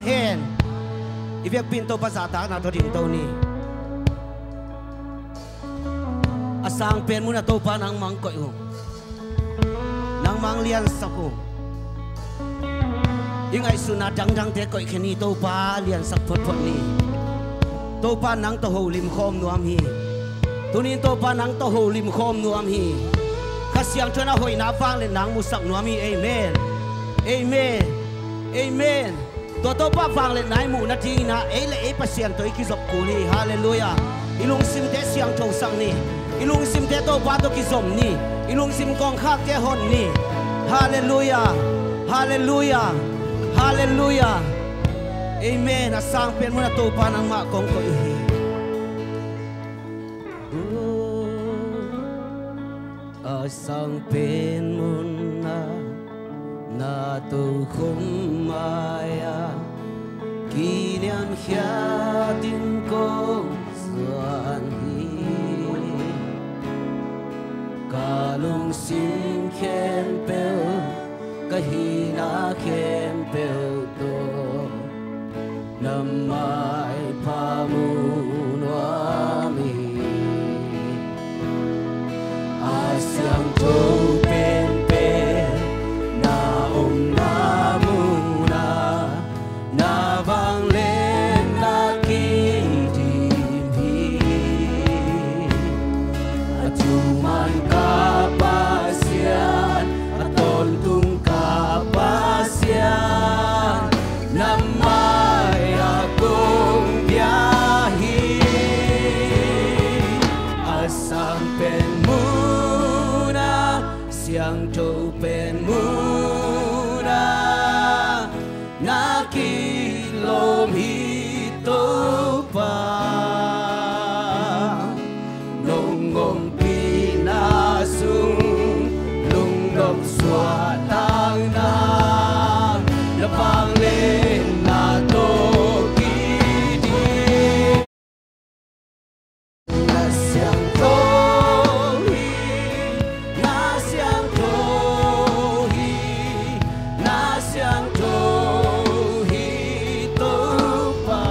hen ivek pin to pa sa ta na to ding to ni asang pen mu na to pa nang mang ko hu nang mang lian sa ko ingai suna dang dang te ko khani to pa lian sak phot phot ni to pa nang to ho lim khom nuam hi tunin to pa nang to ho lim khom nuam hi khasiang chona hoi na wang le nang mu sak nuam hi amen amen amen to pa wang le nai mu na ti na e le e pasien to ki zop ko ni hallelujah ilung sim te siang tho sang ni ilung sim te to pa to ki zom ni ilung sim kong khak te hon ni hallelujah hallelujah hallelujah amen asang pen mo na to pa nang ma kong ko hi asang pen mo na to khom maya kiniam hiatin kong suan hi kalung sim khen pel kahina khen pel to namai pamu nuami asyang to pen pen na na mu na vang lên na ki di pi atuman ka pasian aton tung ka pasian namai akong biyahe asang pen muna siang to pen muna nakilom hito pa nongong pinasung lungdok swatang na lapang len na to kidi na siyang tohi na siyang tohi na siyang tohi to pa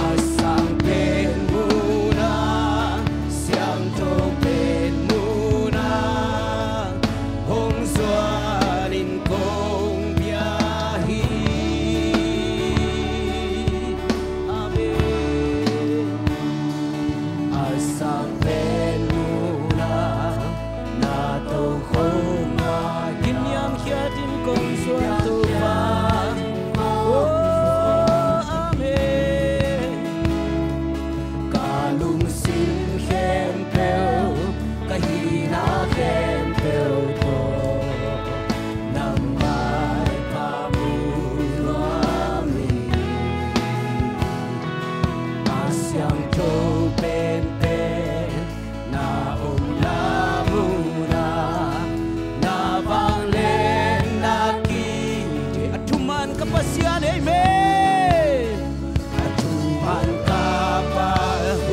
asang pen muna siyang to pen muna hong suanin kong biyahe amen asang pen muna na to khom ma kinyam hiatin kong suan to pa oh amen kalung sim khem pel kahina khem pel to namai pamu nuami asyang to pen pen na na muna na vang lên na ki di atuman kapasian amen atuman kapa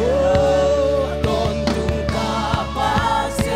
oh aton tung kapasian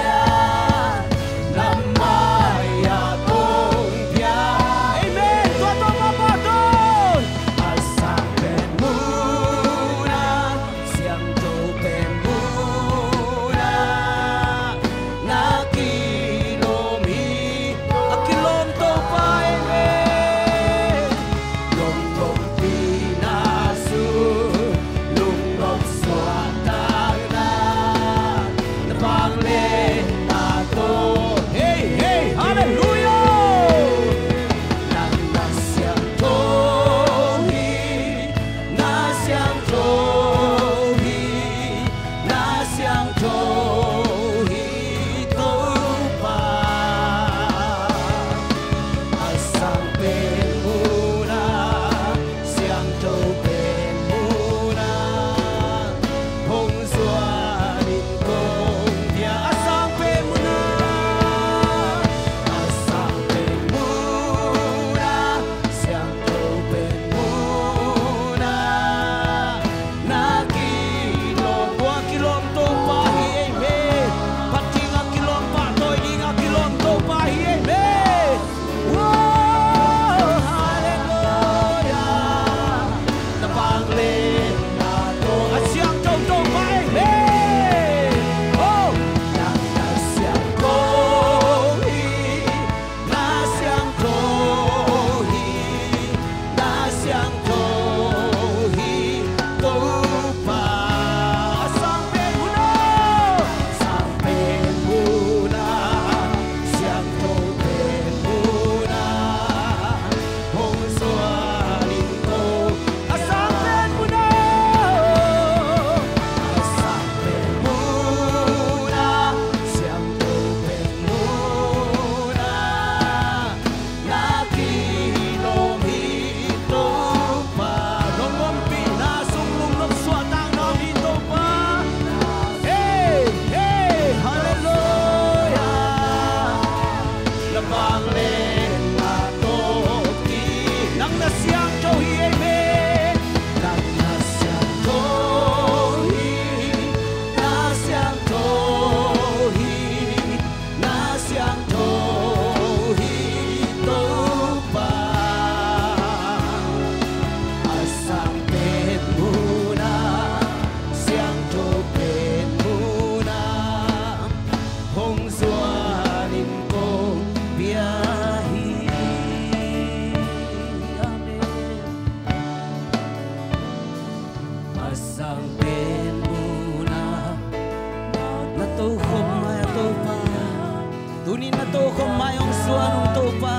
xua nung tô pa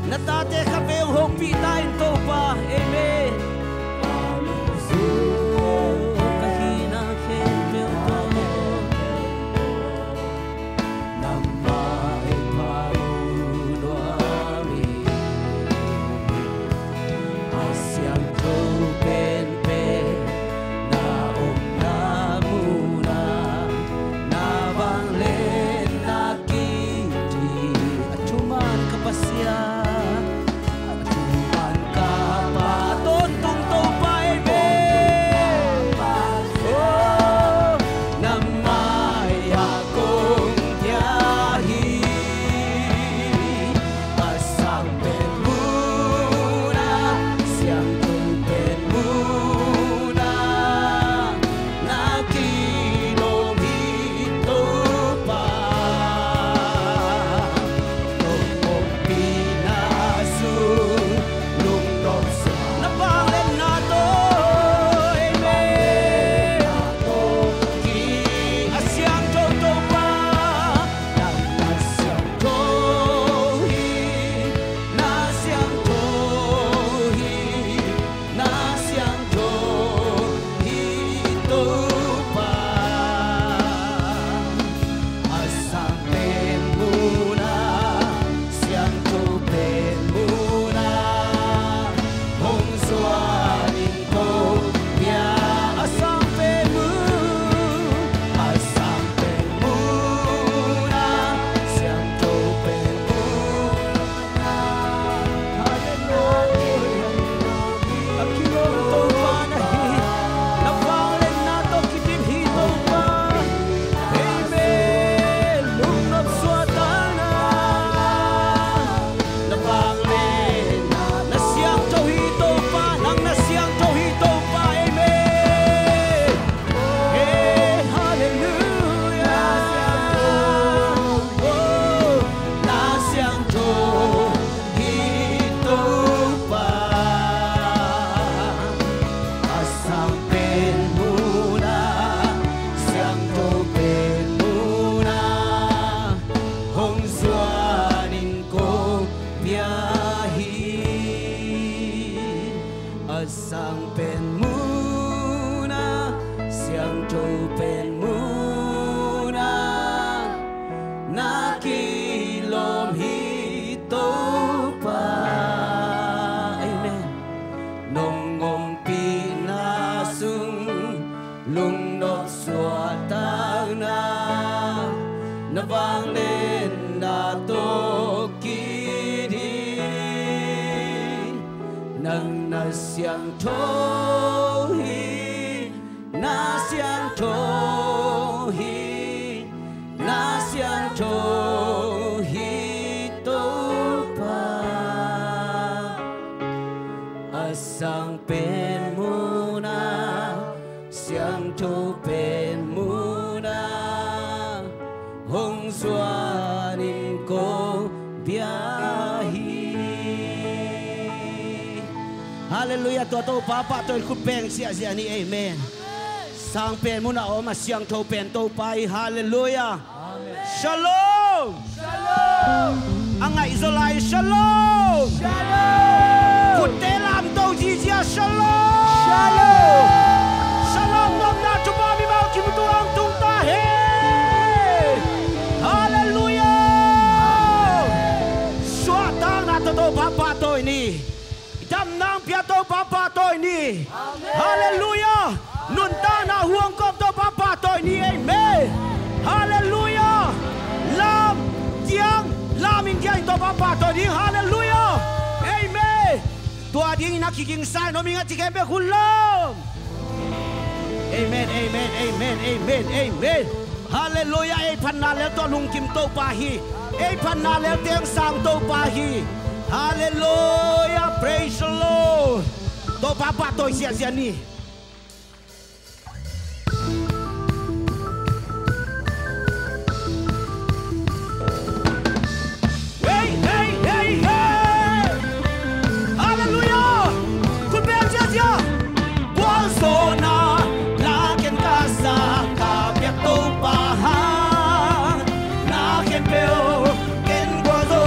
na ta te kha ve ho pi ta in tô pa amen ka hi na khen ve to nam mai pa lu no mi asian tô pen pe na om na mu na na bang lên na ki di achuman kapasya achuman ka pa ton tung to pa ebe oh namai akong tiahi asang pen muna siang tung pen muna nakilom hito pa tungkol pinasun lungkot sa napanglen na to amen ki asyang toto pa nang nasyang tohi nasyang tohi nasyang tohi to pa asang pen muna siang to pen muna hong suanin ko bia asang pen muna siang to pen muna hallelujah akilom to pa nahi napanglen na to kitim hito pa amen lunop suatana napanglen na siyang to hito pa nang na siyang to hito pa amen eh hallelujah oh na siyang to hito pa asang pen muna siang to pen muna hong suanin ko biyahi asang pen muna siang to pen muna nakilom hito pa amen nong ngom pinasung lungnok suatang na nabanglen na to kidi nang nasyang tohi nasyang tohi nasyang tohi to pa asang pen muna siang to pen muna hong suanin ko biyahi hallelujah to papa to kupeng sia ni amen sang pen muna o masyang to pen to pai hallelujah shalom shalom angai zolai shalom shalom kutelam to jijia shalom shalom shalom nom na tuba mi mau kim tuang tung ta he hallelujah suatang na to papa to ini dam nang pia to papa to ini hallelujah nun ta na huang kom to papa to ini amen hallelujah lam tiang lamin tiang to papa to ini hallelujah amen tua ding na kiking sai no minga tikembe kulom amen amen amen amen amen hallelujah ai panale to lung kim to pahi ai panale tiang sang to pahi hallelujah praise the Lord to papa to sia ni hey hey hey hey hallelujah kubel sia buang sona laken kasa kapya to paha na ken peo ken guazo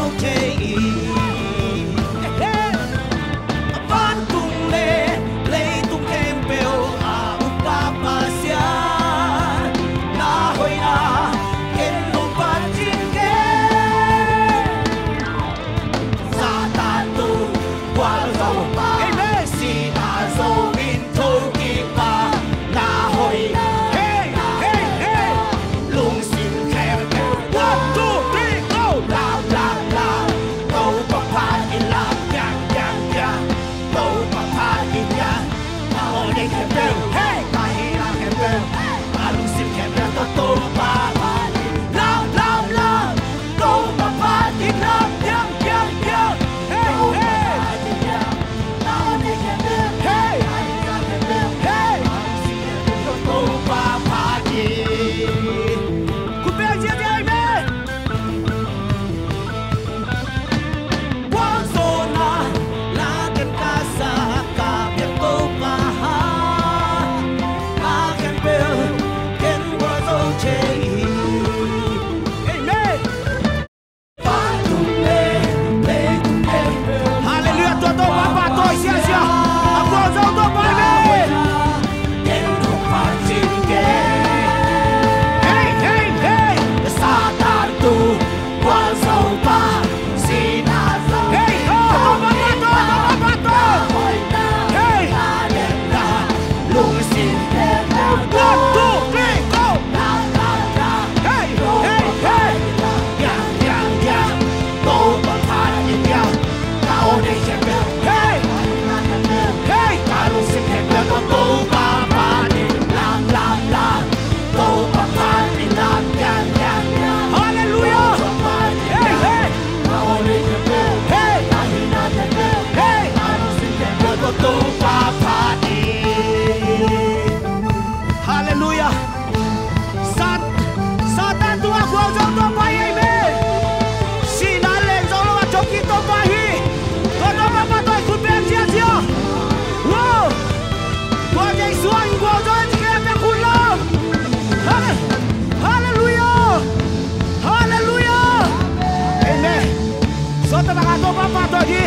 Suatu tangan tu papa tu lagi.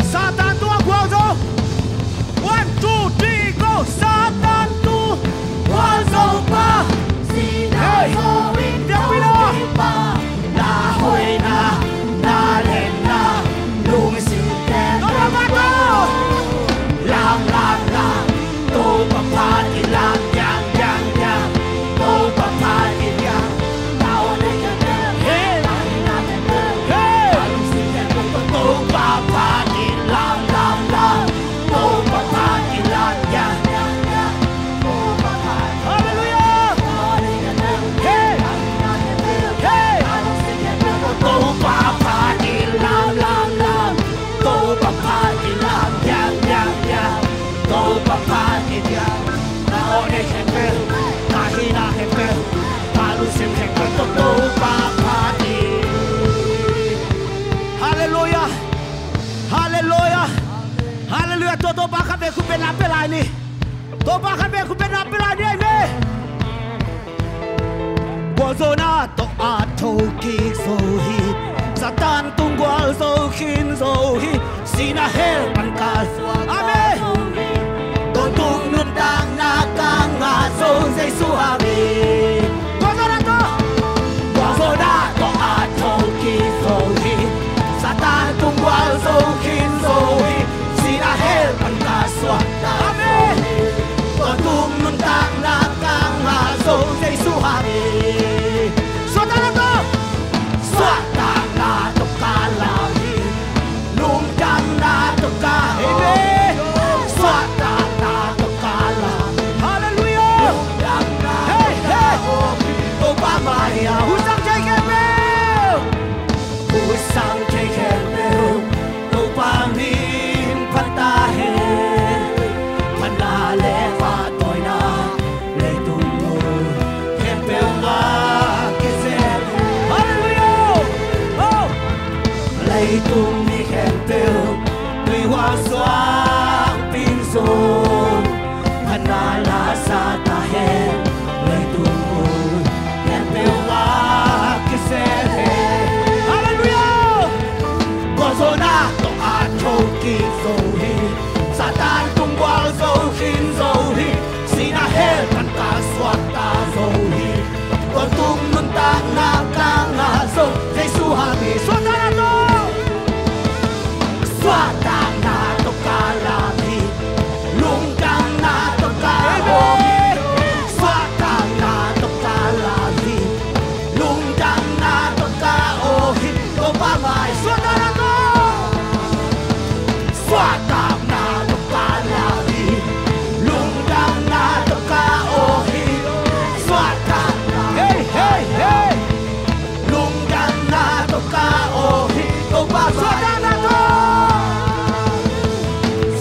Satan tu aku zo. 1, 2, 3, go. Satan tu aku zo pa. Hey, dia pino. Na hoi na, na len na, lung si ten. Tu papa tu. Lang lang lang. Tu papa di lang yang yang yang. Tu papa di yang. Tao ni yang. Hey. Hey. Tu papa di lang lang lang. Tu papa di lang yang yang yang. Tu papa. Hallelujah. Hey. Hey. Tu papa di lang lang lang. Tu papa di lang yang yang yang. Tu papa di yang. Tao ni yang. Kahina yang. Palu sim yang. Tu papa di. Hallelujah. Hallelujah. Hallelujah. Toto baka be ku penapela ini. To baka be ku penapela ini. Wazona to ato kik sohi. Satan tunggwal sohin sohi. Sina hel pangkas. Amen. Totung nundang nakang ngaso say suami. Wazona to. Wazona to ato kik sohi. Satan tunggwal sohin sohi. Sina hel pangkas. Amen. Totung nundang nakang ngaso say suami. Sotana to. Sotana to kalami. Lumdang na to kalami. Sotana to kalami. Hallelujah. Lumdang na. Hey hey. Obama ya. Usang kekebel. Usang kekebel. Upamin patahin. Panale patoy na. Letungo. Kebel nga kisel. Hallelujah. Oh. Leitung ni kebel. Tuy hoa soang pinsong. Panala sa tahen. Leitungo. Kebel nga kisel. Hallelujah. Bozona to ato kizohi. Satan tunggwal zohin zohi. Sinahel pantaswata zohi. Kontung nuntang nakangaso. Jesuhami swatana to. Swatana to kalami. Lungkang na to kalami. Swatana to kalami. Lungkang na to kaohi. To pamay swatana to. Swatana to kalami. Lungkang na to kaohi. Swatana. Hey hey hey. Lungkang na to kaohi. To pamay swatana to.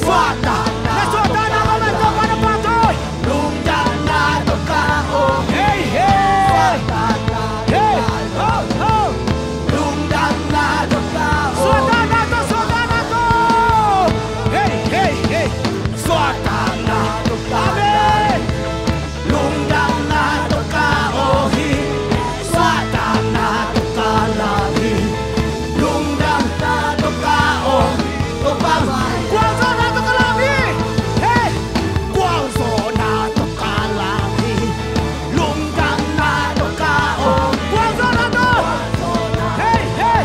Swatana. Na swatana naman to para patoy. Lungkang na to kaohi. Hey hey. Swatana. Hey. Oh oh. Lungkang na to kaohi. Swatana to swatana to. Hey hey hey. Swatana to amen. Lungkang na to kaohi. Swatana to kalami. Lungkang na to kaohi. To pamay. Guangzo na to kalami. Hey. Guangzo na to kalami. Lungkang na to kaohi. Guangzo na to. Hey hey.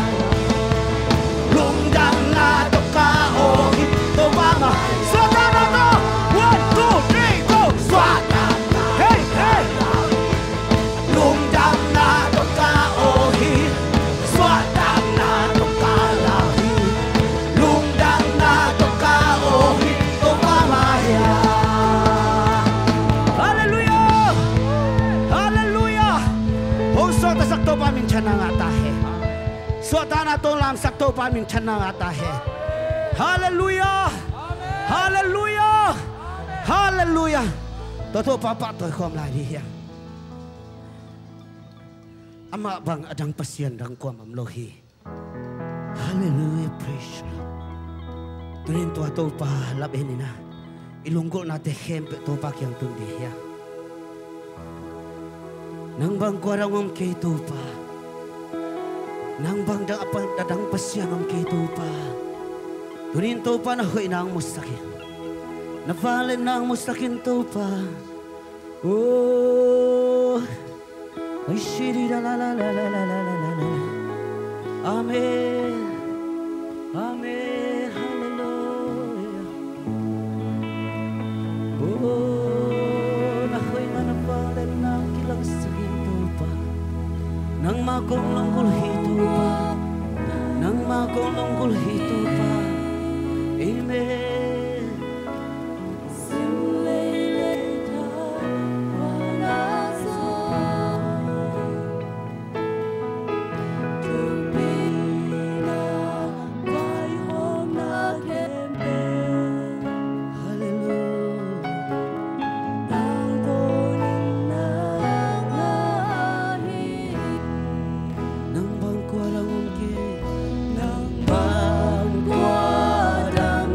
Lungkang na to kaohi. To pamay. Swatana to. 1, 2, 3, go. Swatana. Hey hey. Lungkang na to kaohi. Swatana to kalami. Lungkang na to kaohi. To pamaya. Hallelujah. Hallelujah. Huso ta sakto pamin chana nga tahe. Swatana to lam sakto pamin chana nga tahe. Hallelujah. Hallelujah. Hallelujah. Toto papa to khom lai di hiang. Ama bang adang pasien dang kwa mamlohi. Hallelujah, praise you. Tunin tua to pa laben ina. Ilunggo na te hempe to pa kyang tundi hiang. Nang bang kwa rangom ke to pa. Nang bang dadang pasyanong kito pa. Tunin to pa na huy nang mustakin. Navalen nang mustakin to pa. Oh, ay shiri la la la la la la la la la. Amen, amen, hallelujah. Oh, na huy na navalen nang kilang sakin to pa. Nang magulong hito pa. Nang magulong hito pa. Amen. Nang bang kuadang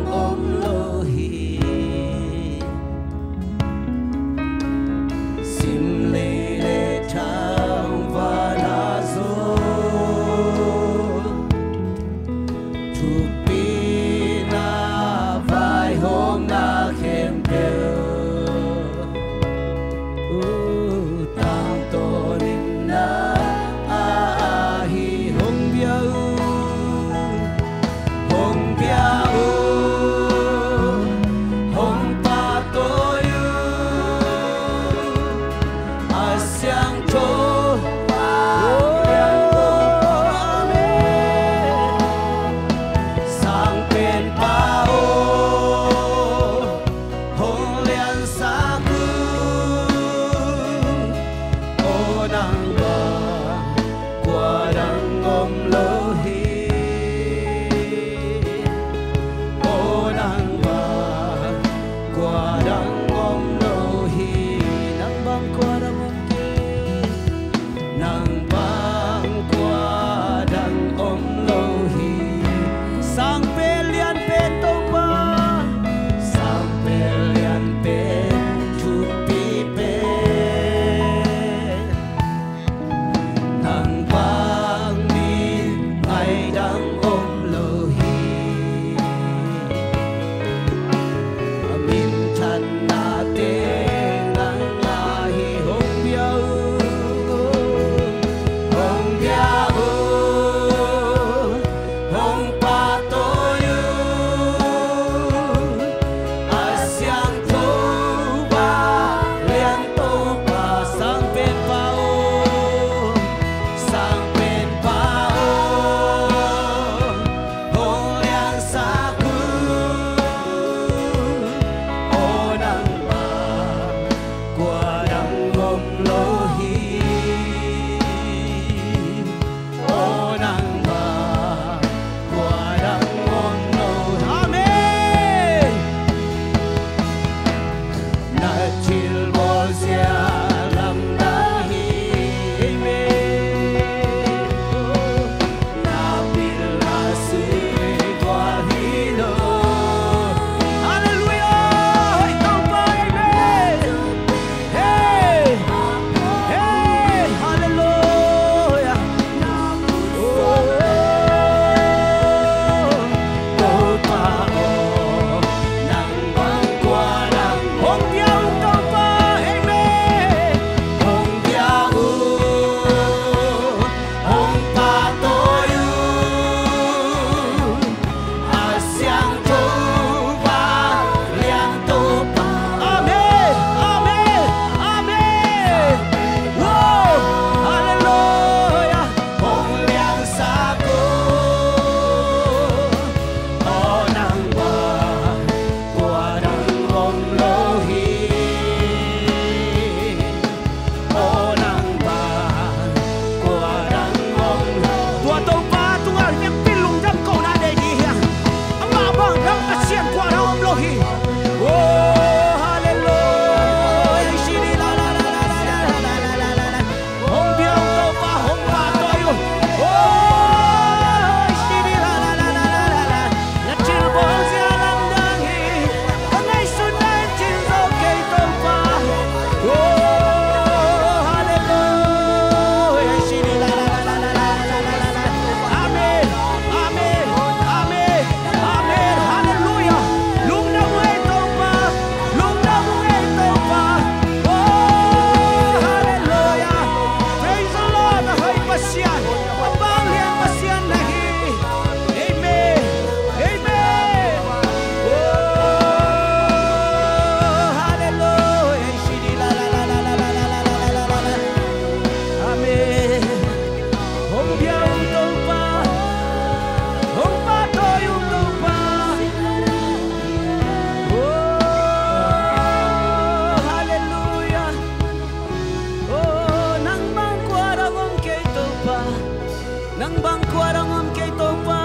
nang bang kuarang om kay topa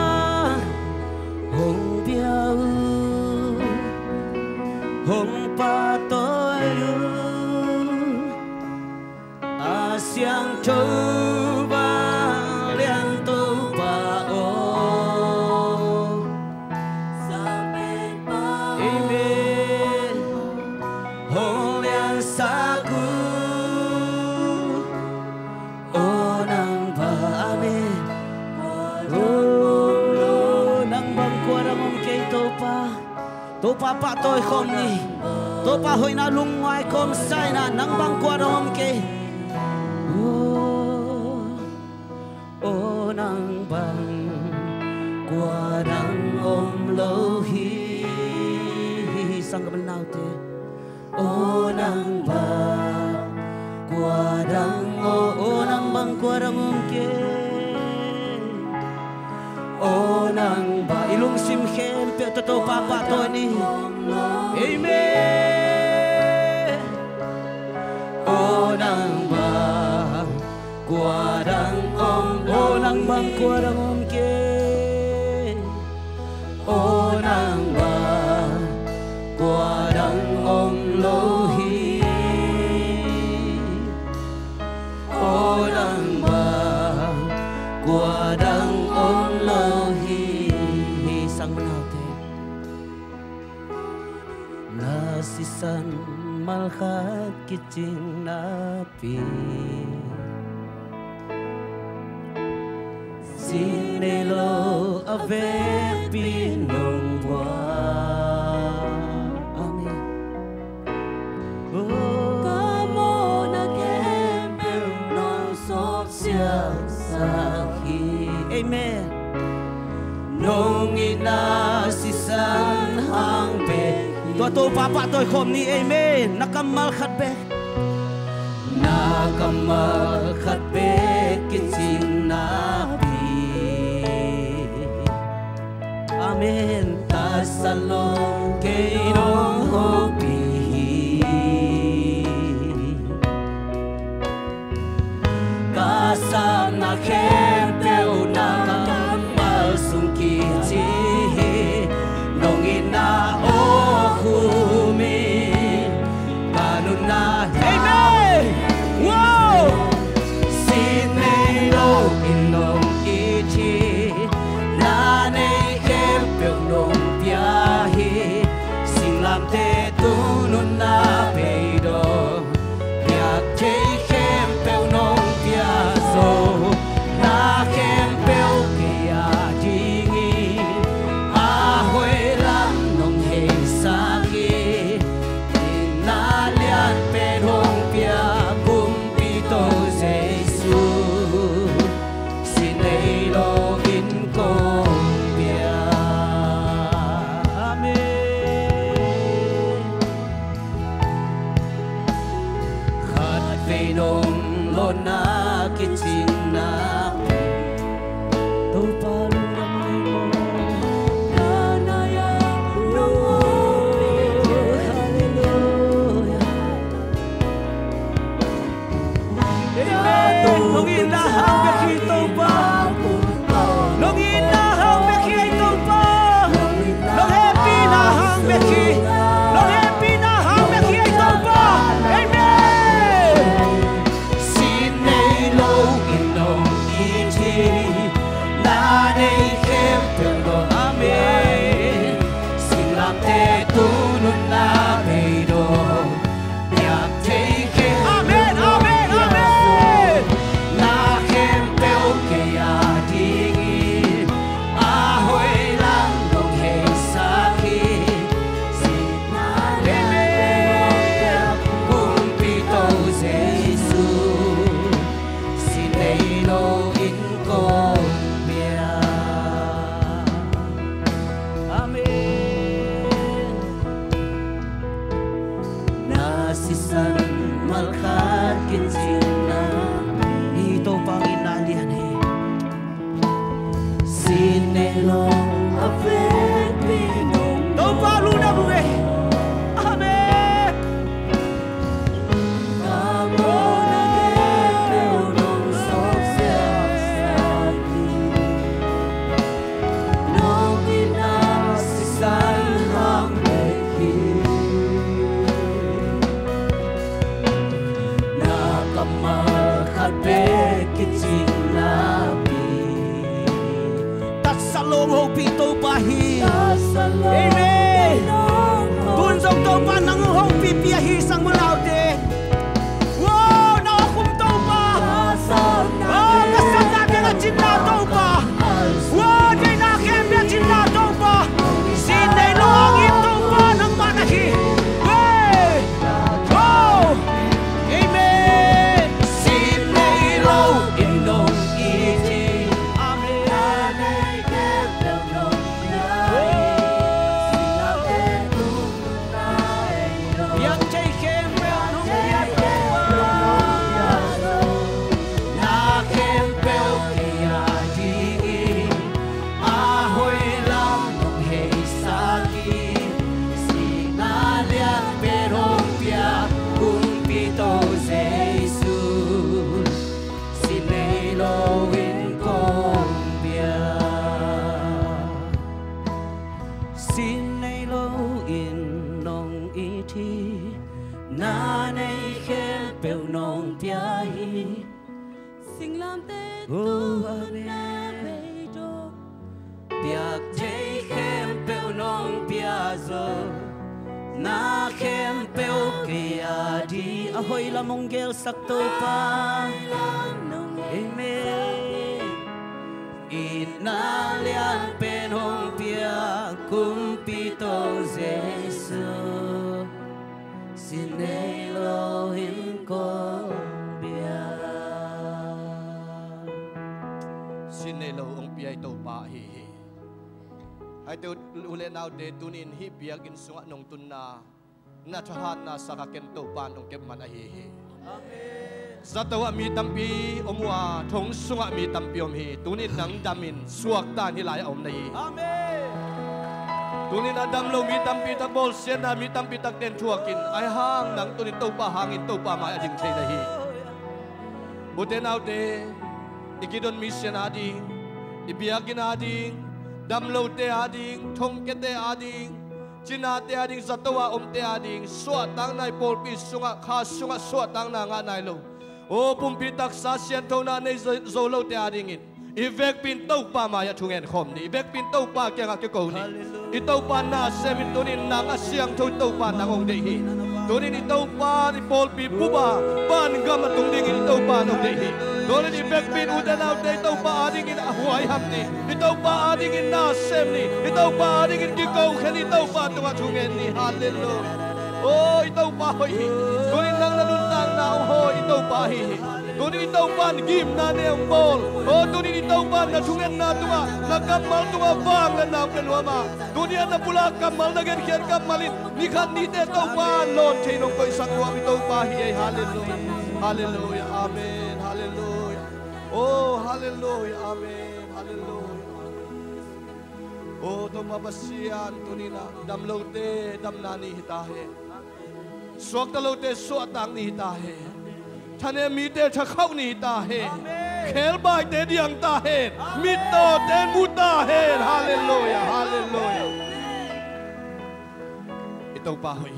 hong biao hong patoyo asyang coba lian topa o amen hong lian saku o nang ba amen nang bang kuarang om kay topa topa pa toy khom ni topa hoi na lung ngoài kom sai na nang bang kuarang om kay o nang bang kuarang om lo hi sang kaman nào te o nang ba kuarang o nang bang kuarang om ke o nang ba ilung sim khem pe to papa to ni amen o nang ba kuarang om o nang bang kuarang om ke o nang ba kuarang om lo hi o nang ba kuarang om lo hi sang nào thế na sisan malkhat kiching na pi sinelo ave pinong bua amen kamo na kempe nong sop sia sahi amen nong ina sisan hang pe to papa tôi khom ni amen nakamal khat be nakamal khat be kiching na amen tasalo keino hopi kasam na kempeu na kamal sungki chi nongina o humi kanuna amen wow sinelo inong ichi nane nong biahe singlam te tunun na peido yak che khem peu nong pia so na khem peu kia jingi a hoi lam nong he sa ki na lian pe nong pia bum pi to jesu sinei lo in ko nong lo na kiching na to palung mo na na ya no hallelujah amen nong ina hang be ki to pa nong ina hang be ki to pa nong happy na hang be ki nong happy na hang be ki to pa amen sisan malkhat kiching na ito pang inalian sinelo ave pinong to palu na buwe amen kamo na nong so sia Amen. Tuôn dòng tàu pa nắng hông pi pi hi sang mưa lao tê. Wow, nào khum tàu pa. Oh, kasam na bia chin na tàu pa. Wow, dây na kem bia chin na tàu pa. Xin đây lo ngin tàu pa nắng ba na hi. Hey, wow, amen. Xin đây lo in nông ý chi. Amen. Yang chay kem bia nung bia na kem bel kia di ahoy lam nung hey saki sinalian perong pia kung pito Jesu sinelo in kombia sinelo in nong iti na nay khe bel nong pia hi Sinh làm tê Oh, tu amen. na bê đô Biak chay khem bel nong pia zo na khem bel kia di ahoy la mong gel sakto pa làm nông amen inalian penong pia kumpito Jesu sinelo in kombia xin này lâu ông bia tàu ba hi hi hai tàu ule nào để tunin hi bia in sunga nong tun na chahan na saka kem tàu ba nong kem man hi hi zatawa mi tampi omwa thong sunga mi tampi om hi tunin nang damin suak tan hi lai om nei amen tunin adam lo mi tampi tak bol sen na mi tampi tak den thuakin ai hang nang tunin tàu ba hangin tàu ba mai ading thei na hi buten out de ikidon mission ading ibiagin ading damlo te ading thongke te ading china te ading zatawa om te ading suat tang nai polpi sunga kha sunga suat tang na nga nai lo o pumpi tak sa sian thona nei zolo te ading in ivek pin tau pa ma ya thungen khom ni ivek pin tau pa ke nga ke ko ni i tau pa na semin tunin nang asyang tho tau pa nang ong de hi tunin i tau pa ni polpi puba pan gam tung ding i tau pa nong de hi tunin i bek pin udan out de tau pa ading in huai ham ni i tau pa ading in na sem ni i tau pa ading in ki ko khen i tau pa tunga thungen ni hallelujah oh i tau pa hoi hi tunin nang na lun tang na ho i tau pa hi tunin i tau pa gim na ne ang bol oh tunin i tau pa na thungen na tunga na kamal tunga wang na nam kan wa ma tunin na pula kamal na gen khian kamalin ni khan ni te tau pa lon thei nong koi sak wa i tau pa hi hallelujah hallelujah amen hallelujah oh hallelujah amen hallelujah oh to papasian tunina damlo te damnani hitahe suak talo te suatang ni hitahe thane mi te thakau ni hitahe khel bai te diang ta he mi to te mu ta he hallelujah hallelujah ito pa hoi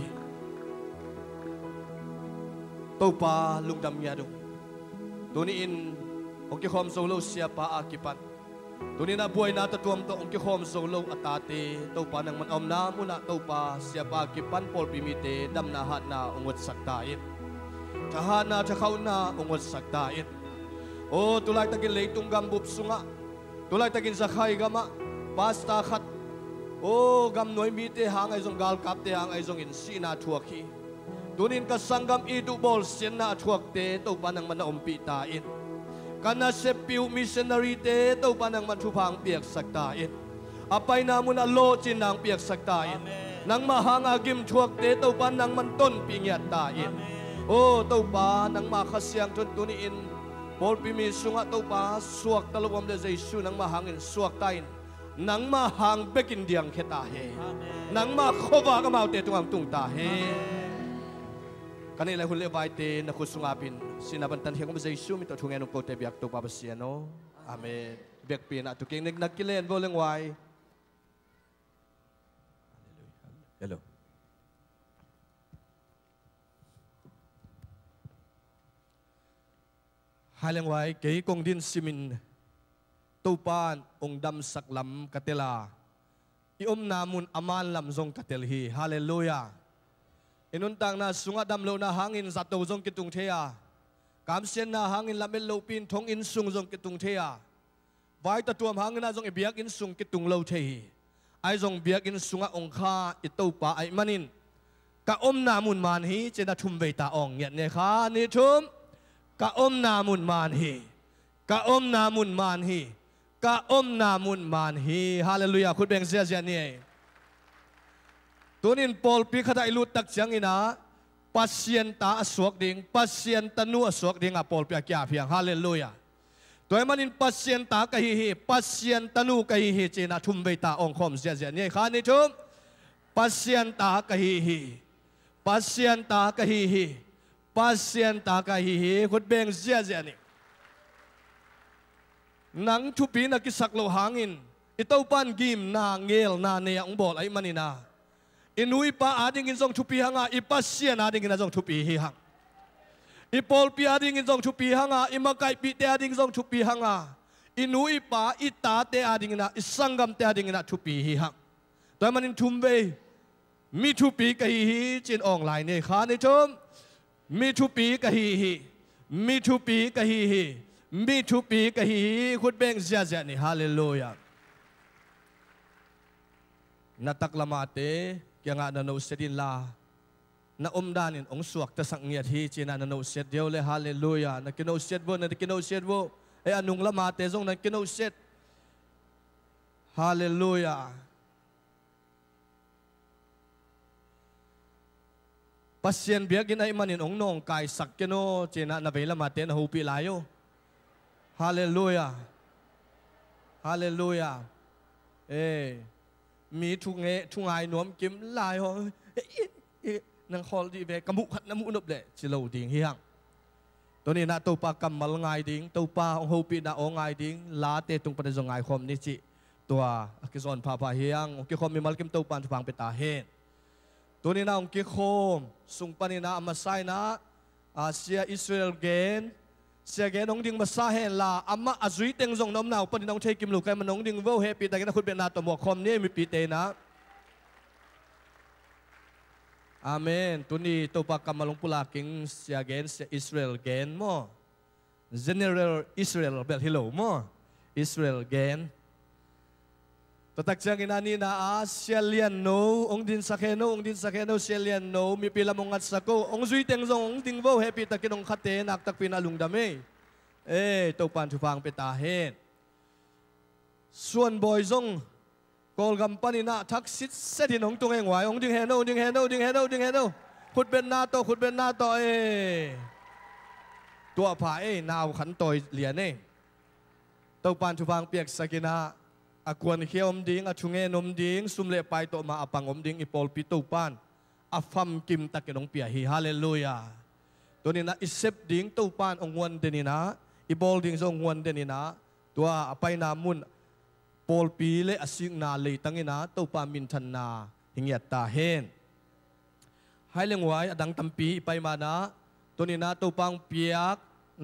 to pa lungdam ya do tuni in okay khom solo sia pa akipan tuni na buhay na tatuam to okay khom solo atate to pa nang man om na muna to pa sia pa akipan pol pimite dam na hat na ungot saktain kahana thakau na ungot saktain oh tulay tagin leitung gambup sunga tulay tagin sakhay gama basta khat oh gam noi mi te hang ai jong gal kap te hang ai jong in sina thuaki tunin ka sanggam idu bol sen na thuak te to panang man ompi ta in kana sepiu missionary te to panang man thupang piak sakta in apay na mun alo chin nang piak sakta in nang mahanga gim thuak te to panang man ton pingyat ta in oh to pa nang ma khasyang tun tuni in bol pimi sunga to pa suak talawam de Jesu nang mahangin suak tain nang mahang bekin diang kheta he nang ma khowa ka mau te tungam tung ta he kanila hule vai te na khusungapin sinabantan hiang Jesu mi to thungen ko te biak to pa basiano amen bek pin atu king nek nakilen boleng wai hello haleng wai ke kong din simin topan ong dam saklam katela i namun aman lam zong katel hi hallelujah inun tang na sunga dam lo na hangin zato zong kitung thea kam sian na hangin lamel lo pin thong in sung zong kitung thea vai ta tuam hangin na zong ibiak in sung kitung lo thei ai zong biak in sunga ong kha i to pa ai manin ka namun man hi chena thum ve ta ong yat ne kha ni thum ka namun man hi ka namun man hi ka namun man hi hallelujah khut beng sia sia ni tunin Paul pi khata ilut tak chiang ina pasien ta aswak ding pasien tanu aswak ding a Paul pi kya phiang hallelujah toy manin pasien ta ka hi pasien tanu ka hi chena thum ve ta ong khom sia sia ni kha ni thum pasien ta ka hi pasien ta ka hi pasien ta ka hi khut beng sia sia ni nang thupi na kisak lo hangin ito pan gim na ngel na ne ang bol ay manina inui pa ading in zong thupi hanga ipasien ading in zong thupi hi hang ipol pi ading in zong thupi hanga imakai pi te ading zong thupi hanga inui pa ita te ading na isangam te ading na thupi hi hang toy manin thumbe mi thupi ka hi chin online ne kha ni thum mi thupi ka hi mi thupi ka hi mi thupi ka hi khut beng zia zia ni hallelujah natak lamate kya nga na no sedin la na danin ong suak ta sang ngiat hi china na no set dio le hallelujah na kino set bo na kino set bo e anung lamate zong na kino set hallelujah pasien biagin ay manin ong nong kai sak kino china na vela mate na hupi layo hallelujah hallelujahมีทุงเงทุงไงนวมกิมลายhoนังคอลดีเวกมุขัดน้ำมุนบเลยจิโลดิ่งเฮียงตัวนี้นะตัวปากำมัลไงดิ่งตัวปาองหูปีนะองไงดิ่งลาเตตุงประเดี๋ยวไงคอมนิจิตัวกิซอนพาพาเฮียงองกิคอมมีมัลกิมตัวปันทุพังเปตาเฮนตัวนี้นะองกิคอมสุงปานินะอามาไซนะอาเซียอิสราเอลเกนเสียแกน้องดิ่งมาซาเฮนลาอามาอาจุยเต็งส่งน้ำหนาวปนิน้องเทกิมลูกไก่มันน้องดิ่งเวลเฮปีแต่กันนะคุณเป็นนาตัวหมวกคอมนี่มีปีเตนะอาเมนตัวนี้ตัวปากกำมาลงปุลากิงเสียแกนเสียอิสราเอลแกนมั่ว General Israel เบลฮิโลมั่วอิสราเอลแกนตัวตักจังอินานีนะเสียเลียนโนองดินสักเฮโนองดินสักเฮโนเสียเลียนโนมีปีละมงัดสักโกองจุยเต็งส่งองดิ่งเวลเฮปีแต่กันน้องขัดเตนักตักปีนาลุงดำเมตัวปันทุพังเปตาเฮนส่วนบอยซงกอลกัมปานินะทักษิตเสดินของตัวเองไหวองดึงเฮโนดึงเฮโนดึงเฮโนดึงเฮโนขุดเป็นนาโตขุดเป็นนาโตตัวผานาวขันต่อยเหรียญตัวปันทุพังเปียกสกินาอากวนเขียวอมดิ้งอาชุงเอนอมดิ้งซุ่มเล่ไปตัวมาอปังอมดิ้งอีปอลปิตัวปันอาฟัมกิมตะเกนองเปียฮีฮาเลลูยาตัวนี้นะอิเซปดิ้งตัวปันองวันเดนินะอีบอลดิ้งทรงวันเดนินะตัวไปนามุนปอลปีเลอสิงนาเลยตั้งนะตัวปามินทันนาหิงยัตตาเฮนให้เลี้ยงไว้ดังตัมปีไปมานะตัวนี้นะตัวปังเปียก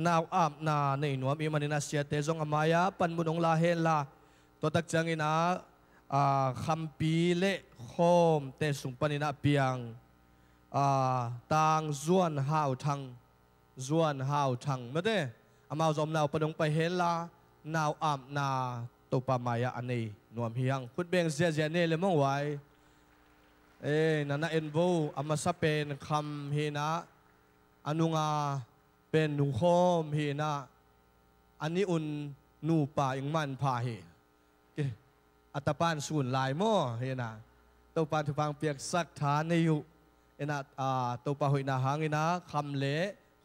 นาวอาบนาในหนวมอีมันนะเสียเตจงอมายาปันมุนองลาเฮนลาตัวตักจังนะคัมปีเลโคมเตสุงปนินะเปียงต่างจวนหาวทังจวนหาวทังไม่ได้อามาจอมนาวปนงไปเฮนลานาวอาบนาตัวปามายาอันนี้นวมเฮียงคุดเบงเสียเสียเน่เลยมองไว้นั่นนะเอ็นโวอามาซาเป็นคำเฮนะอนุงาเป็นหนูโคมเฮนะอันนี้อุ่นหนูป่ายังมันพาเฮอัตปานสูนลายม่อเฮนะตัวปานทุฟังเปียกสักฐานในยุนะตัวปาหอยนาหางนะคำเละ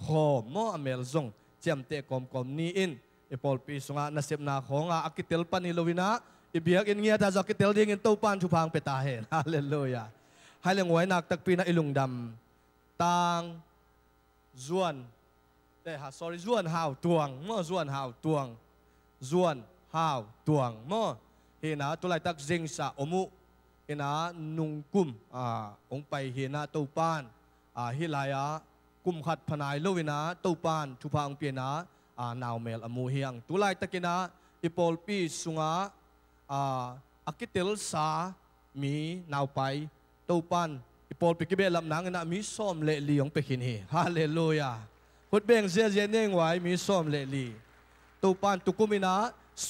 โคมม่ออเมลซงเจียมเตะกอมนี่อินอีปอลปีสงานาเซมนาของอากิเตลปันิโลวินะอีเบียกอินเงียตาจากิเตลดิ่งอินตัวปานทุฟังเปตาเฮฮาเลลูยาให้เลี้ยงไว้นักตักปีนะอิลุงดำต่างจวนsorry จวนหาวตวงม่อจวนหาวตวงจวนหาวตวงม่อเฮนะตัวไหลตักเจงสะอมุเฮนะนุงกุมองไปเฮนะตัวปานเฮลายะกุมขัดพนายโลวินะตัวปานทุพังเปียนะนาวเมลอมูเฮียงตัวไหลตักนะอีปอลปีสุงาอากิเตลสา มีนาวไปตูปันอีปอลไปกิเบลำนังนะมีส้มเละลีของไปกินฮีฮาเลลูยาพุทธเบงเสียเจนเองไว้มีส้มเละลีตูปันตุกุมินะ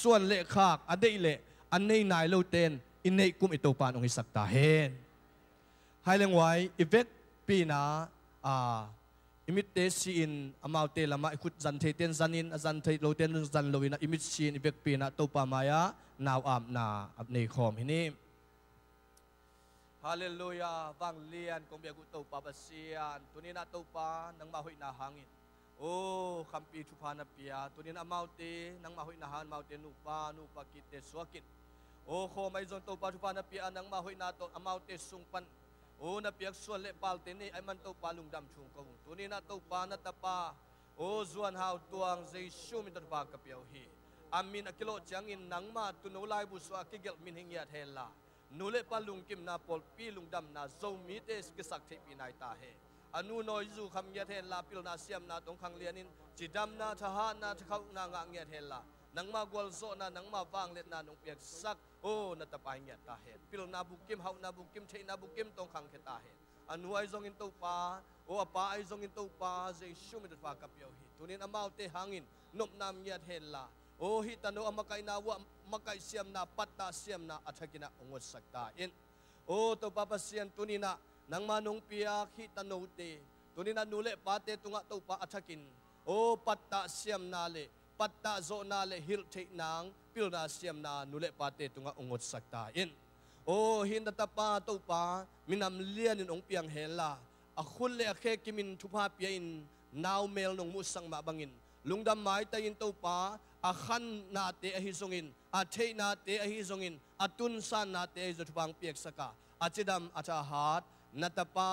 ส่วนเละขากอันเดเละอันในนายโลเตนอินในกุมอิตูปันองค์สักตาเฮนให้เลี้ยงไว้อีเวกปีนะอิมิตเตซีอินอามาเตลามาอิคุดจันเทเตนจันอินจันเทโลเตนจันโลวินะอิมิตซีอินอีเวกปีนะตูปามายะนาวอับนาอับในคอมฮินีฮาเลลูยาวังเลียนคงเบียกุตูปาบเซียนตัวนี้นะตูปานังมาหุยนาหังอินโอ้คำปีทุพานาปียตัวนี้นะมาเตนังมาหุยนาหันมาเตนุปากิเตสวกินโอ้โคไม่จงตูปาทุพานาปียนังมาหุยนาโตอามาเตสุงปันโอ้นับเปียกส่วนเละปาลเตนี่ไอมันตูปาลุงดำชุงกงตัวนี้นะตูปานัตปาโอ้ส่วนหาวตวงเจชูมิตรปากกับเปียวฮีอามินอกิโลจังอินนังมาตุนุไลบุษวากิเกลมินหิงยาเทลานูเลปาลุงกิมนาปอลปีลุงดำนาโซมิเตสกิสักเทปีนายตาเฮอนุนอยจูคำยาเทลาปิลนาเซียมนาตรงขังเลียนินจิดำนาทหารนาทเขานางางยาเทลานังมากวลโซนานังมาวางเล็ดนาหนุ่งเปียกสักโอ้นัตปายเงียตาเฮปิลนาบุกิมเฮานาบุกิมเทนาบุกิมตรงขังเขตาเฮอนุไอซงอินตูปาโอ้ปาไอซงอินตูปาเจชูมิตรปากับเปียวฮีตัวนี้อามาเตหังอินนบนามยาเทลาโอ้ฮิตานุอามาไกนาวะมาไกเซียมนาปัตตาเซียมนาอัฐกินะองค์สักตาอินโอ้ตัวปาปเซียนตัวนี้นะนังมานุงเปียฮิตานุเตตัวนี้นะนูเลปาเตตุงะตัวปาอัฐกินโอ้ปัตตาเซียมนาเลปัตตาโซนาเลฮิลเทนางปิลนาเซียมนานูเลปาเตตุงะองค์สักตาอินโอ้หินตะปาตัวปามินำเลียนินองเปียงเฮลาอคุณเลเคกิมินทุพาเปียอินนาวเมลนงมุสังมาบังอินลุงดำไม้ตายินตัวปาอาขันนาเตอหิซงอินอาเทนาเตอหิซงอินอาตุนสันนาเตอจุดฟังเปียกสกาอาจิดำอาจาฮัดนัตปา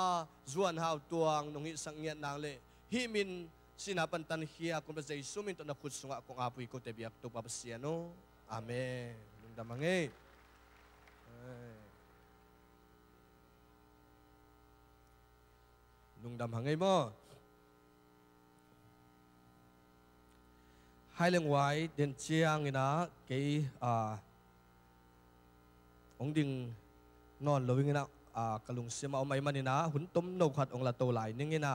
จวนหาวตวงนงหิสังเงียนางเลฮิมินสินาปันตันเฮียคุณพระเจ้าสุมินตนะขุดสงะของอาปุยโกเตบียกตุปาเสียโนอาเมนลุงดำมังเอลุงดำหังไงบ่ให้เลี้ยงไว้เดินเชียงนี่นะเกี่ยองดิ่งนอนเลยนี่นะกระลุงเสียมาเอาไม่มานี่นะหุ่นต้มนกขัดองละโตไหลนี่นะ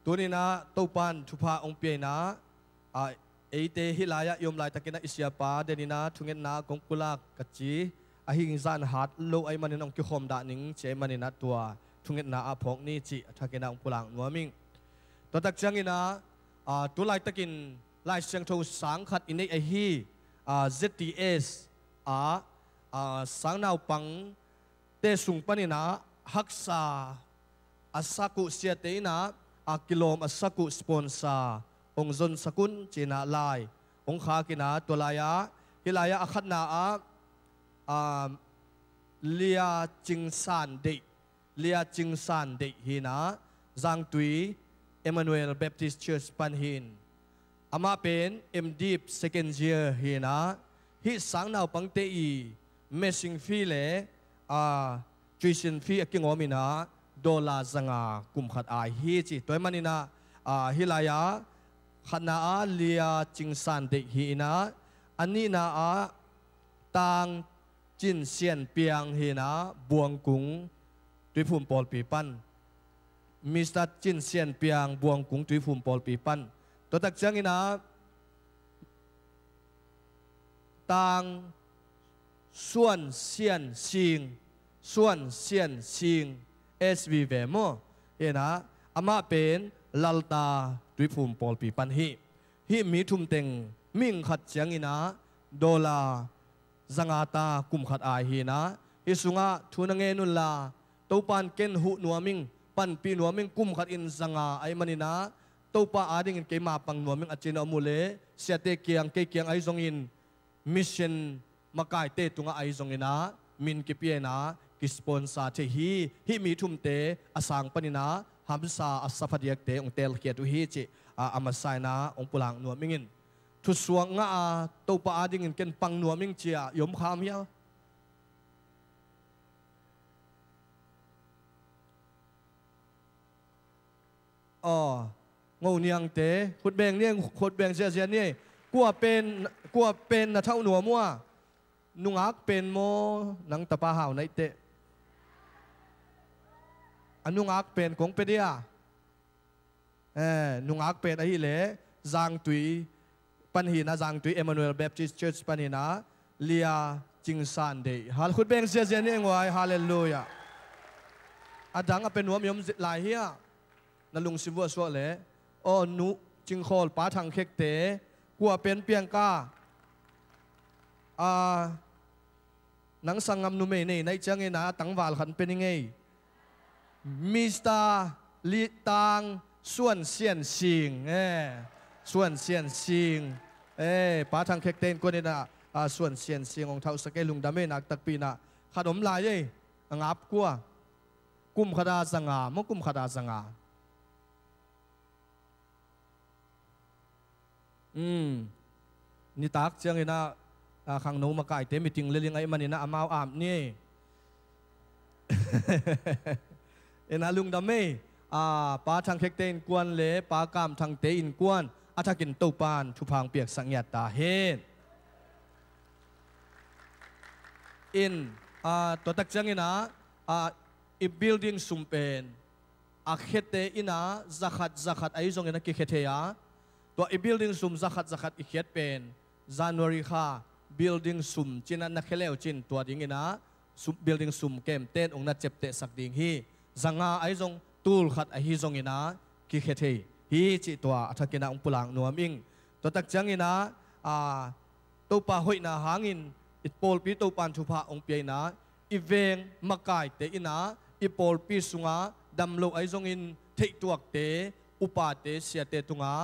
ตัวนี้นะโตปันทุพาองเปียนะเอเตฮิลายะยมลายตะกินะอิสยาปาเดนินะทุงเงินนะกงกุลากกัจจีอาหิงซานฮัดโลไอมันนี่น้องกิคมดานิงเจมันนี่นะตัวทุงเงินนะอาพงนี่จีตะกินะองปุลังนัวมิงตัวตักจังนี่นะตัวลายตะกินลายเสียงโทสังขัดอินในไอฮี ZTS สังนาวปังเตสุงปนินะฮักษาอาสักุเสียเตนะกิโลมอาสักุสปอนซาองจนสกุลจีนาลายองขากินะตัวลายะฮิลายะขัดนาเลียจิงสันเดฮินะจังตุยEmmanuel Baptist Church ปันหินอามาเป็นMDiv Second Year หินะฮิสังนาวปังเตอีเมซิงฟีเลtuition fee กิงอมินะ$จังกุมขัดฮิจิตัวมันนี่นะฮิลายะขัดนาเลียจิงสันเดหินะอันนี้นะต่างจินเซียนเปียงหินะบวงกุงด้วยภูมิปอลปีปันมิสเตอร์จินเซียนเปียงบวงกุงตุยฟุมปอลปีปันตัวตักจังนะต่างส่วนเซียนซิงSB เวโมนะอามาเป็นลัลตาตุยฟุมปอลปีปันฮิมีทุ่มเต็งมิ่งขัดจังนะ$จังตากุมขัดฮินะฮิสุงะทุนเงนุลลาตัวปันเกนหุนัวมิงปันปีนัวมิงกุมขัดอินสังไอมันนี่นะตัวป้าอาดิ่งเกมาปังนัวมิงอาจินอมูเลเสียเตเกียงไอซงอินมิชชั่นมากายเตตุงไอซงอินะมินกิเปียนะกิสปอนซาเทฮิมีทุ่มเตอสังปนินะฮัมซาอัสซัฟดียกเตองเตลเกียตุฮิจิอามาไซนะองปุลังนัวมิงินทุสวงงาตัวป้าอาดิ่งเกนปังนัวมิงเจียยมขามเหี้ยงูเนียงเตะขุดแบงเนี่ยขุดแบงเสียเนี่ยกลัวเป็นนะเท่าหนัวมัว นุงอักเป็นโมนังตะปาหาวในเตะอันนุงอักเป็นกงเปเดียนุงอักเป็นไอ้เล่จางตุยปัญหานะจางตุยเอมานูเอลแบปติสต์เชิร์ชปัญหานะเลียจิงซันเดย์ฮัลคุณเป็นเสียเสียนี่เองไว้ฮาเลลูยาอาดังเป็นหัวมีมหลายเฮียนั่นลุงสิวัวสวะเล่โอ้นุจิงโคลป้าทางเค็กเตะกัวเป็นเปียงกานังสังงามนุเมนี่ในจังเงนะตั้งวาลขันเป็นยังไงมิสตาลิตังส่วนเสียนสิงส่วนเสียนสิงป้าทางเค็กเตนก็เนี่ยนะส่วนเสียนสิงของเท้าสเกลุงดาเมนักตักปีนะขนมลายเย่งับกัวกุมขดาสังามุกุมขดาสังานี่ตักจังเงนะขังโนมาไก่เต็มติงเลี้ยงไอ้มันนี่นะอามาวอามนี่นะลุงดำเม่ป้าทางเค็กเตนกวนเล่ป้ากามทางเตอินกวนอาถ้ากินตุปานทุพังเปียกสังยาตาเฮนอินตัวตักจังนะอีบิลดิ้งซุมเป็นเขตเตอินะzakatไอ้จงนะกิเขตเฮียตัวอีบิลดิ้งซุมzakatอีเขตเป็นJanuary ค่ะ building ซุ่มจินันนักเลี้ยวจินตัวดิ่งนะซุม building ซุ่มเกมเต้นองนัดเจ็บเตะสักดิ่งฮีจังไอ้จงตูลขัดไอ้ฮีจงนะกิเขตฮีจิตัวทักกินะองปุลังนัวมิงตัวตักจังนะตัวป่าหอยนะหางินอิปอลปีตัวปันทุพะองเปียนะอีเวงมักไก่เตอินะอีปอลปีสุงาดำโลไอ้จงอินเทตัวเตอุปาเตเสียเตตุงา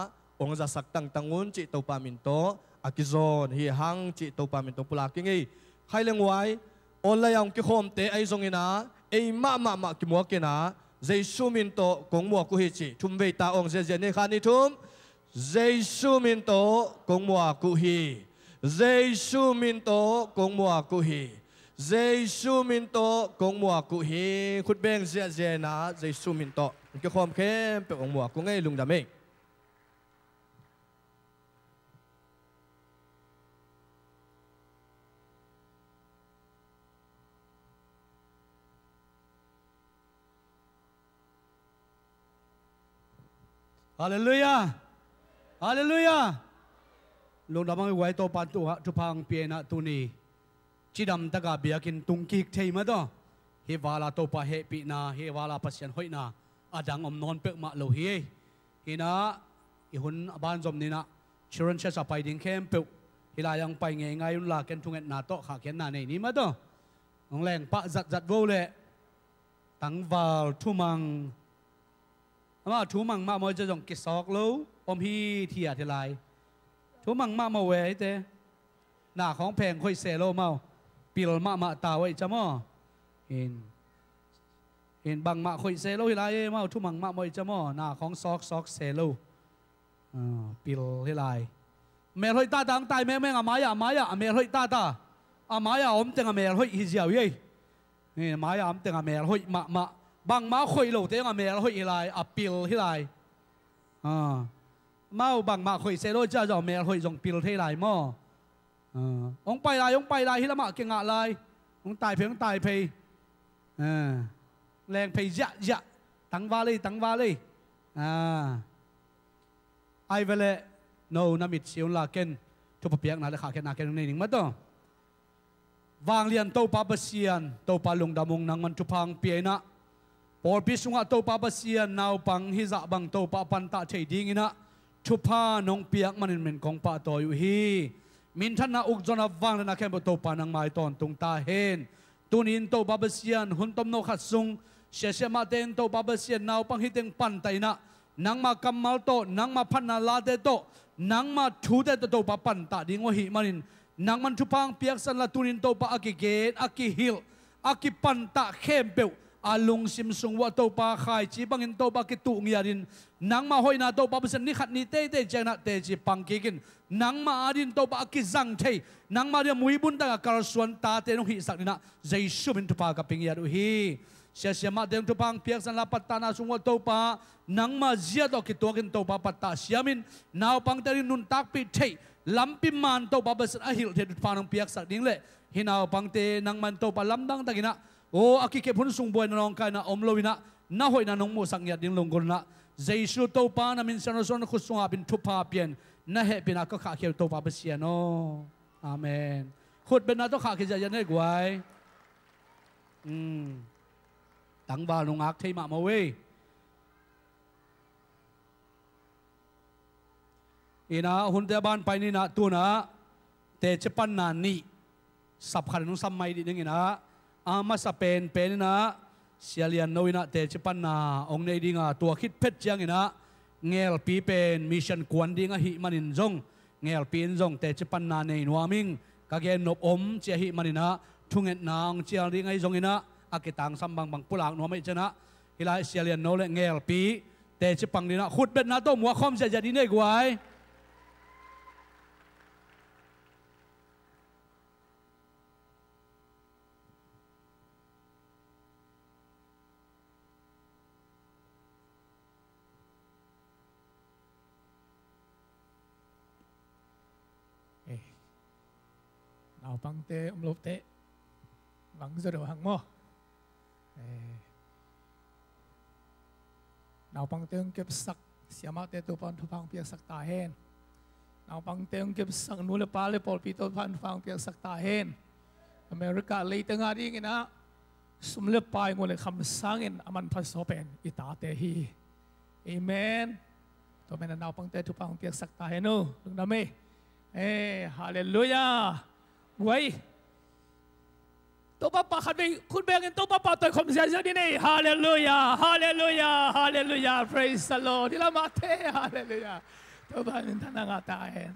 องจะสักตั้งงุนจิตัวปามินโตอากิโซนฮีฮังจิตัวปามินโตปุลากิงไงใครเลี้ยงไว้ออนไลน์ยังกิโคมเตไอ้จงอินะไอ้มากิมัวกินะเจสุมินโตกงมัวกุฮิจิทุมเวตาองเจเจเนขานิทุมเจสุมินโตกงมัวกุฮิเจสุมินโตกงมัวกุฮิเจสุมินโตกงมัวกุฮิคุณเบงเจเจนะเจสุมินโตกิโคมเข้มเป็นองมัวกุงไงลุงดำเองฮาเลลูยาฮาเลลูยาลุงดำมังไว้ตัวปันตัวทุพังเปียนะตัวนี้จิดำตะกาเบียกินตุงกิกเทมาดอเฮวาลาตัวปะเฮปีนาเฮวาลาปัสยันหอยนาอาดังอมนอนเปกมาโลเฮฮินะอีหุ่นบ้านจมนี่นะชิรันเชสไปดิ้งเข้มเปกฮิลายังไปไงยุนลาเกนทุงเอ็นนาโตขาเกนนาในนี้มาดอน้องแรงปะจัดโวเล่ตั้งวาลทุมังมาทูมังมาโมจะจงกิสอกลูอมฮีเทียทีไรทูมังมาโมเวเตหน้าของแพงค่อยเซโลเมาปิลมาตาไว้จะมอเห็นบังมาค่อยเซโลทีไรเมาทูมังมาโมจะมอหน้าของซอกเซโลปิลทีไรเมลหอยตาตังตายแม่อามายาเมลหอยตาอามายาอมเต็งเมลหอยฮิเจียวยี่นี่มายาอมเต็งเมลหอยมาบางมาคุยโลเตงอเมริกาฮิไลอัปปิลฮิไลมาบางมาคุยเซโลจ้าจะอเมริกาฮิจงปิลฮิไลมั่องไปไลฮิละมาเก่งอะไรองตายเพแรงเพยะตังวาเลยไอเวเลโนนามิดเสียงลาเกนทุบเปียกนาเลขาเกนนาเกนนี่นิ่งมาต่อวางเลียนโตปาเบเซียนโตปาลุงดำมงนังมันทุพังเปียนะพอพิสุงะโตปาบเซียนนาวปังฮิจะบังโตปาปันตะเฉยดิ้งนะทุพานงเปียกมันเป็นของปะต่ออยู่ฮีมินทันนาอุกจนาวังนะแค่บโตปานังไม้ตอนตรงตาเห็นตุนินโตปาบเซียนหุ่นต้มโนขัดซุงเสียมาเตนโตปาบเซียนนาวปังฮิเตงปันไตนะนังมากำมัลโตนังมาพันนาลาเตโตนังมาทูเตโตปาปันตะดิ้งวะฮิมันินนังมันทุพังเปียกสันละตุนินโตปาอากิเกตอากิฮิลอากิปันตะเข้มเปวอาลุงซิมซุงว่าโตปาขายจีบังอินโตปากิตุงยาดินนังมาหอยนาโตปาเปสันนิขัดนิเตเจนะเตจิปังกิกินนังมาอาดินโตปากิจังเทนังมาเรียมุยบุนตากาลสวนตาเตนงหิสักนินะใจชุบินทุปากกับปิงยาดุฮีเสียมาเดมทุพังเปียกสันลาปัตตานาซุงว่าโตปานังมาเจียดอกิตัวกินโตปาปัตตาเสียมินนาวปังเตรินุนตักปิเท lắm pim man to pa bas a hil the pa nong piak sak ding le hinaw pangte nang man to pa lam dang tagina o akike phun sung boy nong kai na om lovina na hoi na nong mo sang ya ding long gol na Jesu to pa na min san son khusunga bin thupa pian na he pina ka kha khel to pa basia no amen khut ben na to kha ke ja yan he gwai tang ba nong ak thei ma ma we ina hun te ban pai ni na tu na te chepan na ni sap khan nong sam mai di ding ina ama sa pen na sialian noina te chepan na ong nei dinga tua khit phet chiang ina ngel pi pen mission kwan dinga hi manin jong ngel pin jong te chepan na nei nuaming ka gen nop om che hi manina thunget nang chial dinga jong ina akitang sambang bang pulang nuamai chana hilai sialian no le ngel pi te chepang dina khut bet na to muwa khom se jadi nei gwai nào bằng tê lốp tê vắng giờ đầu hàng mò nào bằng tê kẹp sắc xia mát tê tô pan thu phang piak sắc ta hen nào bằng tê kẹp sắc nu le pa le pol pi tô pan phang piak sắc ta hen America lấy tê ngà đi nghe na sum le pai ngô le kham sang en aman phas so pen ita tê hi amen tô men nào bằng tê thu phang piak sắc ta hen no lung na me hallelujah vậy tôi papa khát vềคุณแบงtôi papa tôi không dễ dàng đi này hallelujah hallelujah hallelujah praise the Lord đi làm thế hallelujah tôi bảo nên thằng nào ta hen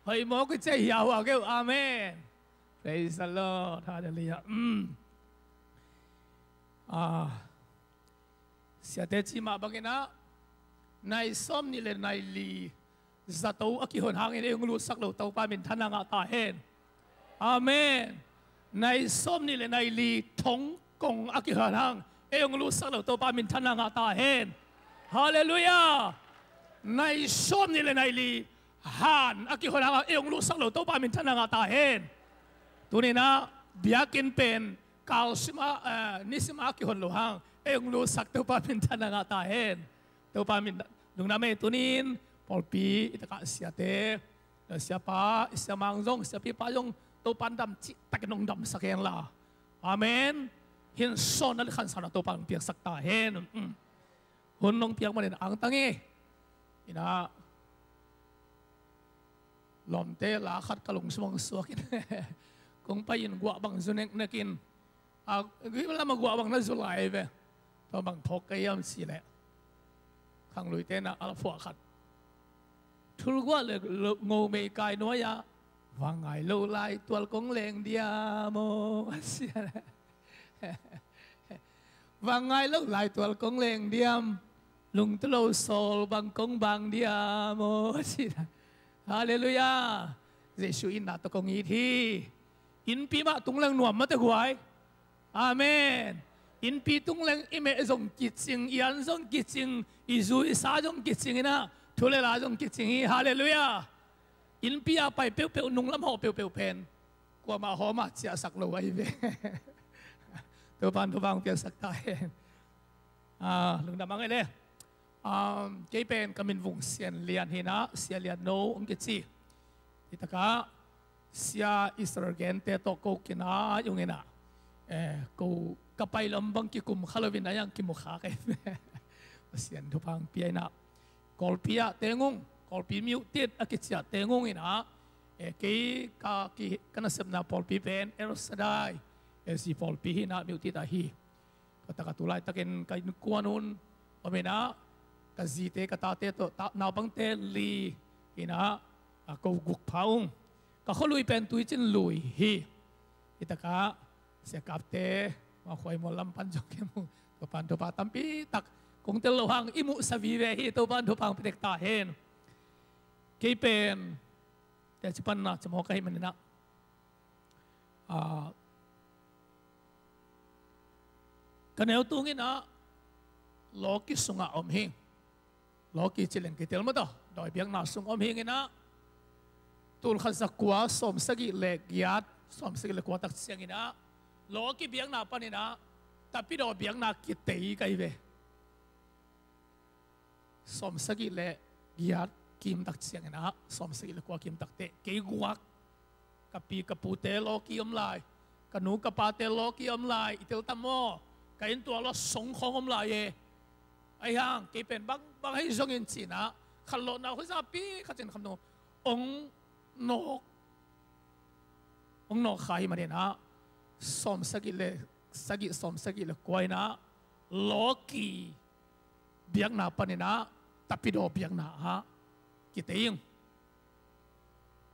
hỏi mỗi cái chơi hiểu à kêu amen praise the Lord hallelujah sẽ thế chi mà bằng cái nào này xóm ni lên này li za tàu aki hồn hàng này ông lu sắc lâu tàu pa mình thằng nào ta hen amen này xóm ni le này li thống công aki hồn hàng ông lu sắc lâu tàu pa mình thằng nào ta hen hallelujah này xóm ni le này li han aki hồn hàng ông lu sắc lâu tàu pa mình thằng nào ta hen tu ni na biakin pen kal sima nisima aki hồn lu hàng ông lu sắc tàu pa mình thằng nào ta hen tàu pa mình đúng na me tu nin Paul pi itaka siate siapa siamang jong siapi pa jong to pandam chi takinong dam sakeng la amen hin son al khan sana to pang piak sakta hen hun nong piak manen ang tangi ina lom te la khat kalung sumang suakin kung payin gwa bang zunek nakin gi la ma gwa bang na zulai ve to bang thok kayam si le khang lui te na al fo khat thul quá là ngô mê cài nói ya và ngày lâu lại tual công leng diamo và ngày lâu lại tual công leng diam lung tu lâu sol bằng công bằng diamo hallelujah Giêsu in nát công ý thi in pi ma tung leng nuam mất hoài amen in pi tung leng ime zong kitching ian zong kitching izu isa zong kitching na thu lê la trong kịch trình hallelujah in pia pai peo peo nung lam ho peo peo pen qua mà ho mà chia sắc lâu ấy về tôi ban peo sắc tai lưng đam ngay đây cái pen kamin vùng xiên liền hina xiên liền no ông kịch gì thì tất cả sia Israel gen te to ko kina yung ina ko kapay lambang kikum khalawin na yang kimukha kay xiên thu bang pia na kolpia tengong kolpi miu tit akitsia tengong ina cái kanasem na polpi pen erosadai si polpi hina miu tit ahi kata katulai takin kai kuanun omena kazite katate to na bangte li ina ko guk paung ka kholui pen tui chin lui hi itaka se kapte ma khoi mo lam pan jokem to pan to pa tampi tak kung telohang imu sa vive hi to ban pang pitekta hen kay pen te chipan na chmo kai manina kanel tungin na loki sunga om hing loki chileng kitel mo to doi biang na sung om hing ina ตุลขัสกัวสมสกิเล็กยัดสมสกิเล็กกัวตักเสียงอินะโลกีเบียงนาปนินะแต่พี่ดอเบียงนากิเตยกันเวสมสกิเล็กยัดกิมตักเสียงอินะสมสกิเล็กกัวกิมตักเตะกีกวักกับปีกับปูเตโลกีอมไลกันนูกับปาเตโลกีอมไลอิเตลตัมโมกันตัวเราสงของอมไลไอ้ยังกีเป็นบางให้จงอินจีนะขันโลนาคุซาปีขัดเจนคำนองนกใครมาเนี่ยนะสมสกิเลสมสกิเลกวยนะโลกีเบียงนาปเนี่ยนะตับปิโดเบียงนาฮะกิเตยง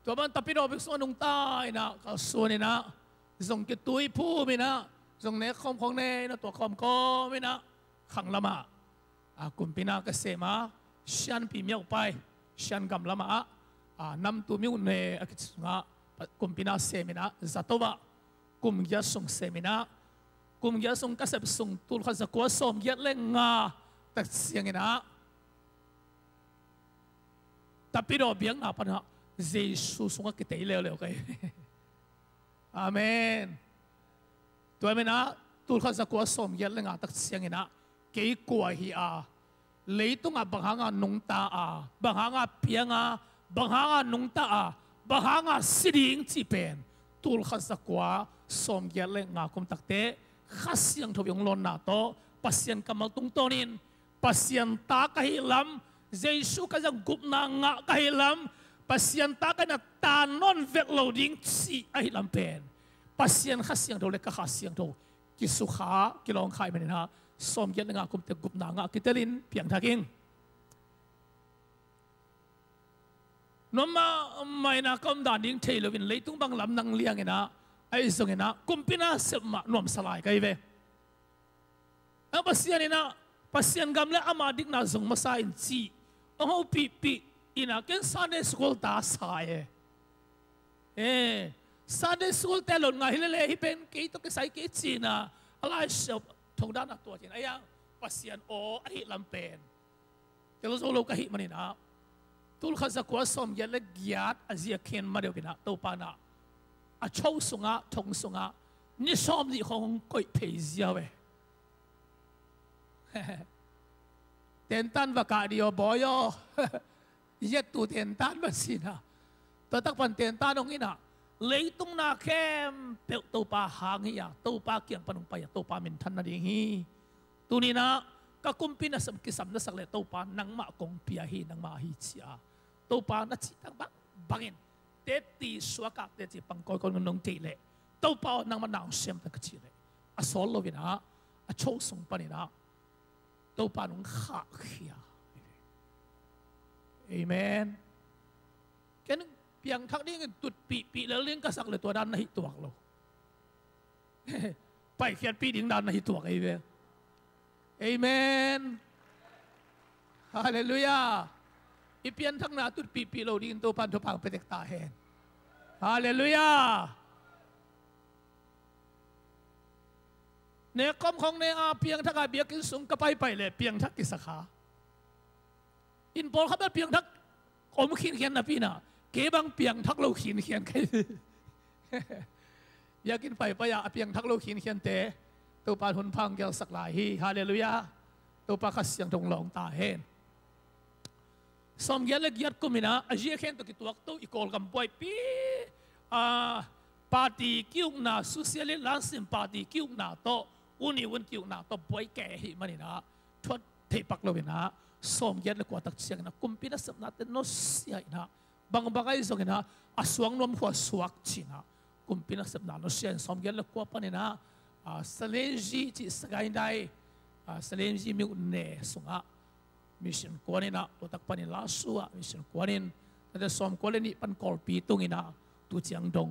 ตัวมันตับปิโดเบียงส่วนนุ่งตายนะก็ส่วนเนี่ยนะส่งกิตุยผู้มีนะส่งเนคของเนนะตัวคอมก็มีนะขังละมากุมพินาเกษมาฉันปีเมียวไปฉันกำละมานำตัวมิวเนอคิดสุงะกุมพินาเซมินะจัตวะกุมยาสงเซมินะกุมยาสงกษัตริย์สงตุลขัสกัวสมยัดเล่งงาตัดเสียงนะแต่ปีดอเบียงนาปัญหาเจสุสงกิเตยเร็วๆกันอาเมนตัวเมนะตุลขัสกัวสมยัดเล่งงาตัดเสียงนะเกี่ยกว่าฮีเลยต้องบางหางนงตาบางหางเพียงบางหางนงตาบางหางสิริงจีเป็นตุลขัสกัวสมเกลงาคุมตักเตะขัสยังทบยงลนนาโตปัสยันกำมัลตุงโตนินปัสยันตากะฮิลัมเจสุกะจังกุบนางะกะฮิลัมปัสยันตากะนัตตานอนเวกโลดิ้งซีอะฮิลัมเป็นปัสยันขัสยังทบเล็กขัสยังทบกิสุขากิลองไข่มันนะสมเกียรติงาคุมเตกุบนางะกิเตลินเพียงทักิงนมมาไม่นักคำด่านดิ้งเทลวินเลยตุ้งบังลำนังเลี้ยงนะไอ้ส่งนะกุมพินาเสมานวมสลายกันเว้เอาปัสยานี่นะปัสยันกำเล่อามาดิกนาส่งมาสายอินซีเอาปีอินะเกินซันเดย์สกูลตาสายซันเดย์สกูลแต่หล่นไงเล่ฮิเป็นกี่ตัวก็ใส่กี่จีนะอะไรเสียทงด้านตัวจีนไอ้ยังปัสยันโอไอ้ลำเป็นแต่เราโซโลกะฮิมันนี่นะตุลขัสกัวสมยันเล็กยัดอาเซียเคนมาเดียวกันนะตัวปานะอาชาวสุงะทงสุงะนี่สมดีของก้อยเพย์เซียเว้เต็นตันวากาดิโอบอยยัดตัวเต็นตันมาสินะตัวตักปันเต็นตันตรงนี้นะเลยตรงนาเข้มเปิดตัวปาหางเฮียตัวปาเกี่ยงปนุงไปตัวปามินทันนาดีฮีตัวนี้นะก็กุมพินาสมกิสัมนัสเลตัวปานังมากงเปียฮีนังมาฮีเชียตัวปานัดจิตังบังเงินเตตีสวากาเตจิปังกอยกนงเจเลตัวปานังมานาวเสียมตะกจิเลอสโลวินะอโชสงปนินะตัวปานุงขาเขียเอเมนแค่นึงเพียงทักนี้เงินตุดปีแล้วเลี้ยงกระสักเลยตัวด้านในตัวเราไปเขียนปีดิ่งด้านในตัวไอ้เว้ยเอเมนฮาเลลูยาอีเพียนทั้งนาตุดปีเราดิ่งตัวพันธุพังไปเด็กตาเห็นฮาเลลูยาเนคอมของเนอาเพียงทักอาเบียกินสุงก็ไปเลยเพียงทักกิสขาอินโปลเขาเป็นเพียงทักอมขีนเขียนนะพี่น่ะเก็บังเปียงทักเราขีนเขียนใครอยากกินไปอยากเปียงทักเราขีนเขียนเตะตัวปลาหุนพังยังสักหลายฮีฮาเลลูยาตัวปลาขัดเสียงทงหลงตาเห็นสมยันเล็กยัดกุมินะอาเจียเข็นตัวกิตัวตัวอีกอลกันป่วยปีปาร์ตี้คิวนาสุเซียลิลานซิมปาร์ตี้คิวนาโตอุนิวันคิวนาโตป่วยแก่หิมันนี่นะทวดเทปักเราเนะสมยันเล็กกว่าตักเสียงนะกุมพินาสมนาเตนโนเสียนะบางไอ้ส่งนะอาสวงนวมหัวสวักจีนะกุมพินาสมนาโนเสียนสมยันเล็กกว่าปนนะสเลนจีที่สกายได้สเลนจีมีอุนเนสุงะมิชชันกวนนะตัวตักปนิลาสัวมิชชันกวนแต่สมกวนนี่ปันกอลปีตุงินะตัวเจียงดง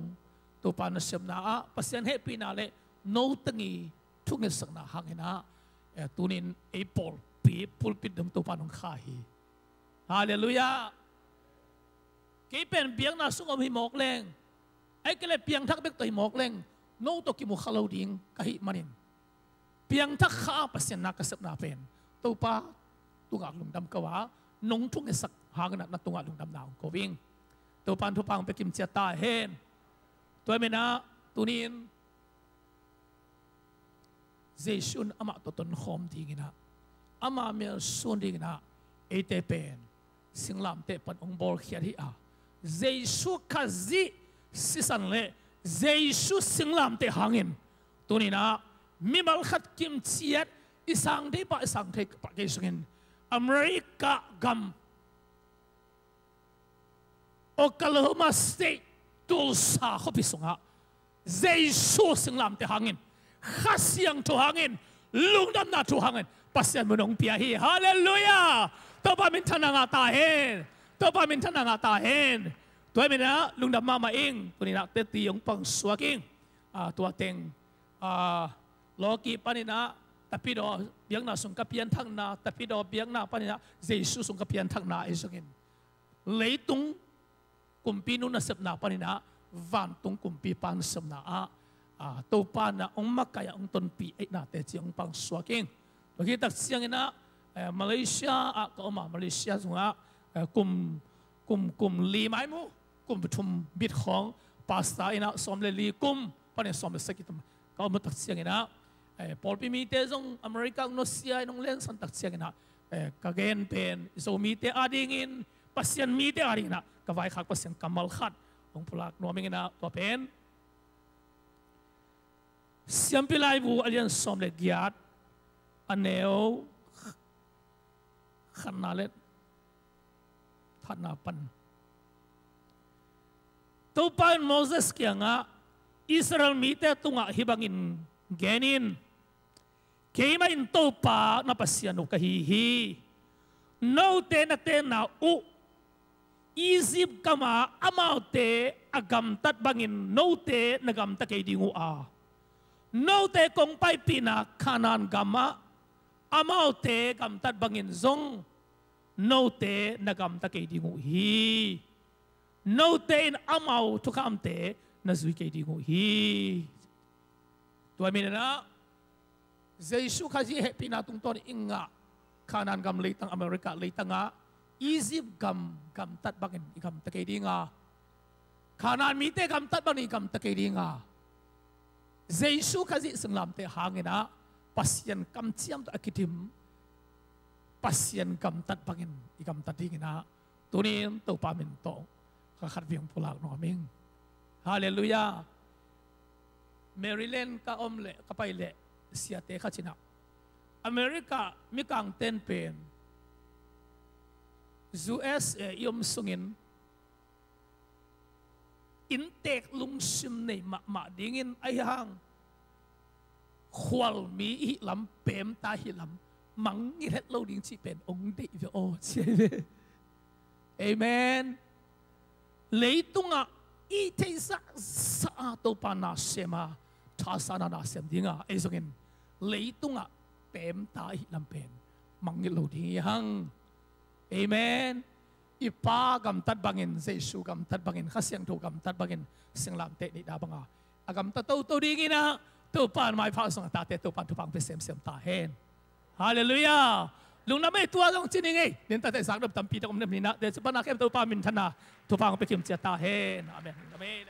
ตัวปานเสมนาปัสยันเฮปีนาเลโนตังอีทุกเงสักนาหังนะตัวนี้ไอปอลปีปุลปิดดมตัวปานองข้าฮีฮาเลลูยากี่เป็นเบียงนาสุงอมหิมอกแรงไอ้ก็เลยเบียงทักเบกตัวหิมอกแรงโน้ตกิมุขลาวดิ้งกะหิมันินเบียงทักข้าปัสยันนักสับนาเป็นตัวปาตุงอักลุงดำกว่า nung thung esak hang na tunga lung dam naung ko wing ตัวปันทุปังไปกิมเจตาเห็นตัวเมนะตัวนี้เจสุนอามาตัวตนหอมดีกินะอามาเมียส่วนดีกินะเอเตเป็นสิ่งลำเตปันองบอลเขียนที่เจสุขจิสิสันเล่เจสุสิ่งลำเตหางินตัวนี้นะมีมัลขัดกิมเชียดอิสังที่ปะอิสังที่ปะเกสุกินอเมริกากัมโอกาโลฮามาสเตทตุลซาเขาพิสูจน์เจสุสิ่งลำเตหางินข้าเสียงทุหางินลุงดำนาทุหางินปัสยานมุนงเปียฮีฮาเลลูยาตัวปามินทนางาตาเฮนตัวปามินทนางาตาเฮนตัวนี้นะลุงดำมาเองตัวนี้นะเตตียงปังสวกิงตัวเต็งโลกีปานินะแต่พี่ดอเบียงนาสุงกับเพียนทังนาแต่พี่ดอเบียงนาปานินะเจสุสุงกับเพียนทังนาเอสุกินเลยตุงกุมปีนุนเสพนาปานินะวันตุงกุมปีปันเสพนาตัวปานะองมักกายองตนปีเอ็นาเตจีองปังสวกิงโอเคตักเสียงนะมาเลเซียก็มามาเลเซียสุงกุมลีไม้มูกุมประชุมบิดของภาษาอินะสมเลลีกุมปานสมเลสกิตมก็มาตักเสียงนะพอปีมีเตจงอเมริกาโนเซียน้องเล่นสันตักเสียงนะกเกนเป็นโซมีเตอาดิงินปัสยันมีเตอาดิงินะก็ไว้ขักปัสยันกัมมัลขัดองพลักนัวมิงนะตัวเป็นเสียงพิลายบูอเลียนสมเลกียดอันเนวขันนาเลทันนาปันตัวปานโมเสสเกียงะอิสราเอลมีแต่ตุงะฮิบังอินเกนินเคยมาอินตัวปานับเสียนุกะฮีโนเตนักเตนาอุอียิปต์กามาอามาเตอากำตัดบังอินโนเตนักำตัดเกดิงูโนเตคงไปปีนักขานานกามาอามาเตกำตัดบังอินซงโนเตนักำตัดเกดิงูฮีโนเตนอามาทุกคำเตนัสุยเกดิงูฮีตัวมีนะเจสุขจีเฮปีนาตุงตอนอิงะขานานกำเลยตั้งอเมริกาเลยตั้งอียิปต์กำตัดบังอินกำตะเกดิงะขานานมีเตกำตัดบังอินกำตะเกดิงะเจสุขจีสังลำเตหางนะปัสยันกำเชียมตัวกิติมปัสยันกำตัดบังอินกำตัดดิงนะตัวนี้ตัวปามินโตก็ขัดเวียงพลักนอมิงฮาเลลูยาเมริแลนด์ก็อมเละก็ไปเละเสียเตะข้าชินะอเมริกามีกางเต้นเป็นUSAยมสุงินอินเตกลุงซิมในมาดิ่งินไอ้ห่างขวลมีหิลำเปมตาหิลำมังงิเล็ดเราดิ่งชีเป็นองค์เดียวโอ้เชื่อไหมเอเมนเลยตุงอ่ะอีเทซ่าสะอาดตัวปานาเซมาท้าสานาเซมดิ่งอ่ะไอ้สุงินเลยตุงอ่ะเปมตาหิลำเป็นมังงิเราดิ่งยังเอเมนอีป้ากำตัดบังอินเจสุกำตัดบังอินข้าเสียงถูกกำตัดบังอินเสียงลำเตะนี่ดาบังอากำตัดตัวดิ่งนะตัวปานไม่พาส่งตาเตะตัวปานทุกปังไปเสียมตาเห็นฮาเลลูยาลุงน้ำไม่ตัวลงที่นี่ไงเดินตาเตะสักดับตำปีตะกมเนมนี่นะเดี๋ยวจะปนักเก็บตัวปานมินธนาทุกปังไปเขียมเจตาเห็นอาเมนอาเมน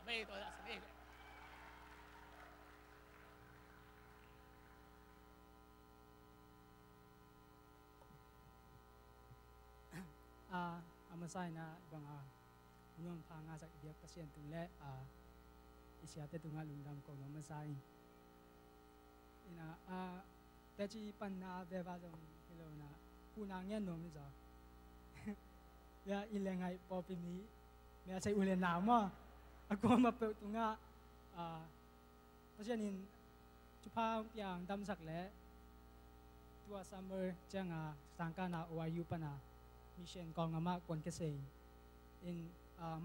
ไม่ตัวละสิอามาใส่นะบางนุ่มพางาจากเดียบเปอร์เซ็นต์ตรงและอิเชียเตตุงาลุงดำกองมาใส่นะแต่จีปัญหาแบบว่าตรงที่เรานะกูนางเงี้ยนมนี่จ้ะเนี่ยอิเลงไงพอปีนี้เนี่ยใช้อุเลนหนาวมั้งกูมาเปิดตรงนั้นเพราะฉะนั้นจุพาอย่างดำสักและตัวซัมเมอร์จังสังกัดนะวายุปนามิเชนกองอามาควนเกษตร in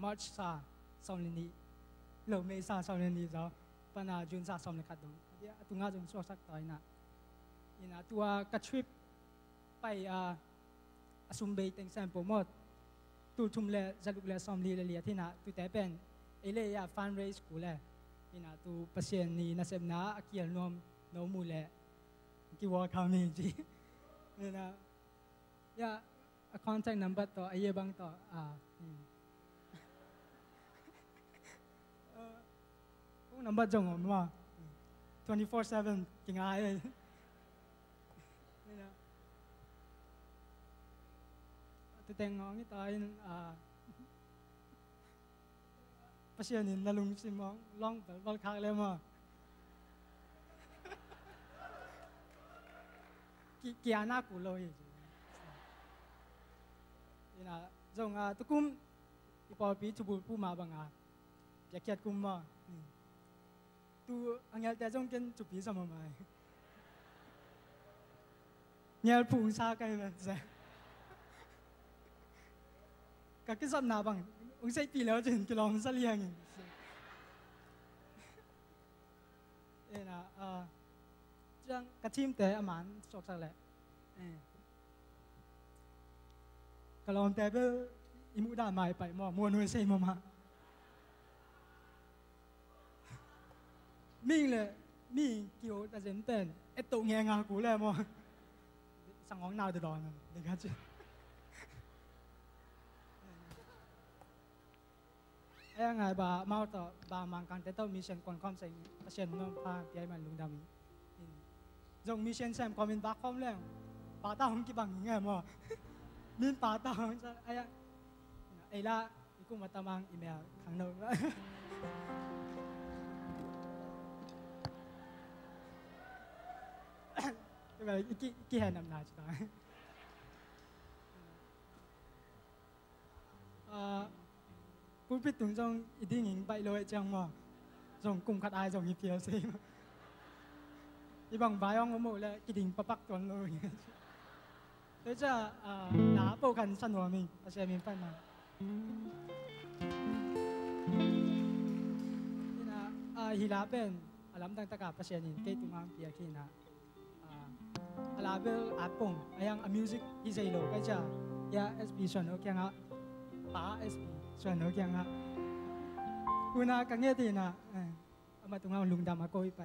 March สองนี้เราเมษาสองนี้จ้ะปนาจุนสองนี้ขัดดงเดี๋ยวตุงาจงสวกสักต่อยนะอินะตัวกระทริปไปซุมเบย์เต็งแซมโปรโมทตูทุมเลจะลุกเลซอมลีเลียที่นะตูแต่เป็นเอเลียฟันเรสกูเลอินะตูเปอร์เซ็นต์นี้นะเซมนะเกียร์นวมโนมูเลกี่ว่าคำนี้จีนี่นะ ya contact number to ayah bang to number jong om ma 24/7 king ai tu tengok ni tain pasien ni lalung simong long bal khak le ma kia na ku loi ina jong tukum ipol pi chubul pu ma banga ya kiat kum ma tu angel te jong ken chupi sama mai nyal pu sa kai ba sa ka cái giọt nào bằng ông say piแล้วจนcái lòng sa liangเนาะจังกะทีมแต่อามันสอกสักแหละกะลองแต่เบอิมุดาหมายไปมอมวนหน่วยเซมมามิ่งเลยมิ่งเกี่ยวแต่เส้นเต้นไอ้ตัวแงงากูเลยมอสังหองนาวตลอดนะเด็กกันไอ้ไงบ่าเมาต่อบ่ามังกันแต่ต้องมีเส้นก่อนความใส่เส้นน้องพาพี่ไอ้มันลุงดำจงมีเส้นแซมคอมเมนต์บักคอมแล้วป่าตาของกี่บังยังไงมั้งมีป่าตาของไอ้ละอีกูมาตามังอีเมลข้างนอกแบบกี่แห่นำหน้าจุดนั้นพูดผิดตรงจงอีดิ้งหิงไปเลยจังมั้งจงกุมขัดอายจงมีเพียวซิอีบังใบอ่องโม่เลยกี่ดิ้งปักตัวเลยเดี๋ยวจะหนาปูกันสนุกมีอาเซียนมีไปมานี่นะฮิลาเป็นอาลัมตั้งตะกาอาเซียนเกตุมังเปียกินะอาลาเบลอาปงอายังmusic ฮิเซโลก็จะยา SB ส่วนโอเคงะป้า SB ส่วนโอเคงะคุณอากังเงตีนะเอามาตรงนั้นลุงดำมาโกยไป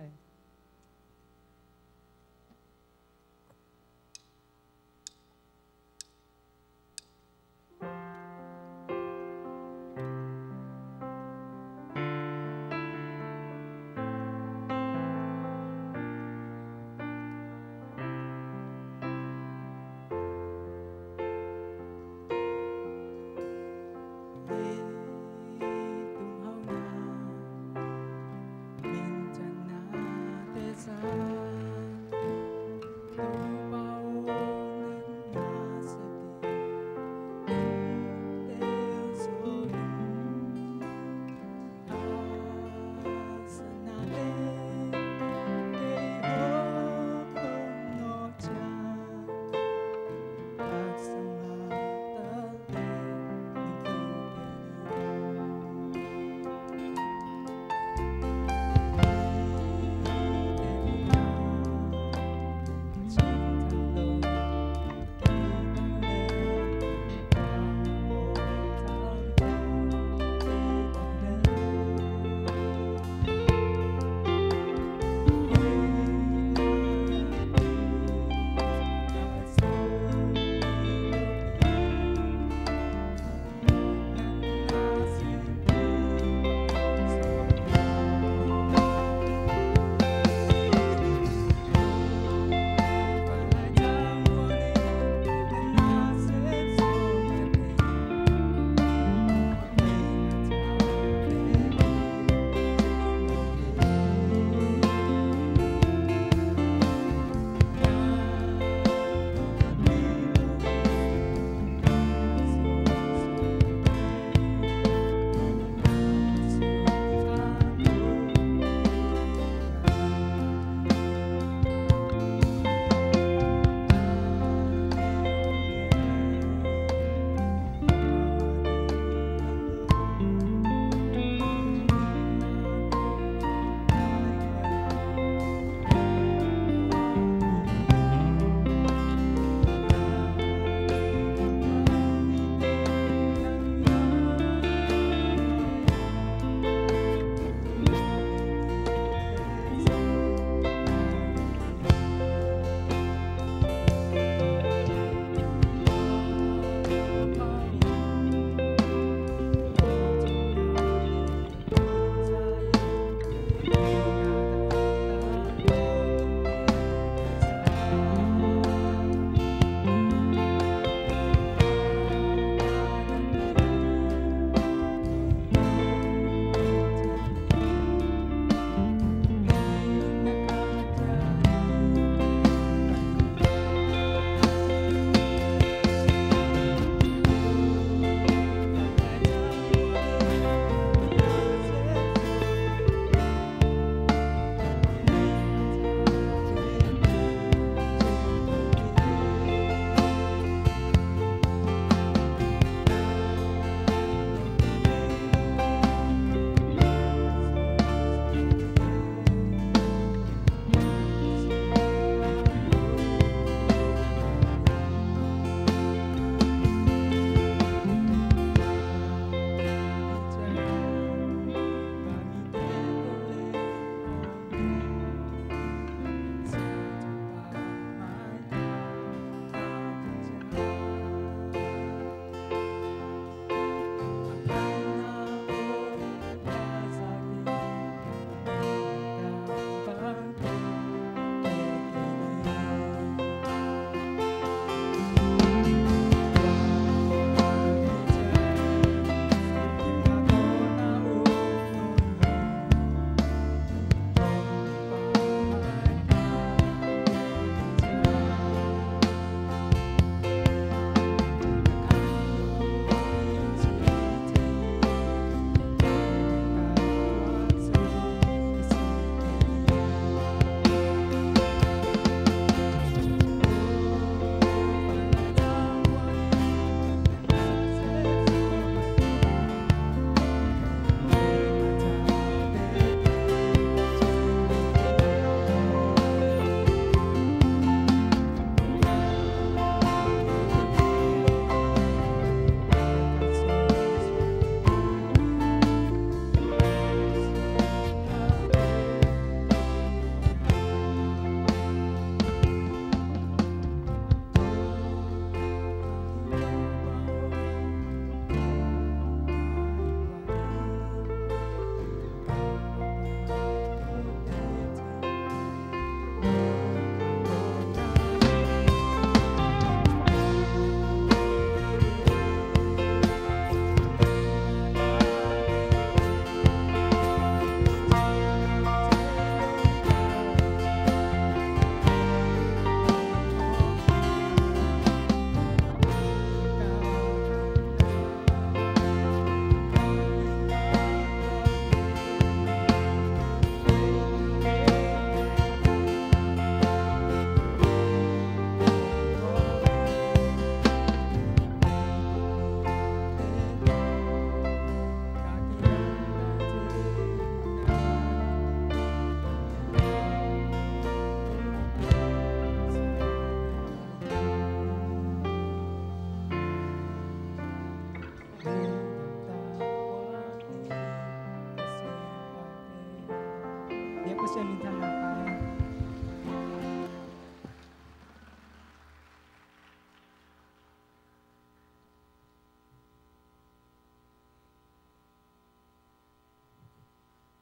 pasien min than na kai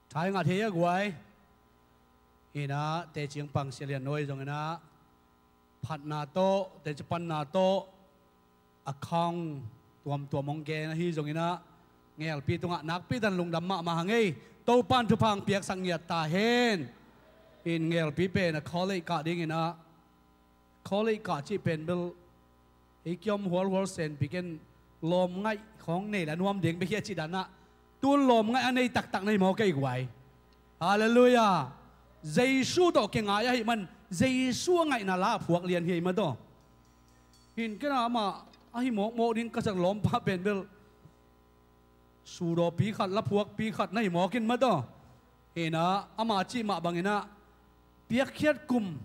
Thái ngã thế guai ina te chiang pang selian noi jong ina phat na to te chapan na to akhang tuam mong ge na hi jong ina ngel pi tunga nak pi dan lung dam ma hangai to pan thu phang piak sang yat ta hen in ngel pi pe na khole ka ding ina khole ka chi pen bil hi kyom hol sen piken lom ngai khong nei la nuam ding be khia chi dana tuôn lom ngay anh ấy tắc này mò cây quái, Hallelujah. Giêsu đó cái ngài ấy mình Giêsu ngài na la phuak liền hi mà đó, hin cái nào mà anh mò đến cái dạng lom pa bên bên, su đó pi khát la phuak pi khát này mò kinh mà đó, hin na ama chi mà bằng ina, piak khiết kum,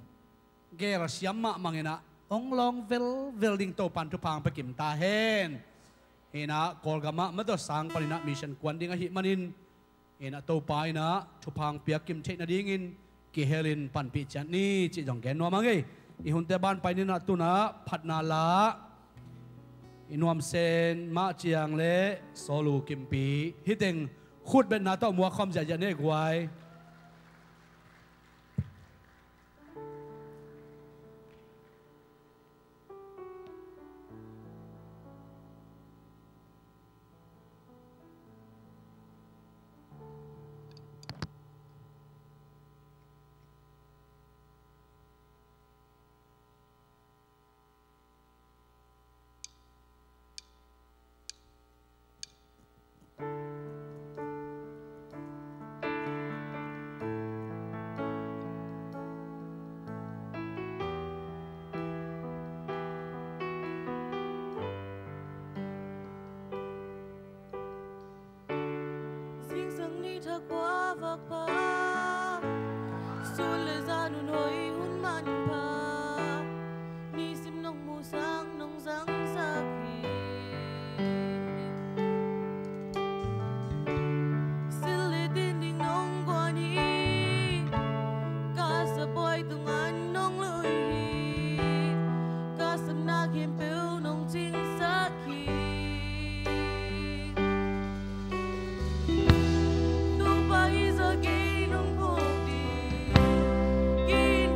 gera siam mà bằng ina, ong long vel ding to pan tu pang pa kim ta hen. Ina kolgama mato sang palina mission kwanding ahi manin ina to pai na thupang piakim thei na dingin ki helin pan pi chan ni chi jong gen no mangai I hun te ban pai ni na tu na phatna la inuam sen ma chiang le solu kimpi hiteng khut ben na to mua khom ja ja ne gwai Kiên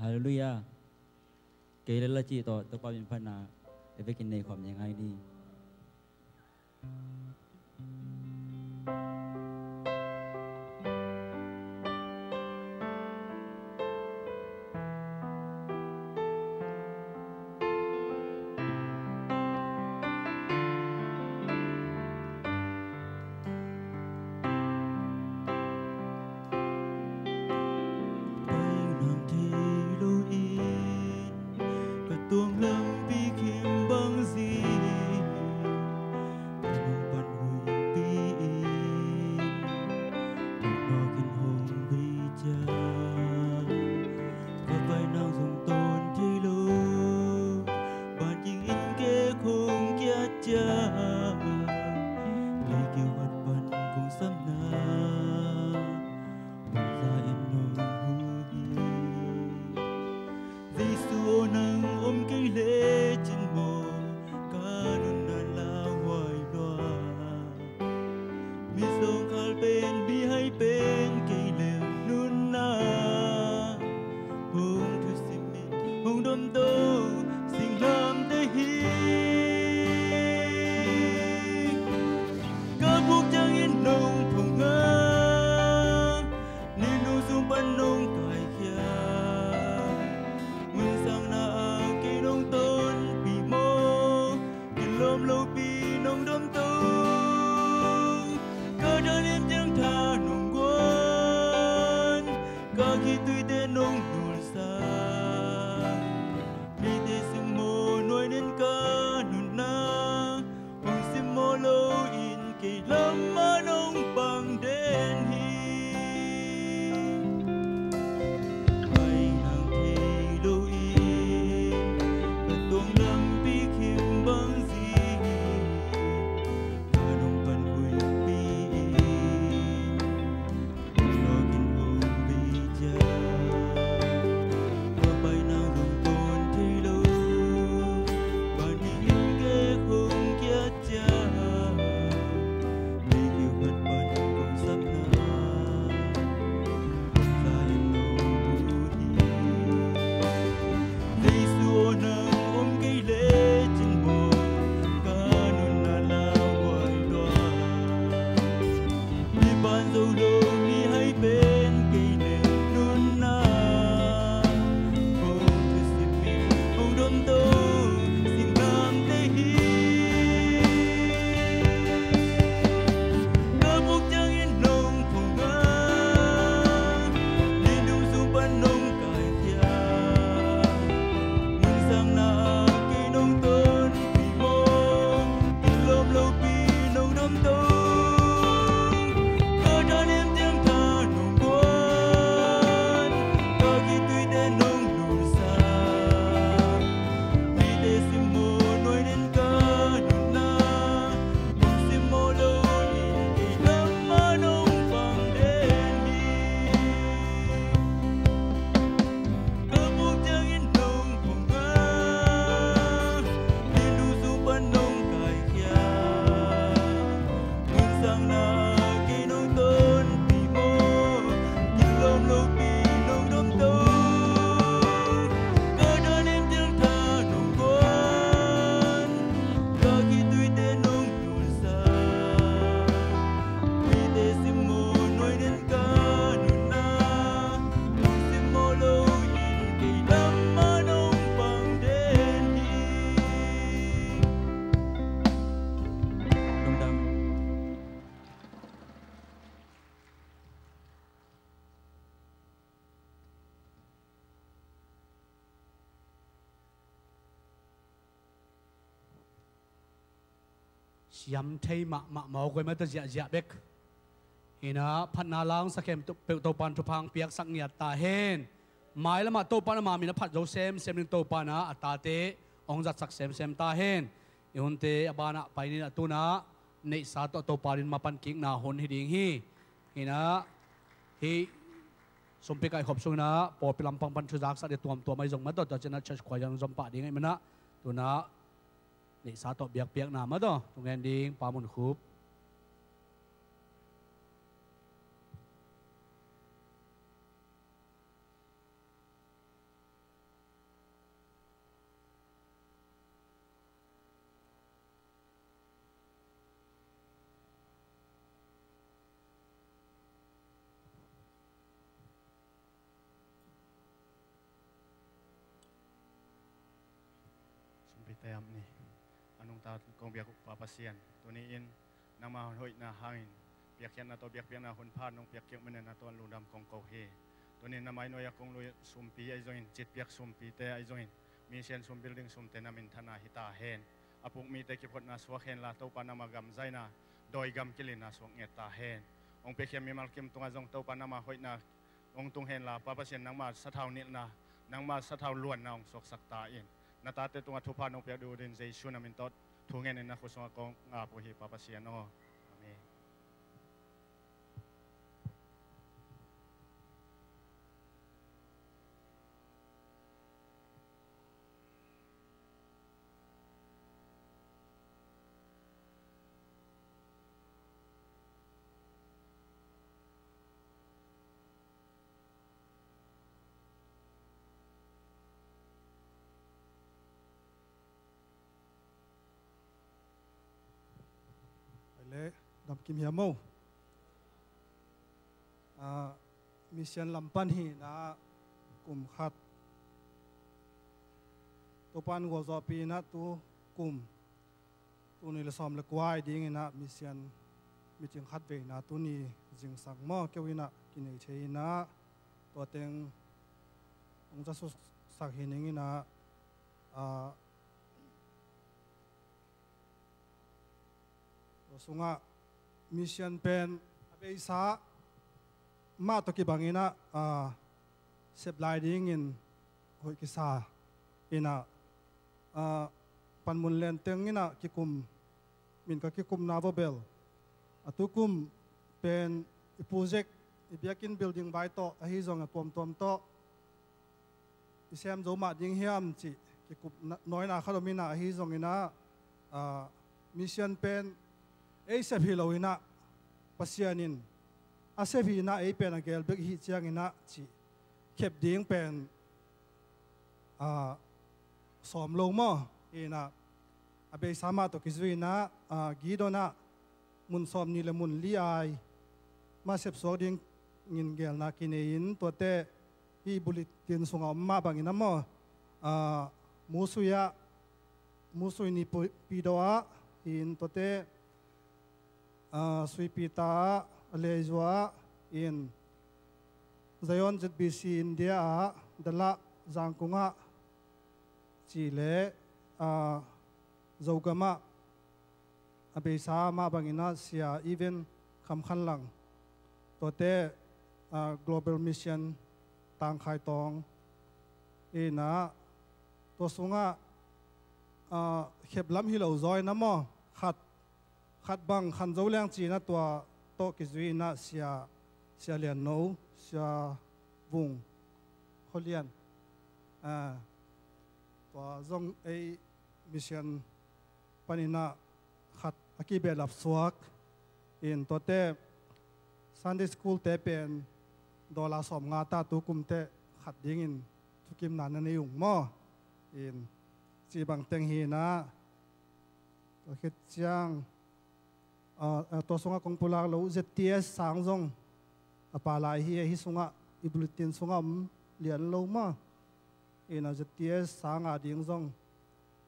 Hallelujah เกลละจีต่อตัวความเป็นพนาเอเวกินในความยังไงดียำเทยมะเมากันมาตัวเจียเบกเห็นนะพันนาล้างสักเข็มตัวปันทุพังเปียกสักเนียตาเห็นหมายแล้วมาตัวปันมามีนะพัดโจเซมหนึ่งตัวปันนะตาเตองจัดสักเซมตาเห็นอีหุ่นเตอบานะไปนี่นะตัวนะในสาตัวปันมาปันกิ่งนาหุ่นฮิดิงฮีเห็นนะฮีสมเปกไอขบสูงนะปอปิลำปังปันชุจักสักเดียตัวไม่จงมาตัวจะนัดเชิดขวายังจมปะดีไงมันนะตัวนะนี่สาตบเบียกนามาตัวตรงแอนดิ้งปามุนคูบ tem ni anung ta kong biak papasian tuni in nang ma hoi na hangin biak yan na to biak na hun phan nong biak kyek menen na to lundam kong ko he tuni na mai noya kong lui sumpi ai join chit biak sumpi te ai join mi sian sum building sum te na min thana hita hen apuk mi te ki phot na swak hen la to pa na magam zaina doi gam kilin na swak nge ta hen ong pe khiam mi mal kim tunga jong to pa na ma hoi na ong tung hen la papasian nang ma sa thau ni na nang ma sa thau luan na ong sok sak ta in na ta te tunga thu pa nong pe du din zai shuna min tot thu ngen na khu so kong nga pu hi papasian no amen le dam kim hiam mo mission lampan hi na kum khat to pan go zo pi na tu kum tu ni le som le kwai ding na mission meeting khat ve na tu ni jing sak mo ke wina kinai chei na to teng ong ja su sak hi ning na sunga mission pen abe sa ma to ki bangina sep lighting in hoi ki sa ina panmun len teng ina ki kum min ka ki kum na bel atukum pen i project i biakin building bai to a hi zong a tom to i sem zo ma ding hiam chi ki kup noi na khalomina a hi zong ina mission pen ei se philo ina pasianin a se phi na ei pen agel bek hi chiang ina chi khep ding pen som lo mo ina abe sama to kizuina gidona mun som ni le mun li ai ma sep so ding ngin gel na kinein to te hi bulletin sunga ma bangina mo musui ni pidoa in to te suipita alejwa in zayon ZBC India dala zangkunga chile zogama abesa ma bangina sia even kham khan lang tote global mission tang khai tong ina to sunga kheblam hilo zoi na mo khat bang khan zo lang chi na tua to ki zui na sia lian no sia vung holian tua zong ei mission panina khat aki be lap suak in to te Sunday school te pen dola som nga ta tu kum te khat ding in thukim nan na yung mo in chi bang teng hi na to khit chiang to sunga kong pulak lo ZTS sang zong apalai hi sunga i bulletin sunga lian lo ma ina ZTS sang a ding zong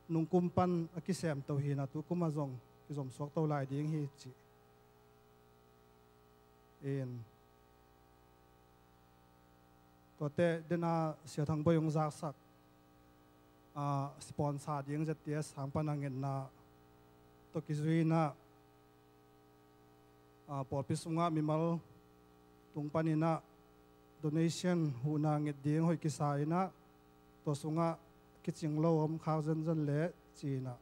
nung kumpan akisem to hi na tu kuma zong ki zom sok to lai ding hi chi in to te dena sia thang boyong zak sak sponsor ding ZTS sang panangin na to ki zui na porpisunga mimal tungpanina donation huna ngeding hoi kisaina to sunga kiching lo om khawzen zen le china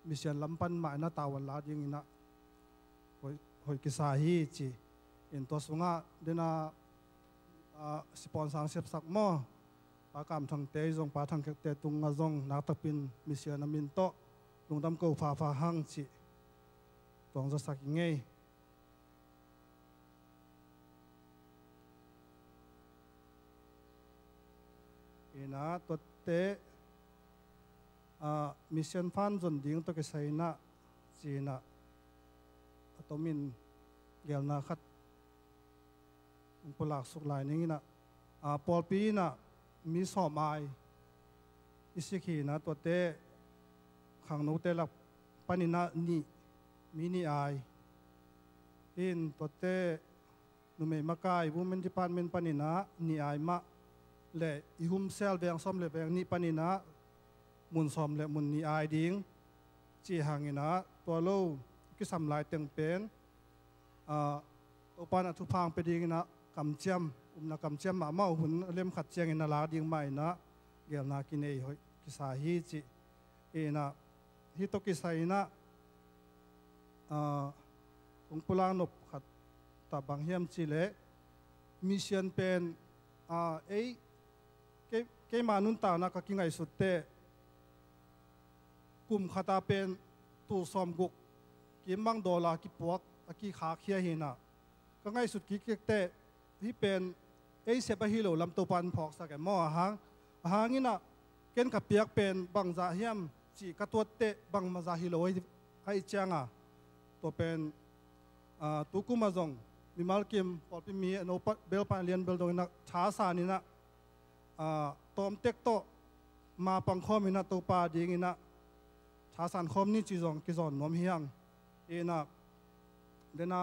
mission lampan ma na tawan la ding ina hoi kisa hi chi in to sunga dena sponsor sep sak mo pa kam thang te jong pa thang te tunga jong na tapin mission amin to lungdam ko fa hang chi tong za sak ngei ina totte mission fan zon ding to ke saina china atomin gelna khat pulak suk lai ning ina polpi na mi somai isikhi na totte khang no te lak panina ni mini ai in tote nume makai women department panina ni ai ma le ihum sel beng som le beng ni panina mun som le mun ni ai ding chi hangina to lo ki sam lai teng pen opan a thu phang pe ding na kam cham na kam cham ma ma hun lem khat cheng ina la ding mai na gel na ki nei hoi ki sa hi chi e na hi to ki sai na ong pulang nop khat ta bang hiam chi le mission pen ei ke manun ta na ka ki ngai sut te kum khata pen tu som guk ki mang dola ki puak aki kha khia hi na ka ngai sut ki ke te hi pen ei se pa hi lo lam to pan phok sa ke mo hangina ken ka piak pen bang za hiam chi ka tuat te bang ma za hi lo ai changa to pen tu kuma zong mi mal kim pol pi mi no bel pan lian bel dong na tha sa ni na tom tek to ma pang khom ina to pa ding ina tha san khom ni chi zong ki zon nom hiang ina dena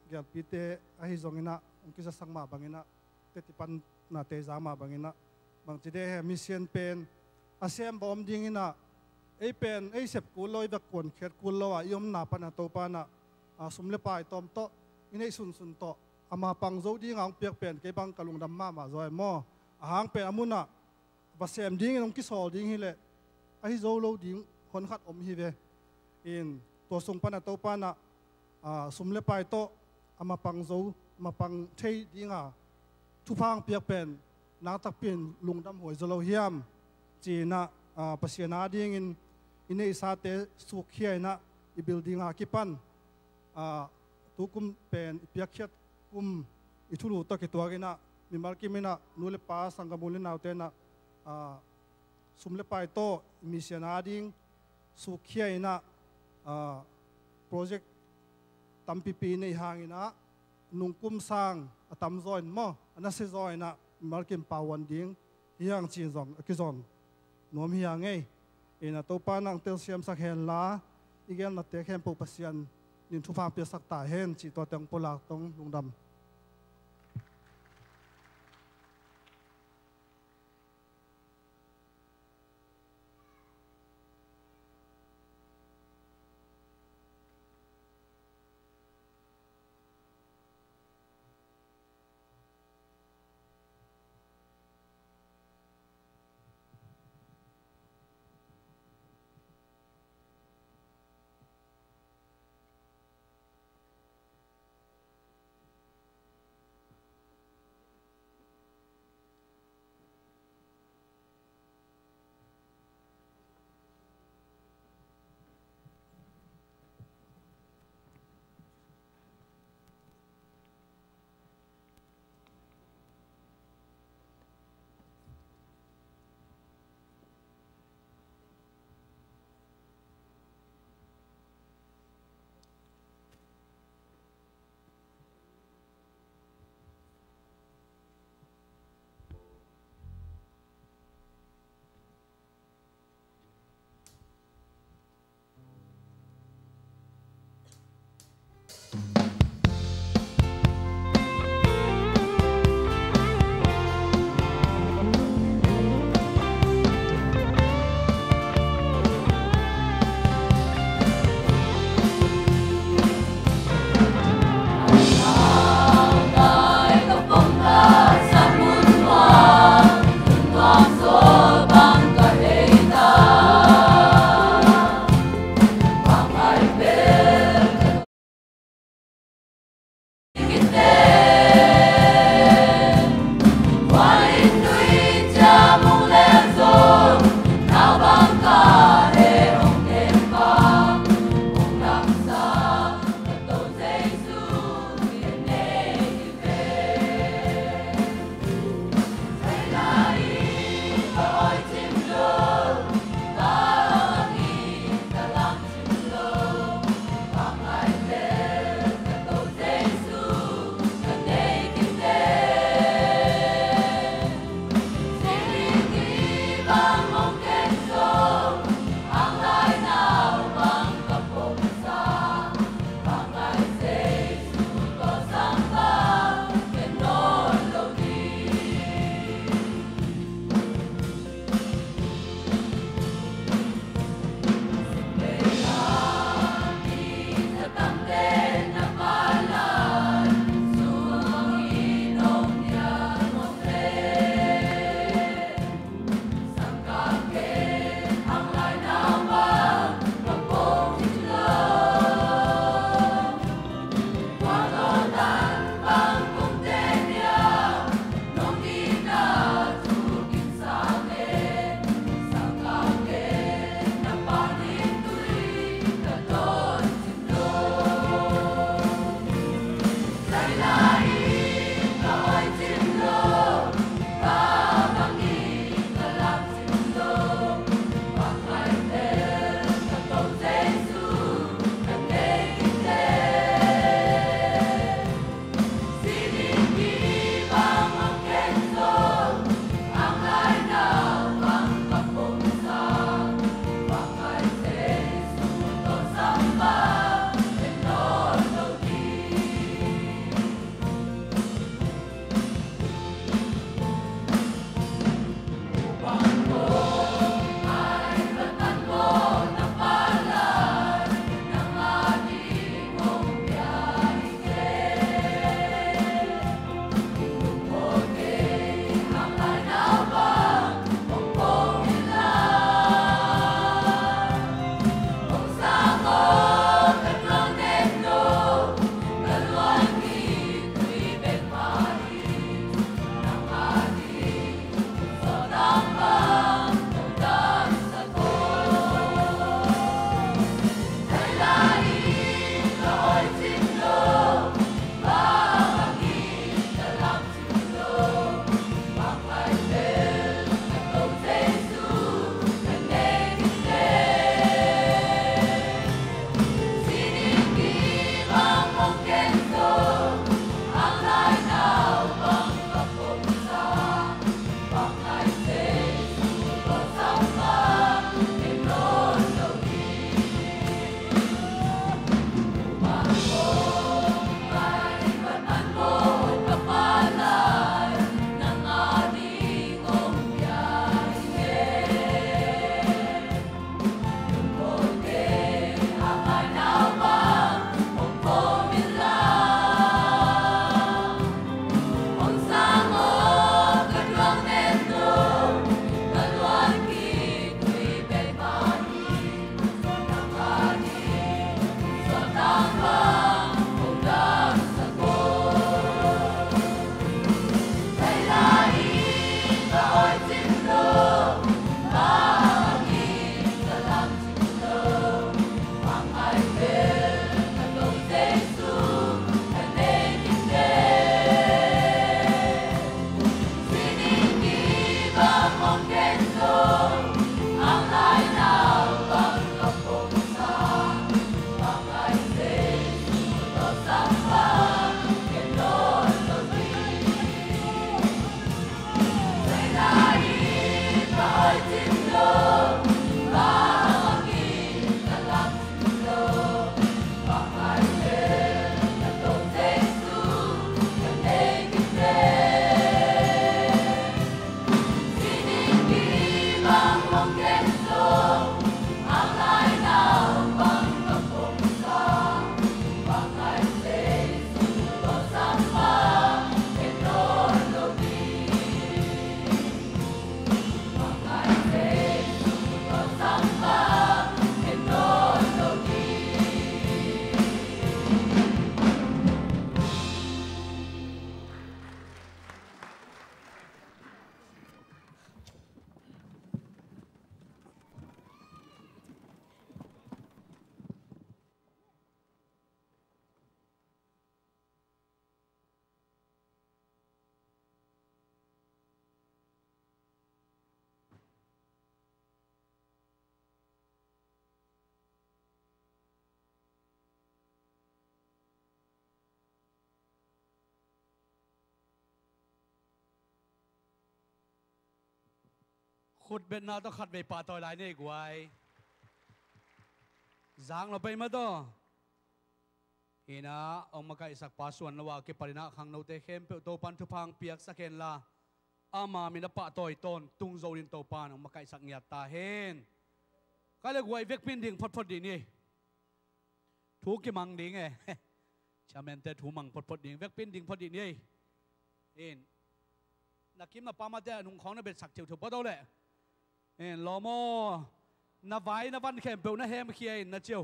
gel pite a hi zong ina ki sa sang ma bang ina te ti pan na te za ma bang ina bang chi de he mission pen asem bom ding ina ei pen ei sep ku loi da kon khet ku lo a yom na pa na to pa na sum le pai tom to inei sun sun to ama pang zo ding ang piak pen ke bang kalung dam ma zoi mo ahang pen amuna ba sem ding nong ki sol ding hi le a hi zo lo ding hon khat om hi ve in to sung pa na to pa na sum le pai to ama pang zo ma pang thei ding a thu phang piak pen na tak pin lung dam hoi zo lo hiam chi na pasiana ding in inei sa te su khiai na I building a kipan tu kum pen piak khiat kum I thulu to ki to gina mi mal ki mina nule pa sangamulin naute na sumle pai to mission ading su khiai na project tampi pi nei hangina nungkum sang atam zoin mo ana se zoina malkim pawan ding hiang chin zong ki zon nom hiang ei ina to pa nang tel siam sak hen la igen na te khem po pasian nin thu phang pe sak ta hen chi to teng polak tong lungdam ขุดเบ็ดนาต้องขัดไปป่าต่อยหลายนี่กวยจางเราไปมาต่อเห็นนะองมาไก่สักปาส่วนละว่าเก็บปริณะขังโนเตเข้มเปิดโตปันทุพังเปียกสักเห็นละอามามีนปะต่อยต้นตุงโจดินโตปานองมาไก่สักเงียตาเห็นก็เลยกวยเวกพินดิ่งพดดีนี่ถูกกี่มังดิ่งไงชาเมนเตถูมังพดดิ่งเวกพินดิ่งพอดีนี่เห็นนักกิมนับปามาเตนุ่งของนั่นเป็นสักเจียวถูกปะโตเลยเห็นล้อมอนับไว้นับวันเข้มเปิลนับเฮมเคียนนับเจียว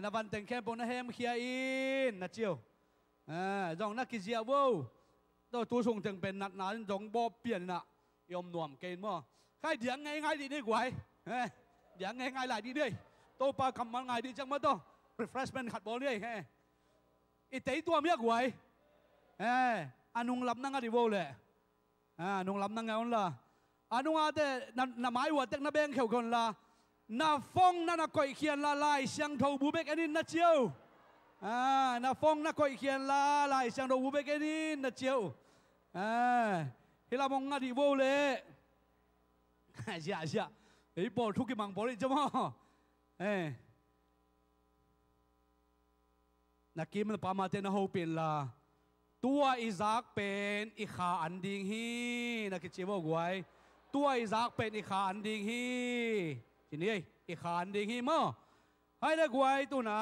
นับวันแต่งเข้มเปิลนับเฮมเคียนนับเจียวจงนักกิจเจียวตัวส่งถึงเป็นนัดนั้นจงบ่เปลี่ยนน่ะยอมหน่วมเกณฑ์มั่วใครเดี๋ยวง่ายๆดีนี่กวยเดี๋ยวง่ายๆหลายดีด้วยโตปาคำมันง่ายดีจังมาต่อ refreshment ขัดบอลด้วยอีเตยตัวเมียกวยอานุงลำนั่งอะไรโว้เลยนุงลำนั่งไงวันละอานุงอาเตน่าหมายว่าเต็กน่าแบงเขียวคนละน่าฟงน่าก่อยเขียนละลายเสียงทูบูเบกอันนี้น่าเจียวน่าฟงน่าก่อยเขียนละลายเสียงทูบูเบกอันนี้น่าเจียวเฮลามองอะไรโว้เลยเสียไอ้บอลทุกกี่มังบอลเลยจ้ามั้งนักกิมมันปามาเตนหูเป็นละตัวอิซักเป็นอิขาอันดิงฮีนักกิจบอกไว้ตัวอิซักเป็นอิขาอันดิงฮีทีนี้อิขาอันดิงฮีมั้งให้ได้ไว้ตัวน่ะ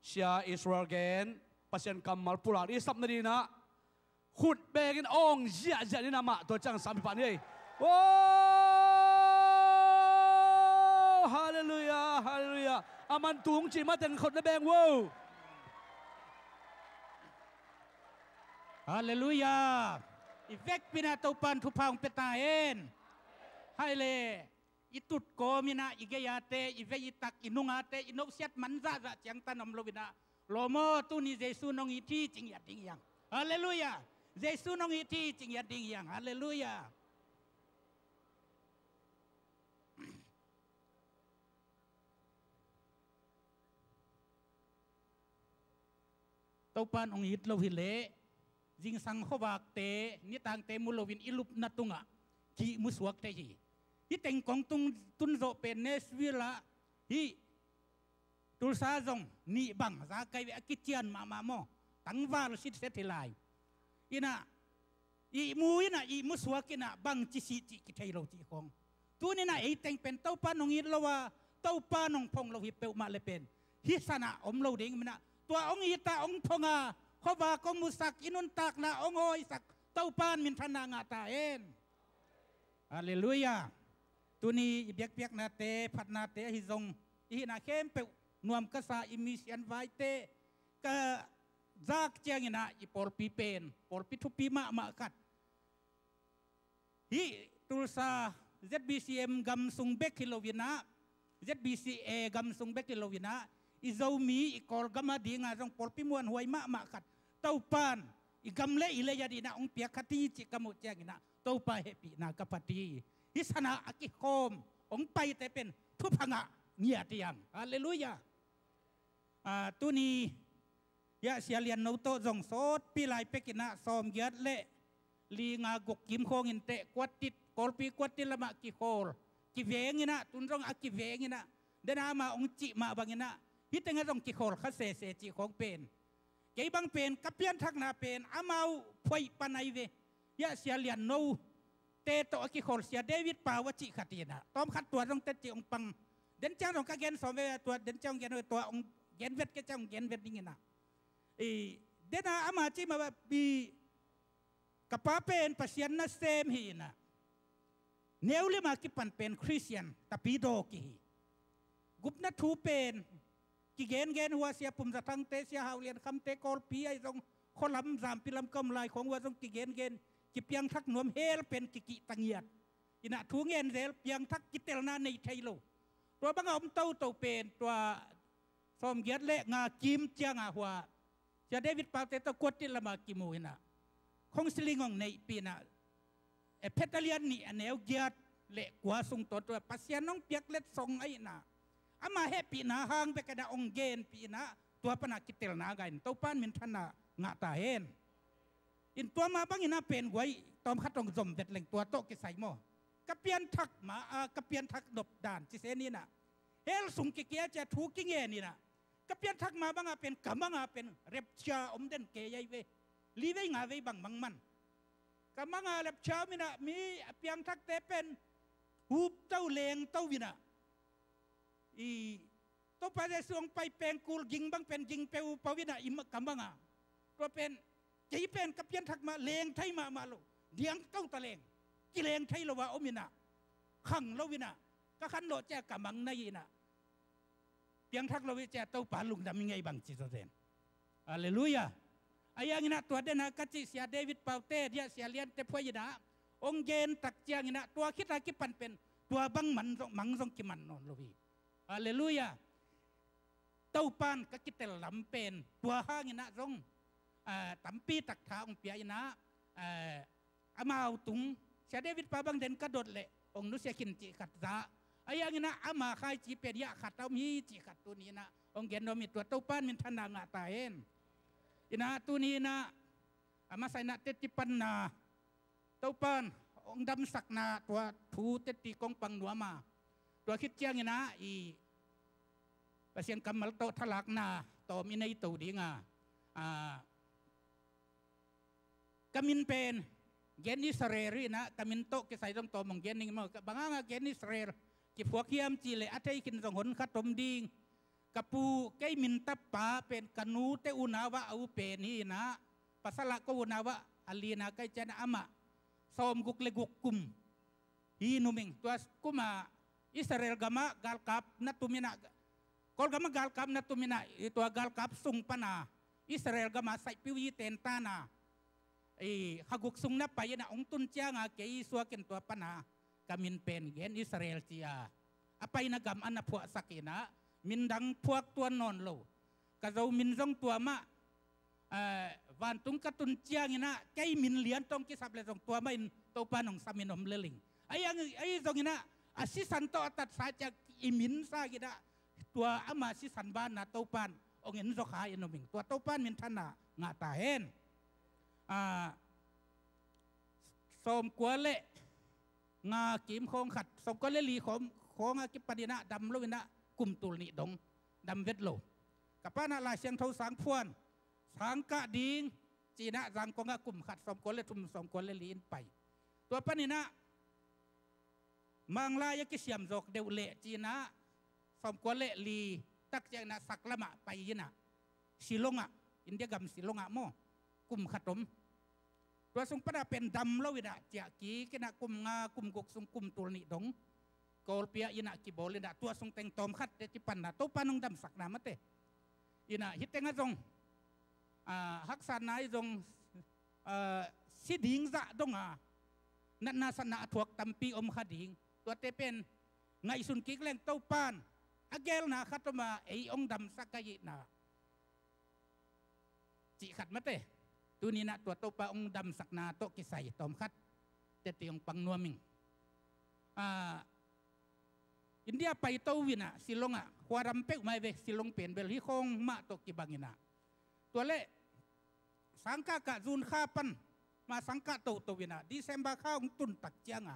เชียอิสราเอลปัจจัยกรรมมัลปุระอิสับนาดีนะขุดเบกินองเจียนี่นะมาตัวจังสามพันนี่โอ้ฮาเลลูยาฮาเลลูยาอามันตุงจีมาแต่งคนละแบงโว้ฮาเลลูยาอีเวกปินาตุปันทุพังเปตาเอ็นให้เลยอิตุดโกมินาอิเกยาเตอีเวยิตักอินุงอาเตอินกเสียดมันซาจังตันอมโลวินาโลโมตุนิเยซูนองอิทีจิงยัดดิงยังฮาเลลูยาเยซูนองอิทีจิงยัดดิงยังฮาเลลูยาตุปันองอิตโลวิเลจิงสังขวากเตนิตังเตมุโลวินอิลุปนัตุงะกีมุสวกเตจีฮิเต็งกองตุนโซเป็นเนสวิลาฮิตุลซาจงนี่บังซาไกเวอกิเจียนมาโมตั้งวาลสิทธิ์เสถียรายอินะอีมูอินะอีมุสวกินะบังจิสิจิกิเทโลจิของตัวนี้นะไอเต็งเป็นเต้าปานองอิลว่าเต้าปานองพงเราฮิเปวมาเลเป็นฮิสนะอมเราเด้งมันนะตัวองอิตาองพงาเขาว่ากองมุสักอินุนตักนะองโอยสักเต้าปานมินทนางาตาเอ็นฮาเลลูยาตัวนี้เบียกนาเตพัดนาเตฮิซงอีนาเข้มเปนวมกษาอิมิเซียนไวเตก็จากเจียงนะอีปอลปีเป็นปอลปีทุปีมากัดฮิตุลซา ZBCM กำสุงเบกิโลวินา ZBCA กำสุงเบกิโลวินาอีเจ้ามีอีกอลกำมาดีงาจงปอลปีมวนหวยมากัดเต้าปานอีกำเล่อีเลยดีนะองเปียคติจิกมุเจียงนะเต้าปาเฮปีนากปฏิฮิสนาอักิโคมองไปแต่เป็นทุพังะเงียติยังฮาเลลูยาตัวนี้ยาเสียเลียนโนโตจงโซดปีลายเปกินะซอมเกียดเละลีงากกกิมโคงินเตกวดติดกอลปีกวดติดละมากิโคลกิเวงินะตุนจงอักิเวงินะเดนามาองจิมาบางินะฮิตงะจงกิโคลข้าเสจิของเป็นเกี่ยบังเป็นกับเพียนทักนาเป็นอามาพวยปนัยเวยาเสียเลียนโนเตโตอกิโคลเสียเดวิดปาวจิขัตินะต้อมขัดตัวตรงเตจิองปังเดินจ้างของกาเกนสอมเวตัวเดินจ้างเกนตัวองเกนเวทก็จ้างเกนเวทนี่นะเดนาอามาจิมาบีกับป้าเป็นปัสยันนัสเซมฮีนะเนวเลมากิปันเป็นคริสเตียนตะปีโดกีกุบนัททูเป็นกิเกนหัวเสียปุ่มจะทั้งเตเสียหาวเลียนคำเตกอลปีไอตรงคนลำสามปีลำกำลายของว่าตรงกิเกนกิเปียงทักหนวมเฮลเป็นกิตังเงียดอินะทูเงินเซลเปียงทักกิเตลนาในไทยโลตัวบังอมเต้าเป็นตัวสมเกียรติเละงากิมเจียงหัวจะเดวิดปาเตตะกวดติละมากิมูนะคงสลิงของในปีน่ะเพชรเลียนนี่แนวเกียรติเละกว่าส่งตัวปัสยาน้องเปียกเล็ดส่งไอ้น่ะอามาเฮปีน่ะห่างไปกระดาองเกนปีน่ะตัวปนักกิเตลนาไงเต้าปานมินทันน่ะงาตาเฮนอินตัวมาบังอินะเป็นไว้ตอมขัดตรงจมเด็ดเหล่งตัวโตกิใส่หม้อ กระเปียนทักมากระเปียนทักดบด่านจิเสนี่นะเฮลสุงกิเกียจะถูกกิเงนี่นะกระเปียนทักมาบังอาเป็นกำบังอาเป็นเร็บชาอมเด่นเกยเวลีเวงาเวบังมังมันกำบังอาเร็บชามินะมีเปียงทักเตเป็นหูบเต้าเลงเต้าวินะอีตัวไปได้ส่งไปแปลงกูยิงบังเป็นยิงเปวปวินะอิมกำบังอาตัวเป็นจีเป็นกระเปียนทักมาเลงไทยมาลูเดียงเต้าตะเลงกิเลงไทยละว่าอมินะขังละวินะก็ขันโลแจกำบังในนะเปียงทักละวิแจเต้าป่าลุงดำยังไงบังจิตเรนฮาเลลูยาอายังนะตัวเดนะกัจจิเสียเดวิดเปาเต้เดียเสียเลียนเตพวยนะองเยนตักเจียงนะตัวคิดอะไรกิปันเป็นตัวบังมันมังทรงกิมันนอนลูวีฮาเลลูยาเต้าปานก็คิดแต่ลำเป็นตัวห้างนะทรงตัมปีตักท้าองเปียนะอามาเอาตุงเสียเดวิดเปาบังเดนกระโดดเละองนุเสียขินจิขัดซาอายังนะอามาใครจีเปียขัดเอามีจิขัดตัวนี้นะองเยนเรามีตัวเต้าปานมีธนางาตาเอ็นอินาตัวนี้นะอามาใส่นาเตติปันนาเต้าปานองดำสักนาตัวถูเตติกองปังหนัวมาตัวคิดเจียงนะอีประเสียงกำมัลโตทลักนาต่อมีในตัวดีงากามินเป็นเกณฑ์อิสราเอลนะกามินโตกิใส่ตรงตัวมองเกณฑ์นี่มั้งบางงานเกณฑ์อิสราเอลกิพวกเขียมจีเลอัตย์กินสงหนขัดตมดิงกับปูเกมินตับป่าเป็นกนูเตอุนาวะเอาเป็นนี่นะภาษาละก็อุนาวะอัลีนะใกล้จะนะอามาสอมกุกเลกุกกุมฮีนุมิงตัวกุมาอิสราเอลกามากาลกับนัตุมินะกอลกามากาลกับนัตุมินะตัวกาลกับสุงปนาอิสราเอลกามาใส่ปิวีเตนตานาขกุกสุงนับไปนะองตุนเจ้างาเกยสัวเกินตัวปนากามินเป็นเกณฑ์อิสราเอลจีอาอภัยนกรรมอันนับพวกสักนะมินดังพวกตัวนอนโลกะเรามินซงตัวมาวันตุงกตุนเจียงนะไกมินเลียนตรงกิสับเลยซงตัวไม่ตัวปานองสามินอมเลลิงไอ้ยังไอ้ซงนะอาศิสันโตตัดสายจากอิมินซากินะตัวอามาศิสันบ้านนะตัวปานองเห็นสขายนมิงตัวตัวปานมินธนางาตาเห็นสมกัวเละงากิมโคงขัดสมกัวเละลีของกิปดินะดำโลวินะกุมตุลนิดงดำเวทโลกับป้านาลาเชียงทสังพวนสังกะดิงจีนะสังกงกุมขัดสมกัวเละทุมสมกัวเละลีนไปตัวป้านี่นะมังลายกิเสียมจกเดวเละจีนะสมกัวเละลีตักเจนะสักละมะไปยินะสิลงอ่ะอินเดียกัมสิลงอ่ะโมกุมขัดตมตัวสงปนาเป็นดำแล้ววินะเจ้ากีกินะกุมงากุมกุกสงกุมตุลนิดงกอลเปียอินะกิบอลินะตัวสงเต็งตอมขัดเตจิปันนะตัวปานงดำสักนามะเตอินะฮิตเต็งะจงฮักษานายจงสิดิงจะดงนันนาสนะถวกตัมปีอมขดิงตัวเตเป็นไงสุนกิกแรงเต้าปานอเกลนะขัดมาไอองดำสักกะยินะจิขัดมะเตตัวนี้นะตัวโตปะองดำสักนาโตกิใส่ตอมคัดเตติองปังนัวมิงอินเดียไปโตวินะสิลงควารำเป็กไม่เวสิลงเปลี่ยนเบลฮิคงมาโตกิบังอินะตัวเละสังกากะจูนข้าปันมาสังกะโตวินะดิเซมบาข้าองตุนตักเจียง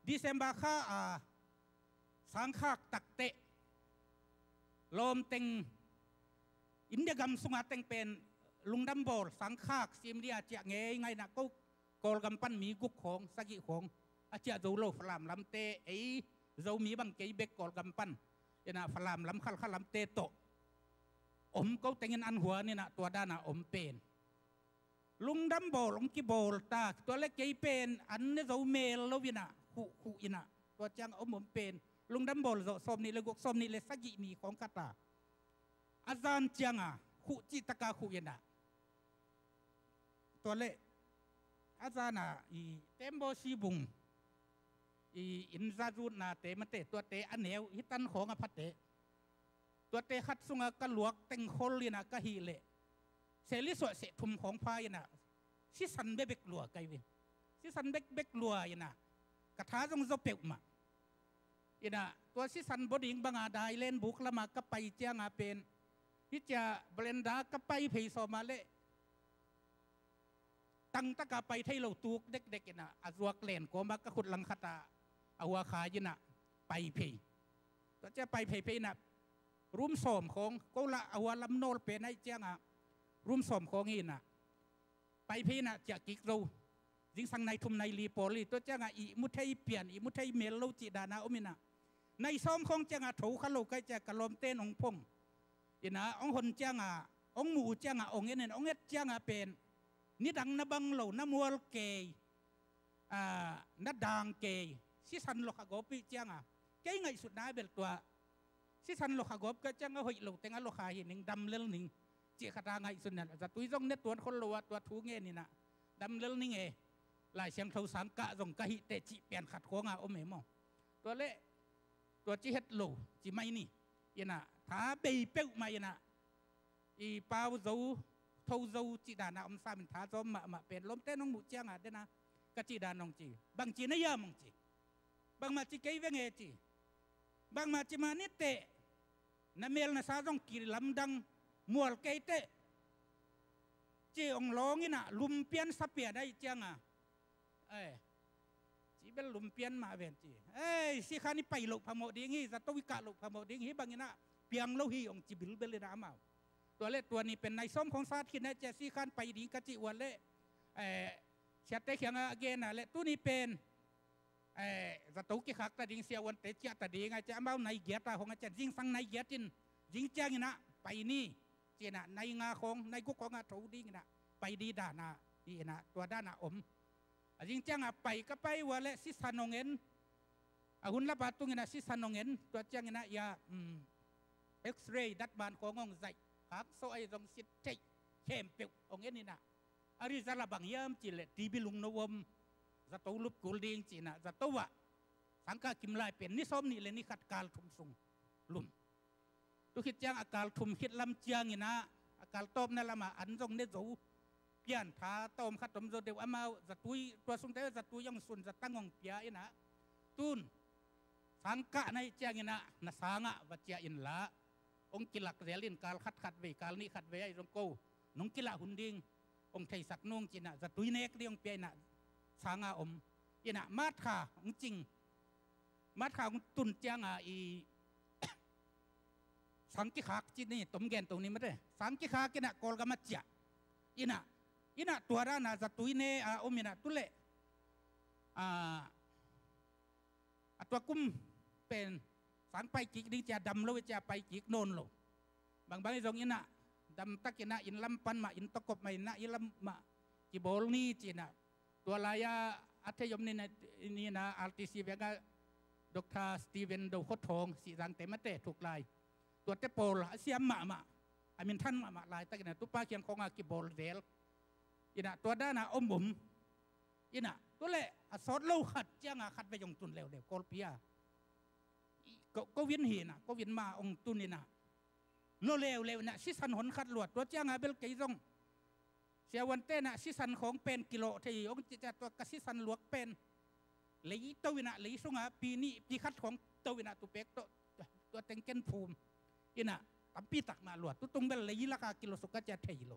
ดิเซมบาข้าสังขากตักเตะลมเต็งอินเดียกำสุงาเต็งเป็นลุงดำบอลสังขากซิมเดียเจียงไงนะก็กอลกำปั้นมีกุกของสกิของอาเจียโจโลฟลามลำเตไอโจมีบังเกยเบกกอลกำปั้นนะฟลามลำขัลลำเตโตอมเขาแต่งเงินอันหัวนี่นะตัวด้านอมเป็นลุงดำบอลลุงกิบอลตาตัวเล็กเกยเป็นอันนี้โจเมลโลวินะคู่อินะตัวจังอมเป็นลุงดำบอลโจสมนี่เลยกุกสมนี่เลยสกินี่ของกาตาอาจารย์จังคู่จิตกาคู่อินะตัวเละอาจารย์เต็มโบชีบุงอินซาจูนาเตมันเตตัวเตอันเหนียวฮิตันของอภัตเตตัวเตขัดสุงกะหลวกเต็งโคลีนะกะฮีเละเสลิสวะเสทุมของพายนะสิสันเบกลัวไกวิสิสันเบกลัวนะกระทาจงจะเปียกมานะตัวสิสันบดิงบังอาได้เล่นบุกละมากะไปเจียงอาเป็นที่จะเบลนดากะไปเพย์สมาเละ ตั้งตะกาไปไทยเราตูกเด็กๆน่ะอาจวกเล่นก็มักกะขุดลังคตาเอาวาขายิน่ะไปเพยก็จะไปเพยน่ะรุ่มสมของก็ละเอาวาลำโนลเป็นไอ้เจ้าอ่ะรุ่มสมของอีน่ะไปเพยน่ะจะกิกเราจิงสังในทุมในลีโปลีตัวเจ้าอ่ะอีมุทัยเปลี่ยนอีมุทัยเมลโลจิดานาอมิน่ะในซ้อมของเจ้าอ่ะถูขลุ่ยก็จะกระลมเต้นองพงอีน่ะองหนเจ้าอ่ะองหมูเจ้าอ่ะองเอ็นองเอ็ดเจ้าอ่ะเป็นนี่ดังนบังเหล่าน้ำมัวเกยนัดดังเกยสิสันโลกกบปีเจ้าอ่ะเกยไงสุดน้าเบลตัวสิสันโลกกบก็จ้าหอยเหล่าแต่งโลกาหินหนึ่งดำเลื่อนหนึ่งเจ้าขตาไงสุดนั่นจะตุยจงเน็ตตัวคนรัวตัวทูเงี้ยนี่นะดำเลื่อนนี่ไงหลายเสียงเท่าสังกะจงกะหิเตจิเปลี่ยนขัดโค้งอ่ะอมเหมอตัวเละตัวจีเฮ็ดโลจีไม่นี่ยันน่ะถ้าเบยเป้าไม่ยันน่ะอีเป้าโจทาวโจจีดานาอมซามินท้าจอมมาเป็นลมเต้นน้องหมูเจียงอ่ะเด้นะกะจีดานองจีบางจีน่ะยามองจีบางมาจีเกยเวงเอจีบางมาจีมานิเตน้ำเมลน่ะซาจงกีลำดังมัวเกยเตจีองร้องนี่น่ะลุมเปียนสับเปียได้เจียงอ่ะจีเป็นลุมเปียนมาเวนจีสิขานี่ไปหลบพมอดีงี้จะต้องวิกาหลบพมอดีงี้บางนี่น่ะเปียงโลหีองจีบิลเบลเลยนะมาตัวเล็กตัวนี้เป็นในส้มของซาทินนะเจสิขันไปดีกะจิวันเล่เช็ดได้เขียงเกณฑ์นะเล็ตัวนี้เป็นจะตุกิขักตะดิงเสียวันเตจตะดิงไงจะเอาในเกียรติของอาจารย์ยิงสังในเกียรตินยิงแจ้งนะไปนี่เจนะในงาของในกุกของอาทูดิ้งนะไปดีด้านนะดีนะตัวด้านนะอมยิงแจ้งไปก็ไปวันเล่สิสันองเงินหุ่นละบาทตุงนะสิสันองเงินตัวแจ้งนะยาเอ็กซเรย์ดัดบานขององใจหากโซ่ไอ้ตรงสิทธิ์เข้มเปียกองเอ็นนี่นะอาริซาลาบังยามจีเลตีบิลุงนวมจะตัวลุบกูลดิงจีนะจะตัวสังกากิมลายเป็นนิสมนี่เลยนี่ขัดการทุมสุงลุมตุคิดจังอาการทุมคิดลำเจียงนี่นะอาการต้มนั่นละมาอันตรงเนจูเปลี่ยนท้าต้มขัดต้มโจเดียวอามาจะตุยตัวสุงเตยจะตุยยังสุนจะตั้งองเปียอินะตุนสังกาในเจียงนี่นะนาสังะวัจเจียอินละองกิลักเรียลินการขัดเวการนี้ขัดเวไอ้ตรงกูน้องกิลักหุ่นดิ่งองไทยสักนุ่งจีน่ะจะตุยเนกเรียงเปียน่ะสางาอมยีน่ะมาดขาองจริงมาดขาองตุนเจียงอีสังกิขาจีนี่ต้มแกนตรงนี้ไม่ได้สังกิขากิน่ะกอลกามาเจียยีน่ะตัวด้านน่ะจะตุยเนอมยีน่ะตุเล่ตัวกุ้มเป็นสังไปกิกดิ้งจะดำแล้วจะไปกิกโนนโลบางตรงนี้น่ะดำตะกินะอินลำปันมาอินตะกบมาอินนะอินลำมากิโบลนี่จีน่ะตัวลายอัธยมนี่นะอาร์ติซีเวกาดร.สตีเวนโดโคทองสีสังเตมเตถูกลายตัวเตโปลเสียมมาอามินท่านมาลายตะกินะตุปาเขียนของกิโบลเดลอินะตัวด้านน่ะอมบุมอินะตัวเล่สอดเล่าขัดเจ้าขัดไปยงตุนเร็วเดี๋ยวกอลเปียก็วินหีน่ะก็วินมาองตุนิน่ะโลเลวน่ะสิสันหนขัดหลวดตัวเจ้าเบลเกยซงเสียวันเต้น่ะสิสันของเป็นกิโลที่องจะตัวกสิสันหลวกเป็นเลยตัววินะเลยสงปีนี้ปีคัดของตัววินะตัวเป็กตัวเต็งเกนภูมิอิน่ะตั้มปีตักมาหลวดตัวตรงเบลเลยราคากิโลสุกจะเทียโล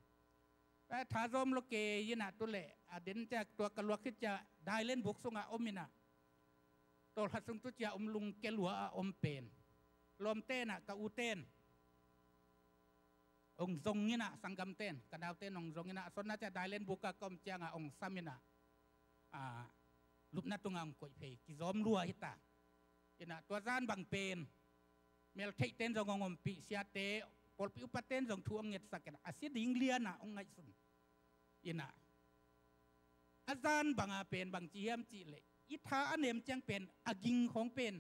แต่ถ้าจอมโลเกยน่ะตัวเล่เด่นจากตัวกระลวกขึ้นจะได้เล่นบุกสงอมินะตัวหัดสงตุจอมลุงเกลัวอมเป็นลมเต้นกะอูเต้นองซงนี่นะสังกำเต้นกระดาวเต้นองซงนี่นะส่วนน่าจะได้เล่นบุกกอมเจียงองซามินะลุบนัดตรงองกุยเพยกิจอมรัวฮิตาอินะตัวจานบังเป็นเมลเทเต้นจงองปีเสียเตปอลปิอุปเต้นจงทวงเงินสักกันอาศิดิงเลียนะองไงสุนอินะอาจารย์บังอาเป็นบังเจียมจีเลอิทาอันเนมจังเป็นอากิงของเป็น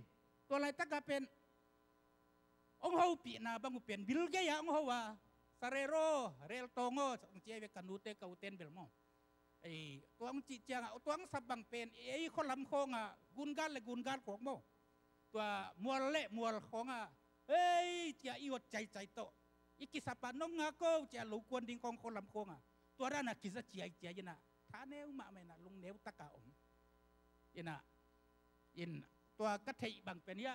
ตัวอะไรตั้งแต่เป็นองเขาปีนาบังอุเป็นบิลเกียองเขาว่าซาเรโรเรลโตโง่องเจียเวกันนูเตกาอุเตนเบลมองไอตัวองจิจังตัวองสับบังเป็นไอคนลำโคงกุนการเลยกุนการของโมตัวมัวเละมัวของเฮ้ยเจียอีวดใจโตอีกิสปานงงาโก้เจียลูกวนดิ่งของคนลำโคงตัวด้านกิสเจียยินะท่าเนวมาไม่นะลุงเนวตะกาอมยินะยินตัวกระเทยบังเป็นเนี้ย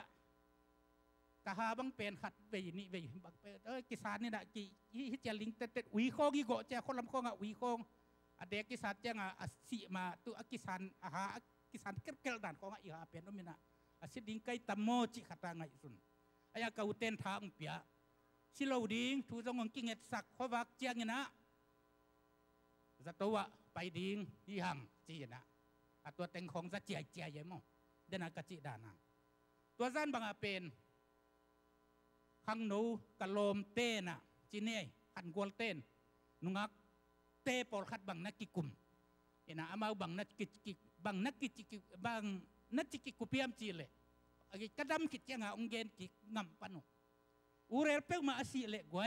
กะหาบังเป็นขัดไปนี่ไปบังเป็นกิสานนี่นะกี่ฮิจลิงเต็ดวีโคงอีโกเจ้าคนลำโคงวีโคง เด็กกิสันจังอาศิมาตัวกิสันอาหากิสันเกลด่านของอีหาเป็นมินะอาศิดิงไกตัมโมจิขัดต่างไงสุนอายากาอุเทนทางเปียสิโลดิงทูจงกิงเงสักขวักเจียงนะจะตัวไปดิงยี่หังจีนะตัวเต็งของจะเจียเจียยังมั้งเดนากะจิดานังตัวสั้นบางอาเป็นขังหนูกะโลมเต้น่ะจีเน่ขันกวลเต้นนุงักเต้ปอลขัดบางนักกิกุมเอ็นะอามาบางนักกิบางนักกิบางนักกิกุเปียมจีเลยกระดำกิจยังองเกนกิงำปนุอูเรลเปกมาอาศิเล็กไว้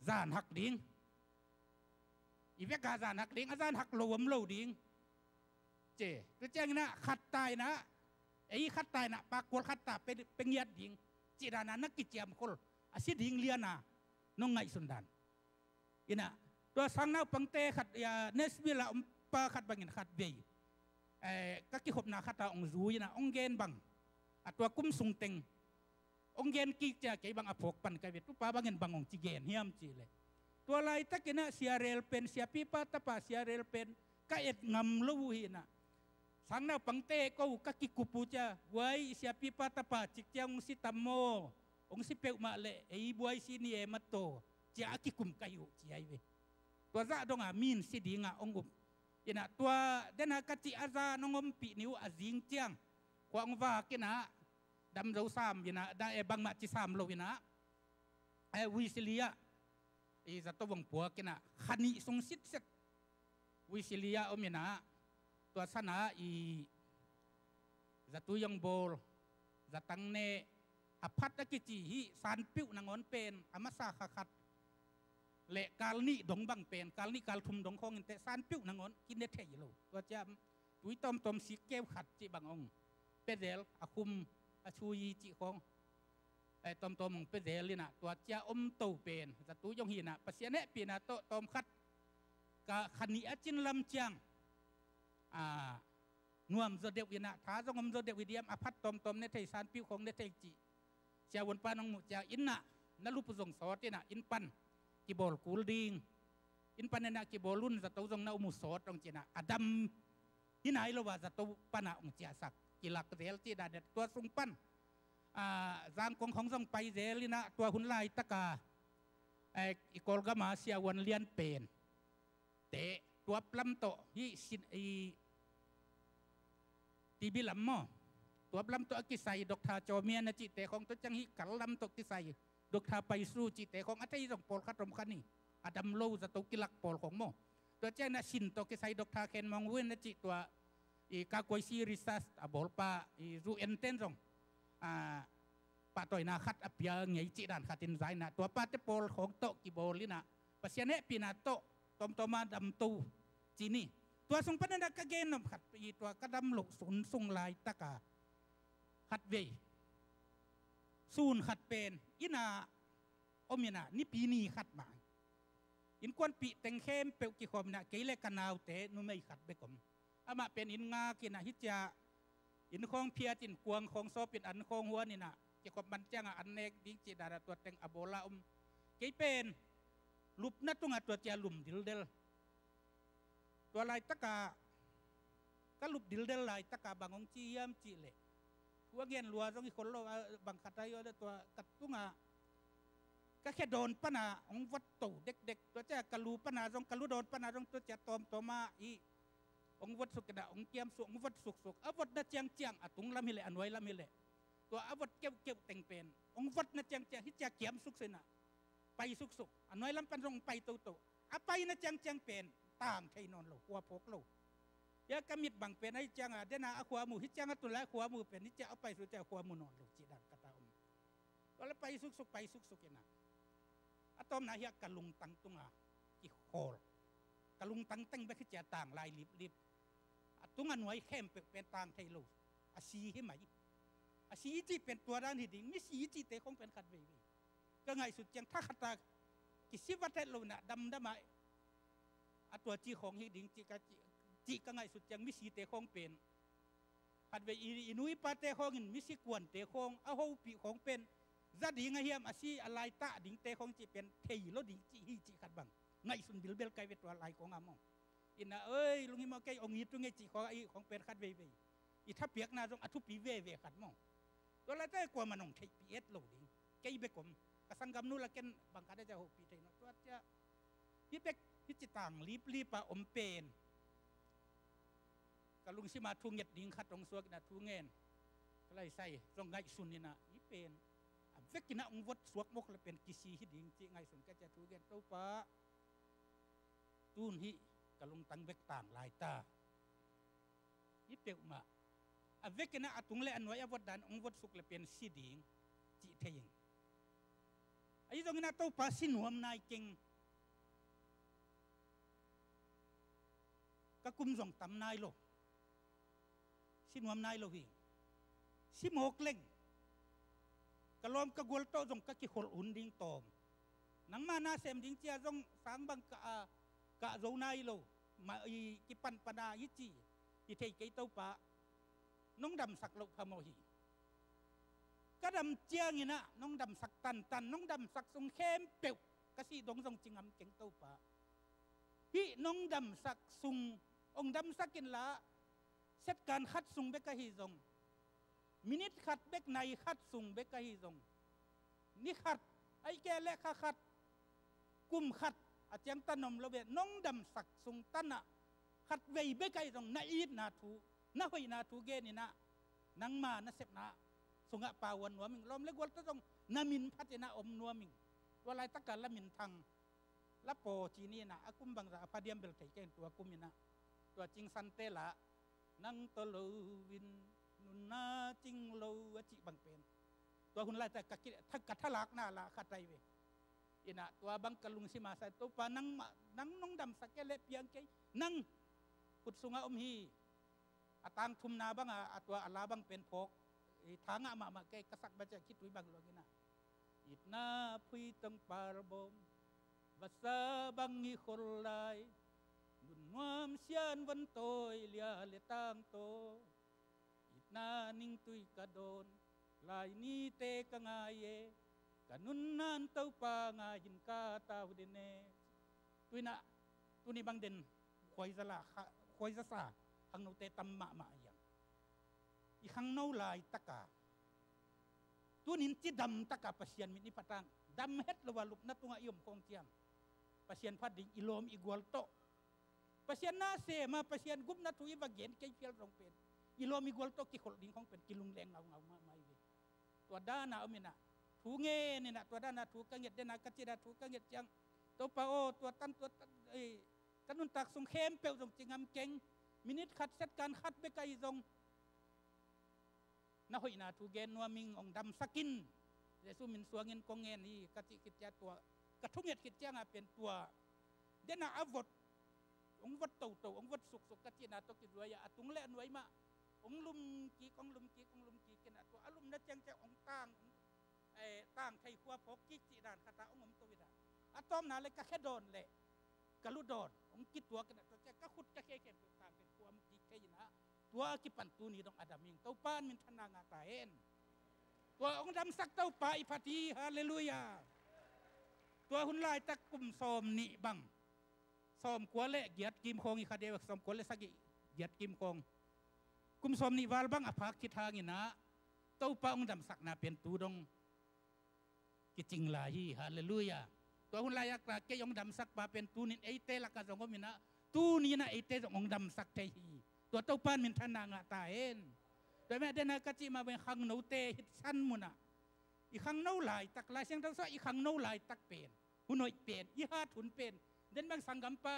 จานหักดิ้งอีเวกาจานหักดิ้งอาจารย์หักโลมโลดิ้งเจตัวเจ้านะขัดตายนะไอ้ขัดตายนะปากกวลขัดตาเป็นยัดดิ้งจีดานานักกิจยามคนอาศิดิ้งเลียนาน้องไงสุนดานอินะตัวสังนาปังเตขัดยาเนสบิลาปาขัดบางอินขัดเบยก็กิขบนาขัดตาองซูยนะองเกนบังตัวกุ้มสุงเต็งองเกนกิจจะเกี่ยบังอภกปันกเวตุปาบางอินบังองจิเกนเฮียมจีเลยตัวไรตะกินะเสียเรลเป็นเสียปีปาตะปาเสียเรลเป็นก็เอ็ดงำลูหินะสังนาปังเตก็ก็กิกุปูจะไว้เสียปีปาตะปาจิกเจ้าองสิตัมโมองสิเปกมาเลไอ้บวยสินีเอมัตโตจะกิกุมกายุจีไอเวตัวซาดงอามินสิดีงาองกุมอินะตัวเดนากจิอาซานงมปีนิวอาจิงเจียงกวางว่ากินะดำเราสามอินะได้บังมาจิสามโลอินะวิสิลียอีจัตวงปัวกินะขันิสงสิทธิ์เสกวิสิลียอมินะตัวสนาอีจัตุยงโบลจัตังเนอภัตตกิจิฮิสานปิ้วนางอนเป็นอามาซาขัดเละกาลนี่ดงบังเป็นกาลนี่กาลทุมดงคงแต่สานปิ้วนางอนกินได้เท่ยโลตัวจำตุยตอมสีเก็บขัดจิบังองเป็ดเดลอาคุมอาชูยีจิของตอมเป็ดเดลลินะตัวจ้าอมโตเป็นจัตุยงหินะปัสยาเนปีนะโตตอมขัดกะขันนีอาจินลำจังนวมโซเดวินะท้าจงอมโซเดวิเดียมอภัตตอมในไทยสานปิ้วของในไทยจิเจ้าวันปานองมุจาอินนะนลุปสงสอดนะอินปันกิบอลกูลดิงอินปันนะกิบอลุนจะตัวจงนาอุมุสอดตรงจีนะอดัมที่ไหนเราว่าจะตัวปนาองเจียสักกิลักเซลจีดาเด็ดตัวสุงปันจางของทรงไปเซลินะตัวหุ่นลายตะกาอีกอลกามาเสียวันเลียนเป็นเตะตัวปล้ำโตที่สินตีบิลัมมอตัวปล้ำโตกิไซดอกทาโจเมียนจิเตของตัวจังฮิกัลลัมโตกิไซดอกทาไปสู้จิเตของอัตยิสงปอลขัดรมขันนี่อดัมโลจะตัวกิลักปอลของโมตัวเจ้าน่ะสินโตกิไซดอกทาเคนมองเว้นจิตัวอีกากวยซีริซัสอบอลปาอีรูเอ็นเทนซงปาต่อยนาขัดอภิยงไงจิดานขัดินไซนะตัวปาเตปอลของโตกิโบลินะปัสยาเนปีนาโตตอมาดำตูจีนี่ตัวสงปันนักเกณฑ์นำขัดปีตัวกระดำหลกสุนทรงลายตะกาขัดเวซูนขัดเป็นอินาอมินานี่ปีนี้ขัดมาอินควนปีเต็งเข้มเปลกิคอมนะเกลเลกันาวเตนุไม่ขัดเบกมอามาเป็นอินงากินะฮิจาอินคองเพียจินกวงของโซปินอันคองหัวนี่นะกิคอมมันจ้างอันเนกดิ้งจีดาตัวเต็งอโบลาเกเป็นลุบนัดตรงตัวเจ้าลุมดิลเดลตัวลายตะกาก็ลุบดิลเดลลายตะกาบางองจียมจีเล่หัวเงี้ยลัวต้องอีคนโลบางขัดายตัวกัดตุ้งก็แค่โดนปนาองวัดตู่เด็กๆตัวเจ้ากะลูปนาต้องกะลูโดนปนาต้องตัวเจ้าตอมมาอีองวัดสุกกระดาองเกียมสุกองวัดสุกอวัดนัดเจียงอตุงละมิเลอันไว้ละมิเลตัวอวัดเก็บแต่งเป็นองวัดนัดเจียงฮิจาเกียมสุกเสนาไปสุกอันน้อยลำปันรงไปโตอะไปนะจังเป็นต่างไทยนอนโลหัวพกโลยากระมิดบังเป็นไอ้จังเดนาขวามือฮิจังตุละขวามือเป็นนิจจะเอาไปสุดจะขวามือนอนโลจีดังกระตาอมก็แล้วไปสุกไปสุกกันนะอะตอมนะเฮียกะลุงตังตุงอีโคลกะลุงตังเต็งไปขึ้นจะต่างลายลิบตุงอันน้อยเข้มเป็นต่างไทยโลอาชีให้ไหมอาชีที่เป็นตัวด้านหิดิ่งมิสีจีเตคงเป็นขัดเวก็ไงสุดจังถ้าขัดตากิสิวัตเตโลนะดำไหมตัวจีของหิดิ่งจีก็ไงสุดจังมิสีเตคงเป็นขัดเวอินุยปาเตคงอินมิสีกวนเตคงเอาหูปีของเป็นจะดิ่งเฮียมอาชีอะไรตาดิ่งเตคงจีเป็นเทยโลดิ่งจีขัดบัง ไงสุนบิลเบลไกเวตัวลายของงามองอินะเอ้ยลุงฮิมอไกองอีตุงเงจีของไอของเป็นขัดเวอีถ้าเปียกนาจงอทุปีเวขัดมองตัวละแต่กว่ามันองเทปีเอสโลดิงไกเบกมกสังกำนูละเกนบางกันได้จะหกปีเทนตัวจะฮิเบกฮิจิตังลีปะอมเป็นกลุงสิมาทุงเงดดิงขัดตรงสวกนะทุงเงินก็เลยใส่ตรงไงสุนนี่นะฮิเป็นเวกินะองวัดสวกมกละเป็นกิซีฮิดิงจีไงสุนก็จะทุงเงินตัวปะตูนฮิกลุงตั้งเวกต่างลายตาฮิเปอุมาเวกินะตุงเลอันไว้วัดดันองวัดสุกละเป็นซีดิงจีเทียงไอ้ตรงนั้นตัวปะสินวมนายเก่งก็กุมส่งตำนายโลสินวมนายโลหิสิโมกเล่งกะลอมกะกวลโตส่งกะกิขลอุ่นดิ้งตอมนังมานาเซมดิ้งเจียส่งสางบังกะโจนายโลมาอีกิปันปนายิจีอีเทยเกยเต้าปะน้องดำสักโลพะโมหีกะดำเจียงินะน้องดำสักตันน้องดำสักทรงเข้มเปียวกะสีดงทรงจิงอำเก่งเต้าปะฮิน้องดำสักซุงองดำสักกินละเซตการขัดซุงเบกะฮีซงมินิทขัดเบกในขัดซุงเบกะฮีซงนี่ขัดไอแกเละขัดกุมขัดอาจารย์ตนมละเวน้องดำสักซุงตันนะขัดเวเบกะฮีซงนาอีดนาทูนาหอยนาทูเกนี่นะนังมานาเซปนาสุงะปาวันนัวมิงลมเล็กวัลต้องนามินพัฒนาอมนัวมิงวลายตะการละมินทังละโปจีนี่นะอากุมบังซาพาเดียมเบลไทเกนตัวกุมินะตัวจริงสันเตละนังตะลูวินนุนนาจริงโลวจิบังเป็นตัวหุ่นลายแต่กะกิทักกะทะลักหน้าละขัดใจเวอินะตัวบังกะลุงสิมาใส่ตัวปานังน้องดำสักแกเล็บเพียงแกนังขุดสุงะอมฮีอาตังทุมนาบังอาตัวอาลาบังเป็นพกทางอะมาแกกษักบัจจะคิดตุยบังลกินะอิดนาพุยตังปาร์บมBasa bangi khulai nun nuam sian van toy lia letang to itna ning tui kadon lai ni te kangaye kanun nan tau pa ngayin ka tau dene tuina tuni bang den khoi za sa hang no te tam ma yang i hang no lai taka tunin ti dam taka pasian mi ni patang dam het lawalup na tunga yom kong tiang pasien pading ilom igual to pasien nase ma pasien gum na tu ibagen kay fiel rong pen ilom igual to ki khol ding kong pen kilung leng ngau ma mai we to dana omina tu nge ni na to dana tu ka nget dena ka tida tu ka nget yang to pa o to tan tanun tak sung khem pe sung chingam keng minit khat set kan khat be kai zong na hoi na tu gen wa ming ong dam sakin yesu min suangin kong ngen ni ka ti kit ya toกระทุ่งเห็ดคิดเจ้าเป็นตัวเดน่าอวดองวัดเต่าองวัดสุกกะทินาตกิดวยตุงเล่นไว้มาองลุมกีกองลุมกีกันตัวอารมณ์นั่นจังจะองตั้งตั้งไทยขัวพกกีจีดานคาตาองมตัววิดาอะตอมนาเลยก็แค่โดนเลยกะลุดอนองกิดตัวกันตัวจะก็ขุดจะแค่เข็มต่างเป็นขัวมกีแค่ยินะตัวกิปันตูนี่ต้องอดามิงเต้าป้านมินทนางาตาเอ็นตัวองดำสักเต้าป้าอิพัตีฮาเลลูยาตัวหุ่นลายตะกุมซอมนี่บังซอมกัวเละเกียรติกิมคงอีกคดีว่าซอมกัวเละสักเกียรติกิมคงกุมซอมนี่วาลบังอภักคิดทางนี่นะเต้าป้าองดำสักนาเป็นตูดงกิจริงลายฮาเลลูยาตัวหุ่นลายกระเกยองดำสักป้าเป็นตูนินไอเตลักกะสงก็มีนะตูนี่นะไอเตองดำสักเทฮีตัวเต้าป้านมินทนางาตาเอ็นโดยแม่เดนากะจิมาเป็นขังโนเตฮิตสันมุนะอีขังโนลายตักลายเสียงทั้งสองอีขังโนลายตักเป็นหุ่นหน่อยเป็นอีหาถุนเป็นเดินบางสังกัมปะ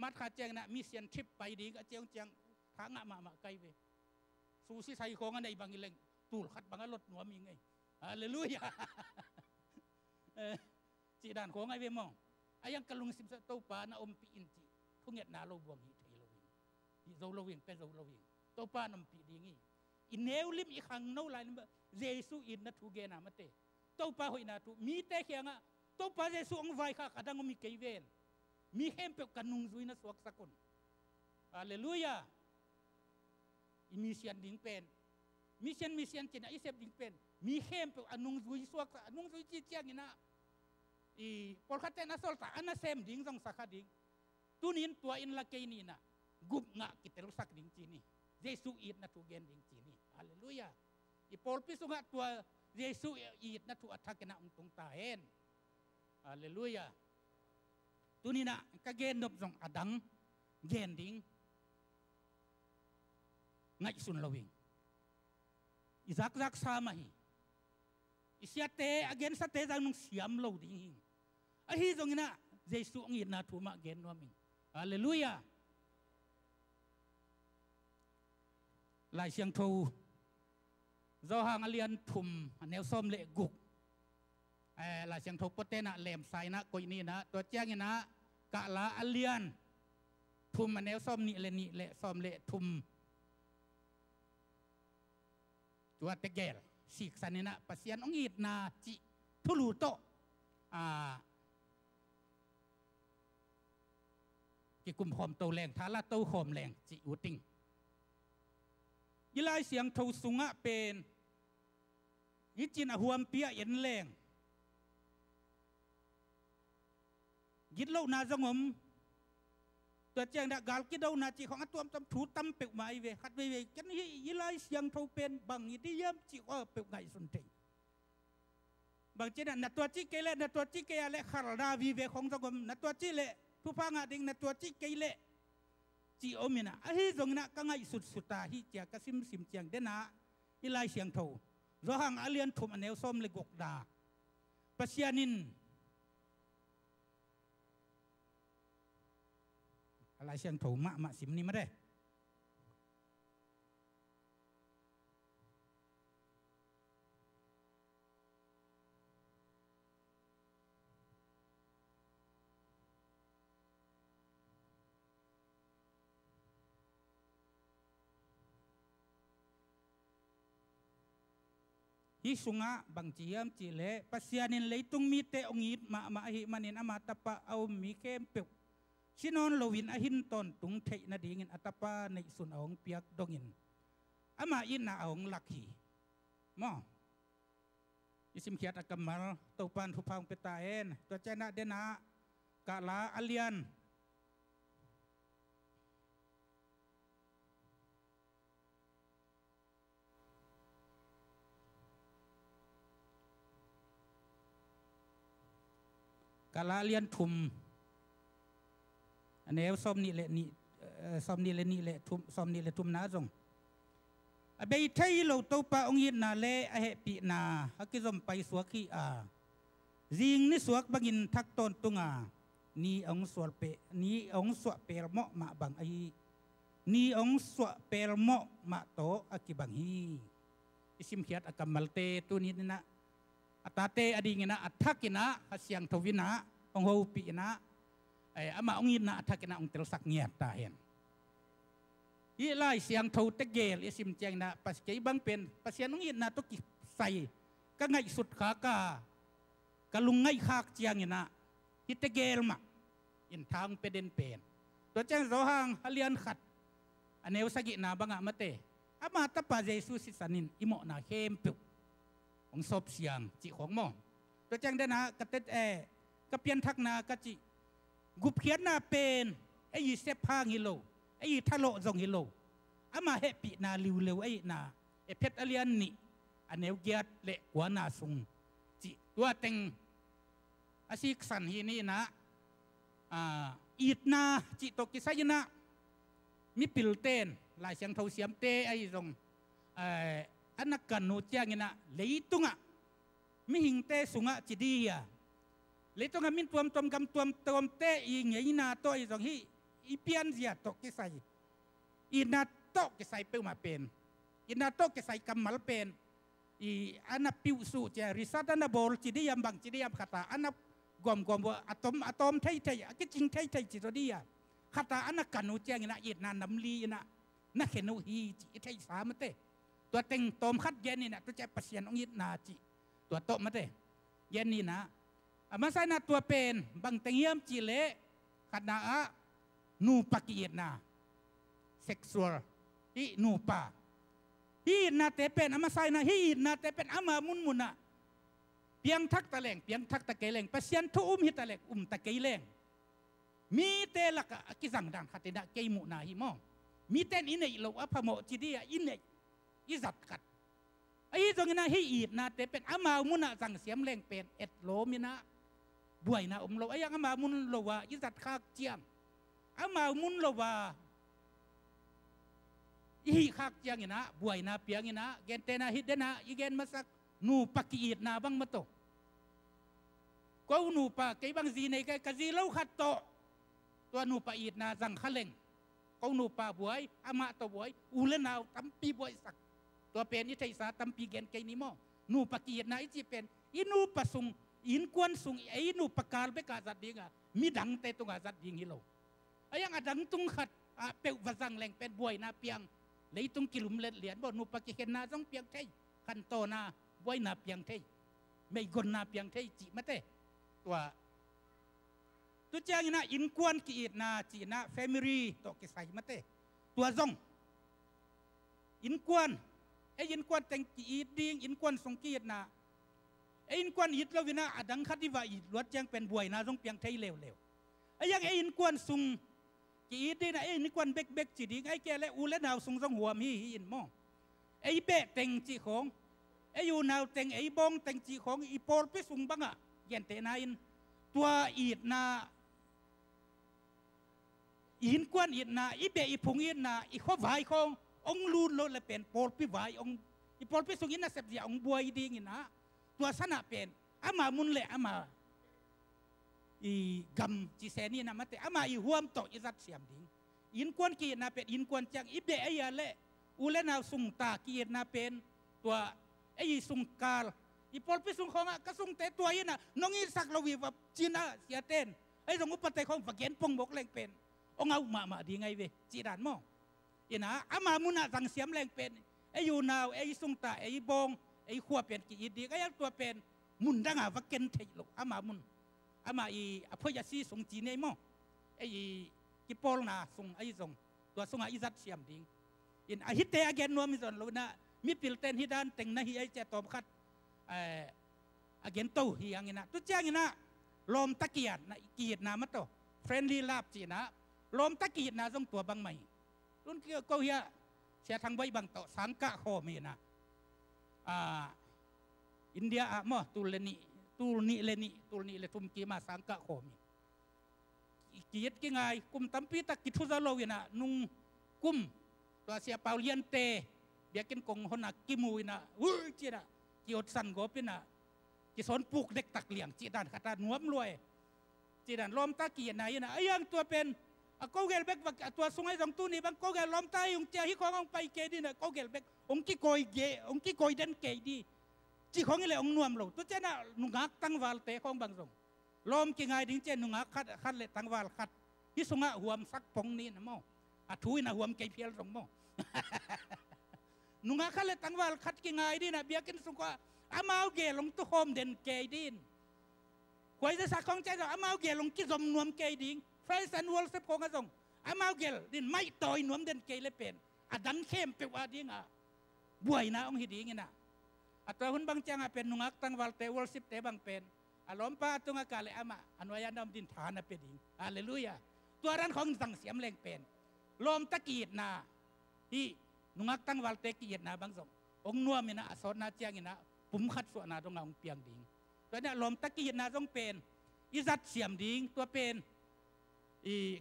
มาขาแจงนะมีเสียนทริปไปดีก็เจียงทางมาไกลเวสูสิใส่ของอันใดบางอีเล่งตูดขัดบางรถหนัวมีไงฮาเลลูยาจีด่านของไอเวมองไอยังกะลุงสิบเต้าปานะอมปีอินจีทุกเงียดนาโลบวงฮีเทโลวิงฮีโซโลวิงเป็นโซโลวิงเต้าปานอมปีดีงี้อินเนวลิมอีขังโนลายนี่เยซูอินนัทูเกนามาเตเต้าปาหอยนาทูมีเตเขียงอ่ะเต้าปาเยซูองไวค่ะกระดังมีเกยเวนมีเฮมเปกันนุงซุยนะสวกสกุลฮาเลลูยาอิมิเซียนดิงเป็นมิเซียนจีน่าอิเซฟดิงเป็นมีเฮมเปอนุงซุยสวกอนุงซุยจีเจียงนี่นะ ปอลคัตเตนะโซลตาอันนั้นเซมดิ้งจงสักดิ้งตุนินตัวอินละเกนี่นะกุบงะกิตลุสักดิ้งจีนี่เยซูอีดนะทุเกนดิ้งจีนี่ฮาเลลูยาปอลพิสุงะตัวเยซูอีดนะทุอัฐกนะองตงตาเห็นฮาเลลูยาตุนินะกะเกนนบจงอดังเกนดิ้งไงสุนลวิงอิซักซักสามาฮีอิเสียเตอเกนสเตจังนุ่งเสียมโลดิ้งอะฮีจงนะเยซูองอิดนะทุมาเกนวามิงฮาเลลูยาลายเสียงทูเจ้าหางอเลียนทุมแนวส้มเละกุกลายเสียงทูปเตนะแหลมใสนะกุยนี่นะตัวแจ้งนี่นะกะลาอเลียนทุมแนวส้มนี่เละส้มเละทุมตัวเตเกลสิกสันนี่นะปัสยันองอิดนาจิทุลูโตจิกุมหอมโตแรงทาราโตหอมแรงจิอุติงยิลายเสียงทูสุงะเป็นยิจินอหวมเปียเอ็นแรงยิดเล่านาจงมตัวแจงดักกาลกิดเอานาจีของตัวตำถูตำเปกไม้เวขัดเวกันนี่ยิลายเสียงทูเป็นบางยิดเยี่ยมจีว่าเปกไงสุนเทบางจีนั้นนัตัวจีเกเลนัตัวจีเกเลขารนาวีเวของจงมนัตัวจีเลผู้พังอาดิงนัตัวจีเกเลจีโอมินะอะฮีจงนะกังไงสุดตาฮีเจียกสิมสิมเจียงเดนะยิลายเสียงทูรหังอาเลียนทุมอันเนวส้มเลกกดาปัสยานินอะไรเสียงถูมะสิมนี่มาได้ฮิสุงะบางจียมจีเล่ปัสยานินเลยตุงมีเตองอิดมาหิมันินอามาตปะเอามีเข้มเปียวชินอนโลวินอหินตอนตุงเทนาดีงินอัตปาในสุนองเปียกดงินอามาอินนาองลักขีมออิสิมเขียดอกำมัลตปันทุพังเปตาเอ็นตัวเจนะเดนะกาลาอเลียนกาลาเลียนทุมอันนี้ส้มนี่เละนี่ส้มนี่เละนี่เละทุมส้มนี่เละทุมนาจงเบยไทยเราตัวปะองยินนาเละเหปีนาฮักกิจมไปสวกีจิงนี่สวกบังอินทักตนตุงนี่องสวเปนี่องสวเปรมะมาบังไอนี่องสวเปรมะมาโตอากิบังฮีอิสิมเขียดอากามัลเตตัวนี้นะอัตเตอดีงินะอัทักินะฮัสยังทวินะองหูปีนะอามาองยินนะอัทักินะองเตลสักเงียบตาเห็นยี่ไล่เสียงทูเตเกลอิสิมเจงนะปัสเกยบังเป็นปัสเสียนองยินนะตุกิใส่ก็ไงสุดขากากะลุงไงขากเจียงยินะฮิเตเกลมาอินทางเป็นเด่นเป็นตัวเจ้าโซฮังฮัลเลียนขัดอันเนวสกินาบังอะมาเตอามาตาปาเจสุสิสันินอิโมนาเข้มปุของศพเสียงจิของมองตัวจังได้นะกระเตะกระเพียนทักนากะจิกุบเขียนนาเป็นไอ้ยีเซพางฮิโลไอ้ยีทะโลจงฮิโลอามาเฮปินาลิวเลวไอ้นาเอเพชรอเลียนนี่อันเนวเกียดเละหัวนาซุงจิตัวเต็งอาศิกสันฮีนี่นะอีดนาจิตกิไซนะมีปิลเตนลายเสียงเท่าเสียมเตไอ้จงอันนักกันโนเจียงนะเลยตุงะมิหิงเตสุงะจิดียเลยตุงะมินตัวมกำตัวมเตอีเงียนาโตอีจงฮีอีเปียนเสียตกิไซอีนาโตกิไซเปิลมาเป็นอีนาโตกิไซกำมัลเป็นอีอันนับปิวสูเจริสัตอันนับบอลจิดียมบังจิดียมขตาอันนับกวมว่าอะตอมไทยกิจริงไทยจิตดียขตาอันนักกันโนเจียงนะอีนาน้ำลีนะนักเขนูฮีจิไทยสามเตตัวเต็งตอมคัดเย็นนี่นะตัวใจปัสยันองยิดนาจิตัวโตมาเตเย็นนี่นะมาใส่นาตัวเป็นบางเต็งเยี่ยมจิเละขัดนานูปักเย็นนาเซ็กซ์วลอีนูปาฮีนาเตเป็นมาใส่นาฮีนาเตเป็นอามามุนนะเปี ปียงทักตะแหลงเปียงทักตะเกแหลงปัสยันทุหิตะแหลงตะเกแหลงมีเตลักะกิสังดังขัดดะเกมุนาหิมองมีเตนอินเนยโลอพโมจิดีอินเนยอิจัดขัดไอ้ตรงนั้นให้อีดนะแต่เป็นอามามุนะสังเสียมแรงเป็นเอ็ดโลมินะบวยนะโลไอ้ยังอามามุนโลวาอิจัดขากเจียงอามามุนโลวาอีขากเจียงนะบวยนะเปียงนะเกนเตนะฮิดเดนะอีเกนมาสักนูปักอีดนะบังมาโตก็นูปะไก่บางซีในไก่กะซีเล่าขัดโตตัวนูปะอีดนาจังขะเล่งก็นูปะบวยอามาโตบวยอูเลนาวตั้มปีบวยสักตัวเป็นนิทัยสาตั้มปีเกนไก่นิมอนูปะอีดนาอีจีเป็นอินูปะสุงอินกวนสุงไอ้นูปะกาลเบกาจัดดิงะมีดังเตตุงาจัดดิงฮิโลไอ้ยังอดังตุงขัดเปิววจังแรงเป็นบวยนาเปียงเลยตุงกิลุมเล็ดเหรียญบ่นูปะกิเห็นนาจังเปียงไทยขันโตนาบวยนาเปียงไทยไม่กนนาเปียงไทยจีมาเตตัวเจ้านะอินกวนกีดนาจีนะแฟมิลี่ตกิสัยมาเตตัวซงอินกวนไออินกวนแต่งกีดดิ้งอินกวนสงกีดนาไออินกวนอิดเราวินาอดังคัดดิว่าอิดลวดยังเป็นบวยนาซงเปียงไทยเร็วๆไอยังไออินกวนสุงกีดดิ้งนะไออินกวนเบกจีดิ้งไอแกและอูและนาวสุงซงหัวมีอินมองไอเบะแต่งจีของไออยู่นาวแต่งไอบองแต่งจีของอีโปลไปสุงบังอะเย็นเตนาอินตัวอีดนาอินกวนอินนาอีเบอีพุงอินนาอีข้อวายขององลูนโลละเป็นโปลปิวายองอีโปลปิสุงอินนาเสพยาองบวยดีงินนะตัวสนะเป็นอามามุนเละอามาอีกำจีเซนีนะมาเตอามาอีห่วมโตอีรัดเสียมดิ้งอินกวนกีนาเป็นอินกวนจังอีเบไอยาเละอูเลนาสุงตากีนาเป็นตัวไอสุงกาลอีพอลไปสุงของกระสุงเตตัวยินะน้องอีสักเราวิบจีน่าเสียเต้นไอ้สงอุปเตของฝักเย็นปงบกแรงเป็นองเอามาดีไงเวจีดานมองอีนะอามามุนะสังเสียมแรงเป็นไอ้ยูนาวไอ้สุงตาไอ้บงไอ้ขวบเป็นกีดีก็ยังตัวเป็นมุนดังฝักเย็นเทลอามามุนอามาอีอภัยซีสงจีนไอ้มองไอ้กิปอลนาสงไอ้สงตัวสงไอ้จัดเสียมดิ้งอินอหิตเตอเกนนัวมิซอนลูนะมีปิลเตนฮิดานเต็งนะฮิไอเจตอบขัดอาเกนโตฮิยังนะตุเจ้างินะลมตะเกียดนะกีดนะมัตโตเฟรนลี่ลาบจีนะลมตะกีดนะต้องตัวบางใหม่รุ่นเกี่ยวกับเฮียเสียทางใบบางโตสังกะโคมีนะอินเดียมอตูเลนีเลทุมกีมาสังกะโคมีกีดกี่ไงกุมตั้มปีตะกิทุซาโลวินะนุ่งกุมตัวเสียเปาเลียนเตเบียกินกงหนักกิมูวินะวุ้ยจีนะกิอดสันกบินะกิสอนปลูกเด็กตักเลี้ยงจีดันขัดหนวมรวยจีดันล้อมตากีไหนนะไอ้ยังตัวเป็นก็เกลเบกตัวสุงไอ้สองตัวนี้บางก็เกลล้อมตาองเจ้าฮิของไปเกดีนะก็เกลเบกองกิโกยเกองกิโกยเดนเกดีจีของนี่แหละองนวมเราตัวเจ้าน่ะนุงักตั้งวาลเตะของบางสงล้อมกี่ไงดิ้งเจ้านุงักขัดเลยตั้งวาลขัดที่สุงะหัวมสักปงนี่นะมั่งถุยนะหัวมเกยเพียลสงมั่งนุงอาคาเลตังวาลขัดกิงไงดีนะเบียกินสุกว่าอามาเอาเกลงตุโฮมเด่นเกยดินควยจะสักของใจเราอามาเอาเกลงกิจมนวมเกยดิงเฟรสันวอลเซปโคงกระซงอามาเอาเกลดินไม่ต่อยนวมเด่นเกยเลยเป็นอดันเข้มเปว่าดิงอ่ะบวยนะองหิดีงี้นะอัตราหุ่นบางจังเป็นนุงอักตังวาลเตวอลสิบเตบางเป็นอารมณ์ป้าตุงอากาศเลยอามาอันวายันดำดินฐานนะเป็นดิงฮาเลลูยาตัวรันของสังเสียมแรงเป็นลมตะกีดนาที่นุงักตั้งวัลเตกียดนาบางสงองนัวมีนะสอนนาเจียงนะปุ่มขัดส่วนนาตรงองเปียงดิงตัวนี้ลมตะกียดนาต้องเป็นอิจัดเสียมดิงตัวเป็น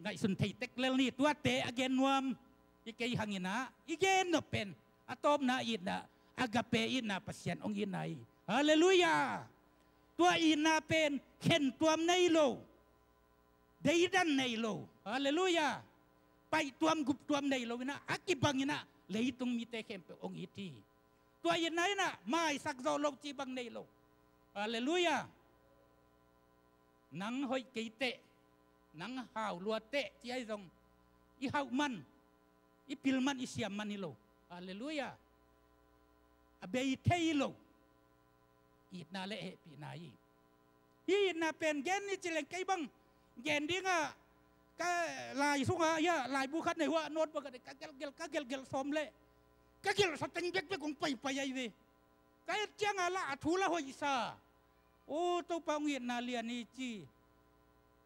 ไงสุนทรเต็กเลนี่ตัวเตะอเกนนวมอีเกยหังอินะอีเกนนเป็นอะตอมนาอินะอากาเปอินะปัสยันองอินไนฮาเลลูยาตัวอินะเป็นเข็นตัวในโลเดีดันในโลฮาเลลูยาไปตัวมกุบตัวในโลนะอากิบังอินะเลยตรงมีเตะเข้มเป็นองค์อิทีตัวยันไหนนะไม่สักโซโลจีบังในโลฮาเลลูยานังหอยกีเตะนังหาวลัวเตะที่ไอ้ตรงอีหาวมันอีพิลมันอีเสียมมันนี่โลฮาเลลูยาอเบยเทยโลอีดนาเละปีนาอีน่าเป็นแกนนี่จิเลงไกบังแกนดิ้งอ่ะก็ลายสุงอ่ะยาลายบุคัดในหัวโน้ตปกติก็เกลฟอมเล่ก็เกลสติงเด็กๆของไปยัยเวก็เจ้าอะไรทูละหอยซา โอ้ตัวปองเวียนนาเลียนี่จี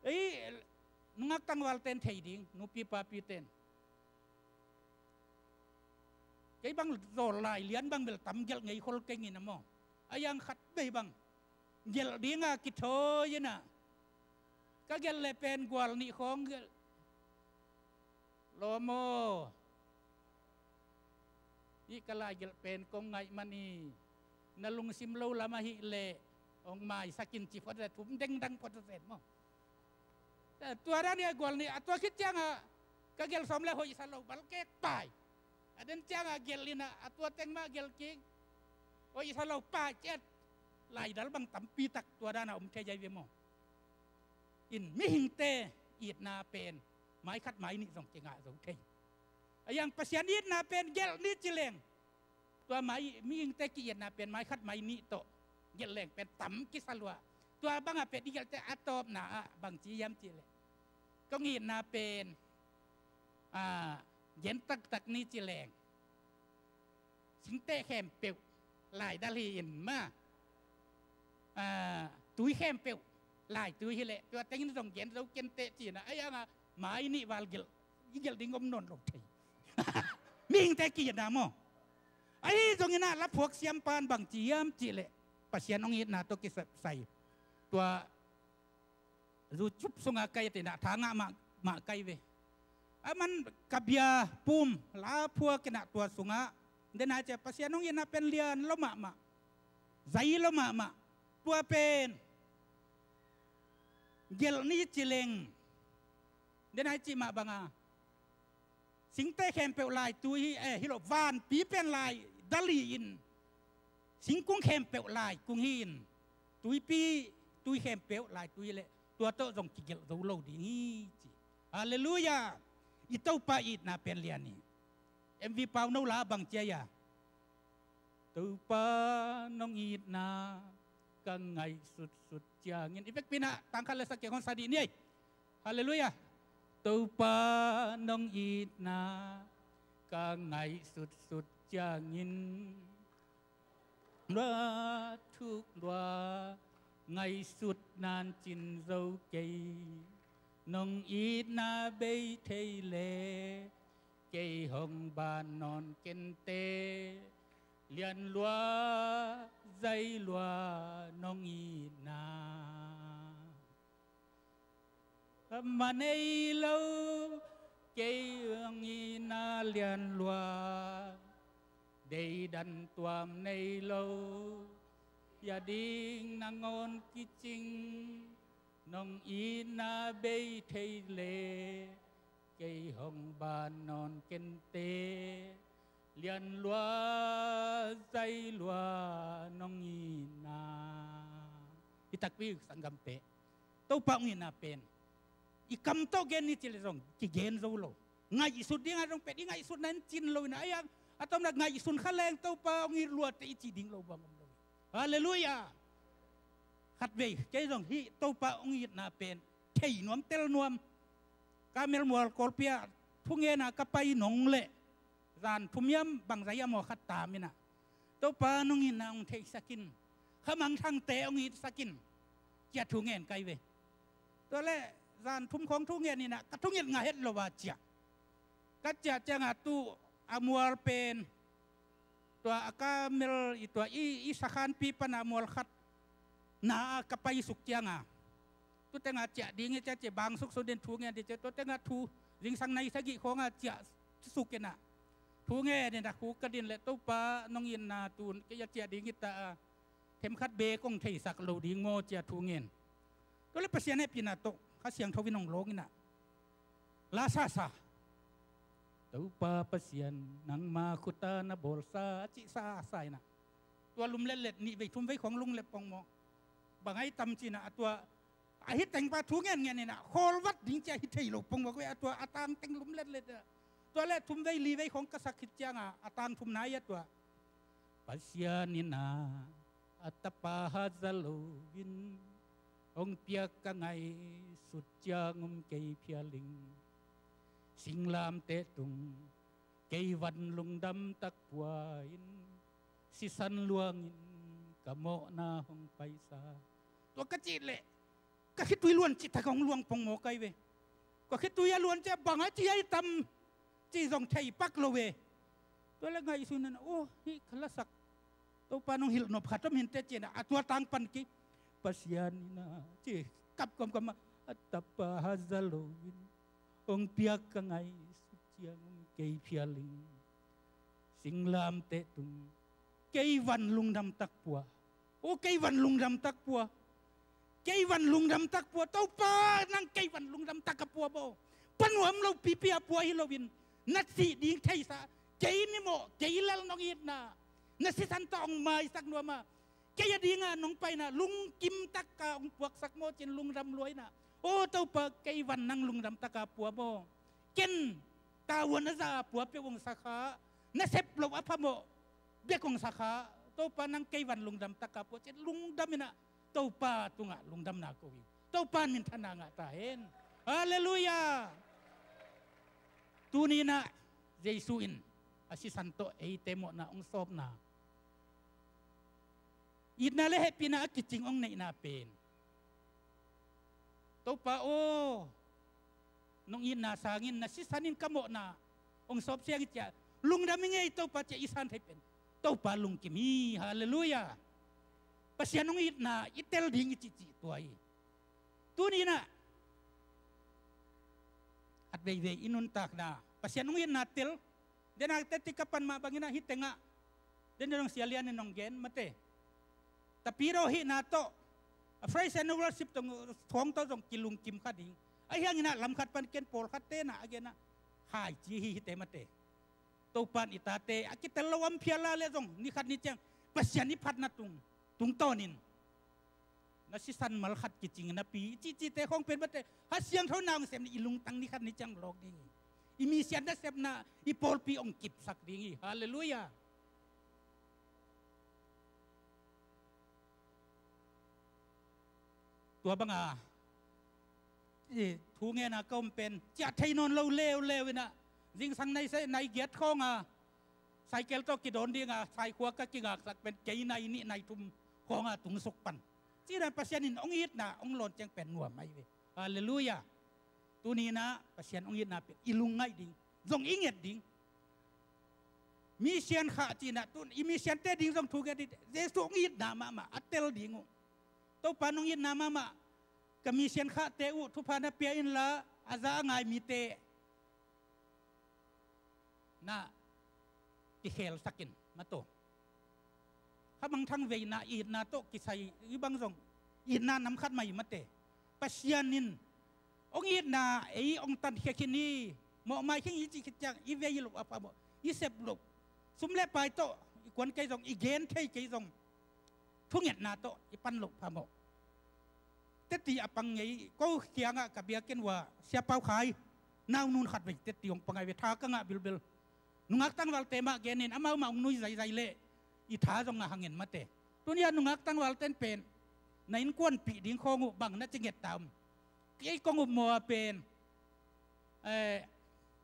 เอ้ยงักตังวัลเต้นไทยดิ้งนุปีปาปีเต้นไอ้บางโซลายเลียนบางเบลตั้มเกลไงคนเก่งนี่นะมองไอ้ยังขัดไปบางเกลดิ้งอะกิโตยนะก็เกลเลยเป็นกวลนี่ของเกลโลโมนี่ก็ลายเกลเป็นกงไงมันนี่นลุงซิมโลลามาฮิเลองไม้สักินจีฟอดทุ่มเด้งดังพอดเสร็จมั้งแต่ตัวนั้นเนี่ยกวลนี่ตัวคิดจังอะก็เกลสมแล้วหอยสลบบัลเกตตายada yang agel lina atau teng ma agel king oh isalau pacet lai dal bang tampi tak tua dana tejai vemo in mihing te it na pen mai khat mai ni song chenga song thei yang pasian it na pen gel ni cileng tua mai mihing te ki it na pen mai khat mai ni to gel leng pen tam ki salwa tua bang a pen gel te atop na bang ci yam cile ko ngi na penเย็นตักนี่จีแรงสิงเต้แคมเปียวหลายดาลีอินมาตุ้ยแคมเปียวหลายตุ้ยฮิเละตัวเต็งนี่ต้องเย็นเราเก็นเตะจีนะไอ้ยังหมายนี่วาลเกลยิ่งเกลดิ้งอมนนลงทีมิ่งแต่กี่นาโมไอ้ตรงนี้นะรับพวกเสียมปานบางจียมจีเละปัสยานองยินนะตัวกิใส่ตัวรูจุบสงอาไก่ตินะทางมาไก่เวมันกับยาปุ่มลาพัวกินตัวสุงะเดินอาจจะภาษาน้องยินเป็นเลียนละมาใจละมาตัวเป็นเกลนี่จิเลงเดินอาจจะมาบังอาสิงเต้แคมเปลลายตุยฮิโรวานปีเป็นลายดาลีอินสิงกุ้งแคมเปลลายกุ้งหินตุยปีตุยแคมเปลลายตุยเลยตัวโตส่งกิเกลดูโลดีนี่จีฮาเลลูยาitu pa it na penlian ni MV pau no la bang chia tu pa nong it na kang ngai sut jangin efek pina tangkal sa ke kon sadi ni haleluya tu pa nong it na kang ngai sut jangin ra thuk lwa ngai sut nan chin dâu cây nông ít na bay thay lệ cây hồng bàn non kén tê liền loa dây loa nông ít na mà nay lâu cây hồng ít na liền loa đầy đàn tuam nay lâu gia đình nàng ngon kitching nong ina bay thay lệ cây hồng bàn non kén tê liền loa dây loa nong ina itakpi sanggam te tau pa ngina pen ikam to gen ni chile rong ki gen zo lo ngai isud ding arong pe ngai isud nan chin lo na ayang atom nag ngai isun khaleng tau pa ngir luat te ichi ding lo bang lo haleluyaขัดเวกใจตรงที่ตัวปะองค์นาเป็นเทยนวมเตลนวมกาเมลมัวกอลเปียทุ่งเงินก็ไปหนองเละจานทุ่มยำบางใจยำหมอขัดตามินะตัวปะนงินนาองเทยสกินขมังทางเตองค์สกินจะทุ่งเงินไกลเวตัวเละจานทุ่มของทุ่งเงินนี่นะก็ทุ่งเงินงาเฮ็ดโลวาจักก็จะงาตูอามัวเป็นตัวกาเมลตัวอีสักขันปีปนามัวขัดนากับไปสุกเจียงตัวแต่งอาเจดีเงี้ยจะบางสุกโซเดนทูเงี้ยเดี๋ยวตัวแต่งอาทูลิงสังในสกิของอาเจสุกเงี้ยนะทูเงี้ยเนี่ยนะคูกระดินและตัวปลาน้องยินนาตูนก็จะเจดีเงี้ยตาเทมคัดเบกงไทยสักโลดีงอเจทูเงี้ยตัวเล็บเปอร์เซ็นต์ให้ปีนาโตข้าเสียงทวินองโลกินะลาซาซาตัวปลาเปอร์เซ็นต์นังมาคุตานาโบลซาจิซาใส่นะตัวลุมเล็ดนี่ไปทุ่มไว้ของลุงเล็บปองมอบางไอ้ตำจีน่ะตัวไอ้แต่งปลาทูเงี้ยนี่นะโคลวัดดิ้งใจฮิตไทยหลบปงบอกว่าตัวอาตางแต่งลุมเล็ดตัวแรกทุ่มไว้ลีไว้ของกษัตริย์คิดจังอาตางทุ่มนายตัวปัสยานินาอัตปาฮัซาโลวินองเปียกกังไงสุดจางมเกยเพียลิงสิงลามเตตุงเกยวันลุงดำตักวาอินสิสันลวงอินกะโมนาหงไปซา ตัวกระจิเลยก็คิดตุยล้วนจิตของหลวงปงโมไกเวก็คิดตุยล้วนจะบังอาจีไอตำจีจงไทยปักโลเวตัวละไงสุนันโอ้ฮิขลัสักตัวปานงหิลนบขัดต้มหินเตเจนะตัวตังปันกิปัสยานินะจีกับกำมาอัตปะฮัซาโลวินองเปียกกังไงสุจียงเกยเพียลิงสิงลามเตตุงเกยวันลุงดำตักปัวโอ้เกยวันลุงดำตักปัวเกยวันลุงดำตักปัวเต้าป้านั่งเกยวันลุงดำตักปัวโบปนหัวมเราปีเปียปัวฮิโลวินนัดสีดิ้งไทยซาเกยนี่โมเกยลลน้องอีดนานัดสิทันตองมาสักนัวมาเกยดิ้งอ่ะน้องไปนะลุงกิมตักกาองปวกสักโมจินลุงดำรวยนะโอ้เต้าป้าเกยวันนั่งลุงดำตักปัวโบเกนตาวันนะซาปัวเปียวงสาขานัดเซปโลอภโมเบียกงสาขาเต้าป้านั่งเกยวันลุงดำตักปัวจินลุงดำนะเต้าป้าตุงะลุงดำนาโกวิเต้าป้ามินทนางะตาเห็นฮาเลลูยาตูนี้นะเยซูอินอาศิสันโตเอเตโมนะองซอบนาอิดนาเลเฮปินากิจิงองเนนาเป็นเต้าป้าโอน้องอินนาสางินนะศิสันินกโมนาองซอบเสียงจะลุงดำยังไงเต้าป้าจะอิสันให้เป็นเต้าป้าลุงกิมีฮาเลลูยาภาษาน้องอิดนาอิเตลดิ่งอิจิตัวอีตัวนี้นะอัดเวย์อินุนตักนะภาษาน้องอิดนาเตลเดนักเตติกัปันมาบางนะฮิตเงะเดนน้องเสียเลียนน้องเกนมาเตแต่ปีเราฮินาโตฟรายเซนวอลสิบตรงท้องโตตรงกิลุงกิมขัดดิ่งไอ้ยังนะลำขัดปันเกนโพลขัดเตนะอาเกนะหายจีฮิเตมาเตตัวปันอิตาเตอากิเตลวันเพียลาเลจงนี่ขัดนี่จังภาษานี่พัดนาตุงตุงโตนินนัสิสันมัลขัดกิจิงนะปีจีเตของเป็นบัตเตฮัสยังเท่านางเสมอีลุงตังนี่ขัดนี่จังโลกดิ่งอีมีเสียนนัสเสมนาอีโพลปีองกิบสักดิ่งฮาเลลูยาตัวบังอาทูเงินะก็เป็นจะไทยนนเราเลวนะยิงสังในเกียรติของใส่เกลโตกิโดนดีงาใส่ขวาก็กิงาสักเป็นเกยในนี่ในทุ่มของตุงสุกปันที่นั่นภาษานินองอิดนะองหล่นจังเป็นหัวไม่เว้ฮาเลลูยาตัวนี้นะภาษาองอิดนะเป็นอิลุงไงดิ่งจงอิงเอ็ดดิ่งมีเสียนขาจีนะตัวมีเสียนเตดิ่งจงถูกกันดิเจสุองอิดนะมาอัตเตลดิ่งตัวปานองอิดนะมาก็มีเสียนขาเตอุทุพานะเปียอินละอาซาไงมีเตนะกิเขลสักินมาโตถ้าบางทั้งเวน่าอีดนาโตกิไซอีบางส่งอีดนานำคัดมาอยู่มาเตปัสยานินองอีดนาไอองตันเฮคินีหมอไม่ขี้อีจิกิจังอีเวยิลุapaบ่อีเสพลุสุมเล่ไปโตอีกวนไกส่งอีเกนไทไกส่งทุกเงียนาโตอีปันลุพาโมเตติอปังไงก็เขียงะกับเบียกินว่าเสียเป้าขายนาวนูนขัดไปเตติองปังไงเวทากังะบิลนุงักตั้งวัลเตมาเกนินอามามาองนุยใจเล่อีท้าจงงาหังเงินมาเตตัวนี้นุงักตั้งวัลเต้นเป็นในนกวนปีดิ้งคงุบังน่าจะเงียบตามไอ้กงุมัวเป็น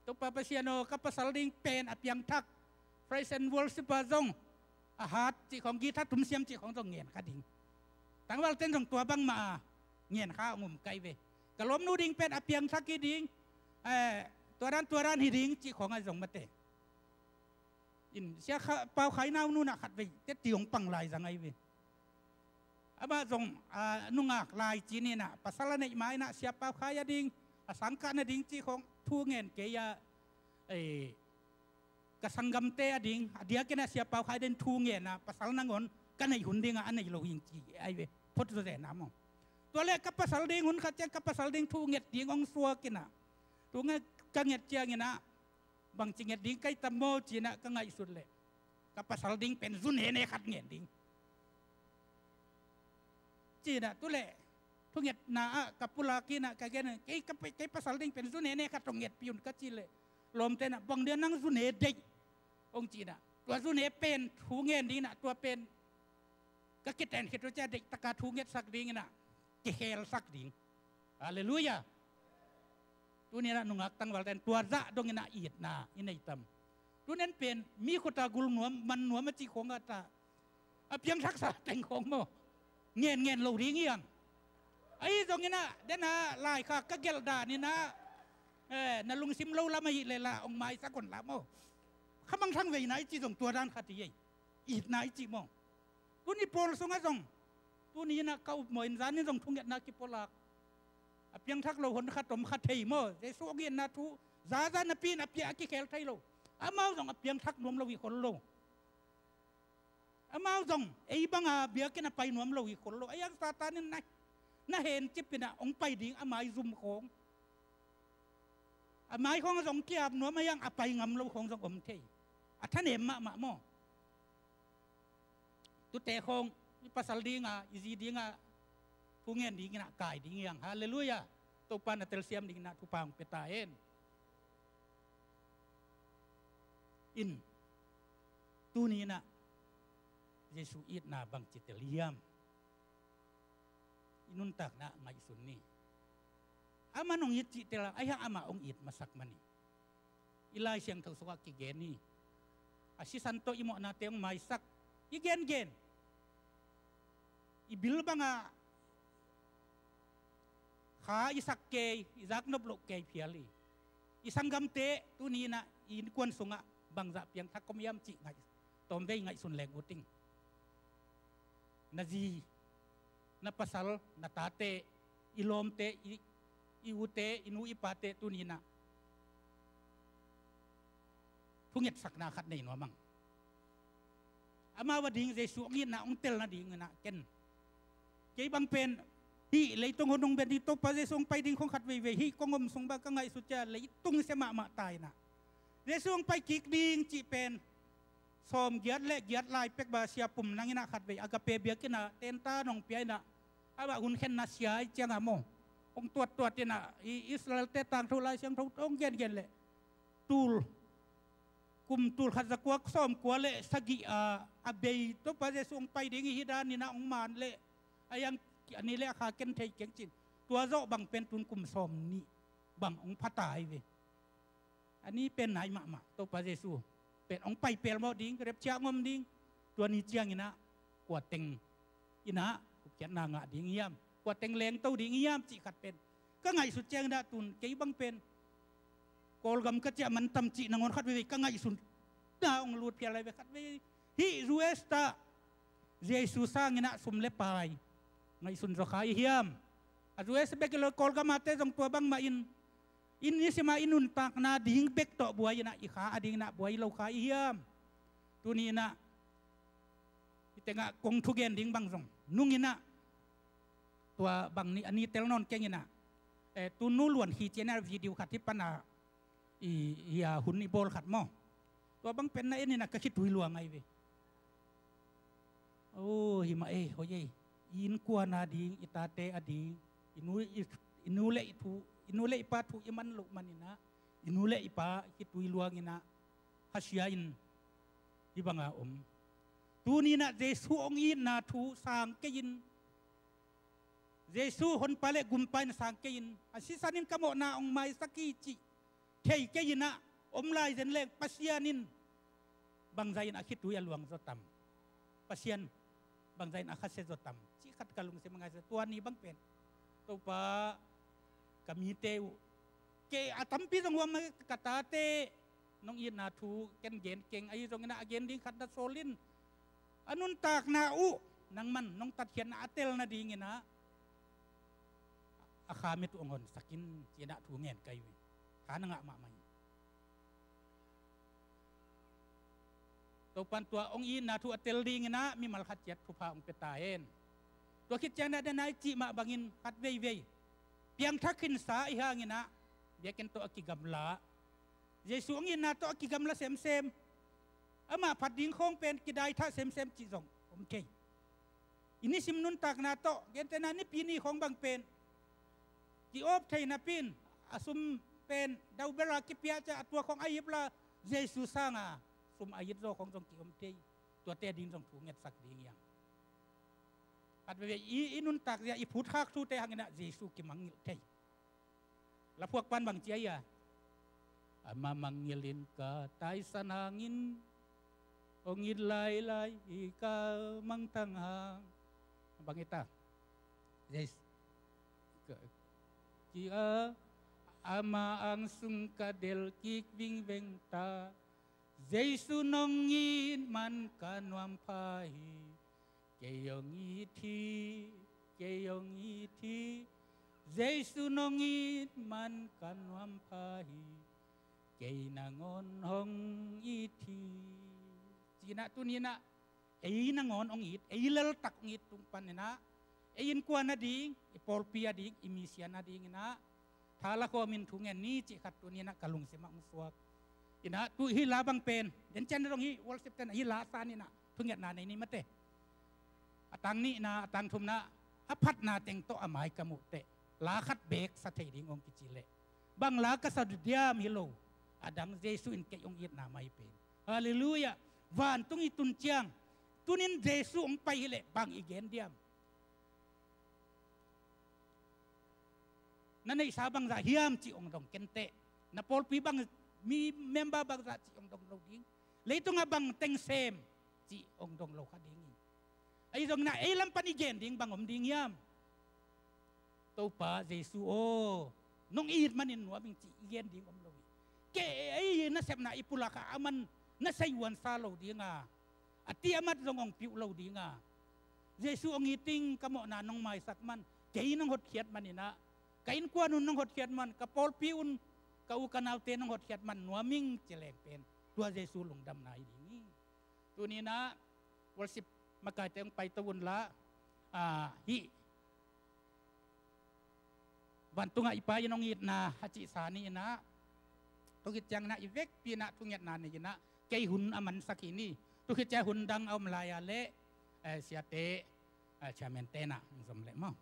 ตัวปาปเซียโนกับภาษาดิ้งเป็นอภิยังทักไฟเซนวอลสิบาจงอาหารจีของกีทัดถุมเสียมจีของจงเงียนขัดดิ้งตั้งวัลเต้นจงตัวบังมาเงียนข้าวงุ่มไกเวกะล้มนูดิ้งเป็นอภิยังทักกีดิ้งตัวร้านหิดิ้งจีของไอ้จงมาเตอินเสียเปล่าขายน้านู่นขัดไปเต็ดตีของปังลายสังไงเวอามาส่งนุ่งลายจีนี่นะภาษาละในไม้นะเสียเปล่าขายดิ่งสังกัดนะดิ่งจีของทูเงินเกียกระสังกำเตะดิ่งเดียกันนะเสียเปล่าขายเดินทูเงินนะภาษาละนังอนกันในหุ่นดิ่งอันในโลหิงจีไอเวพุทธเจ้าน้ำมองตัวแรกกับภาษาดิ่งหุ่นขัดแจ้งกับภาษาดิ่งทูเงินดิ่งองสัวกินนะทูเงินกันเงินเจียงนะบางจริงดิ้งใกล้ตะโมจีน่ะก็ง่ายสุดเลยกับภาษาดิ้งเป็นซุนเฮเนขัดเงียดิ้งจีน่ะตัวเล่ทุกเงียน่ะกับปุลากีน่ะกับแกเนี่ยไอ้ภาษาดิ้งเป็นซุนเฮเนขัดตรงเงียปิวน์ก็จีเลยลมเต้นน่ะบางเดือนนั่งซุนเฮเด็กองจีน่ะตัวซุนเฮเป็นทูเงียดิ้งน่ะตัวเป็นก็คิดแต่คิดว่าจะเด็กตะการทูเงียสักดิ้งน่ะกิเฮลสักดิ้งฮาเลลูยาตัวนี้นะนุ่งอักตั้งวัลเตนตัวจะดงอินาอีดนาอินไอตัมตัวนั้นเป็นมีขตากุลหนวมมันหนวมมันจีของอัตตาเพียงทักษะแต่งของโมเงียนเราดีเงี้ยง ai dong ina dena lai kha ka gel da ni na na lung sim lo la mai le la ong mai sa kon la mo khamang thang ve nai chi dong tua dan khati ye it nai chi mo tu ni pol songa dong tu ni na kau moin zan ni dong thung na ki polak apiang thak lo hon khatom khat thei mo je so gi na thu za na pi na pia ki khel thai lo amau dong apiang thak nom lo wi khol lo amau dong ei banga bia ke na pai nom lo wi khol lo ayang satan ni naเห็นจิบนะองไปดิ่งอามายซุ่มของอามายของสองเกียบหนัวมายังอไปงำเราของสองอมเทยท่านเห็นมะม่อตุเตะของภาษาดิ่งอีซีดิ่งผู้เงี้ยดิ่งนะกายดิ่งยังฮาเลลูยาตัวปานเตลเซียมดิ่งนะทุปังเปตาเอ็นอินตัวนี้นะเยซูอิดนาบังจิตเตลียมอินุนตักนะมาอิสุนนี่อามันองอิดจิตละไอ้ฮะอามาองอิดมาสักมันนี่อิลายเสียงทศวรรษกิเกนี่อาศิสันโตอิโมนาเตงมาสักอีเกนเกนอีบิลบังขาอิสักเกยอิซักนบโลเกยเพียลีอิสังกัมเตตัวนี้นะอินกวนสงะบังจะเพียงทักกมยามจิไงตอมเวงไงสุนแรงอุติงนาจีna pasal na tate ilom te iute inu ipate tunina punget sakna khat nei no mang ama wading jesu ngin na ong tel na ding na ken ke bang pen hi leitong honong ben di to pa jesu pai ding khong khat ve ve hi kongom song ba ka ngai su cha leitung se ma tai na jesu pai kik ding chi pen som giat le giat lai pek ba sia pum nangina khat ve agape bia kina tenta nong piai na aba hun khen na sia chiang amo ong tuat tina Israel te tang thu lai siang thu ong gen le tul kum tul khat zakwak som kwa le sagi abei to pa je sung pai ding hi dan ni na ong man le ayang ani le kha ken thei keng chin tua zo bang pen tun kum som ni bang ong phatai ve ani pen nai ma to pa je suเป็นองไปเปลมอดิ้งเรียบเชียงอมดิ้งตัวนี้เจียงอินะกวดเต็งอินะกุเขียนนางะดิ้งเยี่ยมกวดเต็งแรงเต้าดิ้งเยี่ยมจิขัดเป็นก็ไงสุดเจียงดาตุนเกี่ยบังเป็นโกลกำก็จะมันตำจินางอนขัดไปก็ไงสุดดาองลูดเพียอะไรไปขัดไปฮิรูเอสตาเยซูสร้างอินะสมเลปายไงสุดจะขายเยี่ยมรูเอสเบกเลโกลกำมาเตจงตัวบังมาอินนี้สมาอินุนตักนาดิ่งเบกโตบัวยนะอีขาอดิ่งนะบัวยเราขาเยี่ยมตัวนี้นะที่แต่งะกงทุเกนดิ่งบังซงนุ่งอินะตัวบังนี้อันนี้เตลนอนเก่งอินะตัวนู้ล้วนฮีเจเนอร์วิดีโอขัดที่ปนาอีหุ่นอีโบลขัดหม้อตัวบังเป็นนะเอ็นี่นะก็คิดถุยลวงไงเว้โอ้หิมะโอ้ยอินกัวนาดิ่งอิตาเตอดิ่งอินูเลอิทูinule ipa tu iman lu manina inule ipa kitui luangina hasiain ibanga tu ni na Jesu ong in na tu sang kein Jesu hon pale gumpai na sang kein asisanin kamo na ong mai sakici thei keina lai zen leng pasianin bangzain akitui aluang zotam pasian bangzain akase zotam ci khat kalung se mga tuan ni bang pen to pa kami teu ke atampi dong wam katate nong in na tu ken gen keng ai dong na agen ding khat solin anun tak na u nang man nong tat khian na atel na ding ina akhamit ongon sakin china tu ngen kai we kana nga ma mai to pan tua ong in na tu atel ding ina mi mal khat jet tu pa ong petaen to khit chang na danai chi ma bangin khat vei piang thakin sa ihangin na biakin to akigamla Jesu ngin na to akigamla sem ama pading khong pen kidai tha sem chi jong omkei ini simnun tak na to gente na ni pini khong bang pen ki op thai na pin asum pen dau bera ki pia cha atwa khong ayip la Jesu sanga sum ayit zo khong jong ki omkei to te din jong thu nget sak ding yang at be inun tak ya iput hak tu te hangina Jesu ki mangil tei la puak pan bang cia ama mangilin ka tai sanangin ongid lai ika mangtanghang bang ita kia ama ang sungkadel kik bing bengta Giêsu nong ngin man kanwam pahi keyong iti Giêsu nong ngin man kanwam pahi kay nangon hong iti Sina tunina ay nangon ong it ay laltak ngit tung panina ayin kwa na ding ipolpia ding imisya na ding na thala ko min thungen ni chi khat tunina kalung simak muswak ina tu hi labang pen den chan rong hi worship ten hi la sa ni na thunget na ni mate atang ni na atang thum na apat na teng to amai kamute la khat bek sa thei ding ong kichile bang la ka sa diam hilo adang Jesu in ke ong it na mai pen hallelujah van tung itun chiang tunin Jesu ong pai hile bang igen diam nanay sabang za hiam chi ong dong kente na polpi bang mi member bang za chi ong dong lo ding leito nga bang teng sem chi ong dong lo ka ding ay dong na elam panigen ding bang om ding yam to pa Jesu o nong iit manin no bing chi igen ding om lo ke ay na sep na ipula ka aman na saywan sa lo ding ati amat dong ong piu lo ding Jesu ong iting kamo na nong mai sakman kay nang hot khiat manina kain kwa nun nang hot khiat man kapol piun kau kanal te nang hot khiat man nuaming celek pen tua Jesu lungdam na ini tunina worship makateng pai tawun la hi bantunga ipayan ong it na hachi sani na tukit yang na ivek pina tunget na ni na kay hun aman sakini tukit ya hundang au mlaya le siate chamentena zomle mo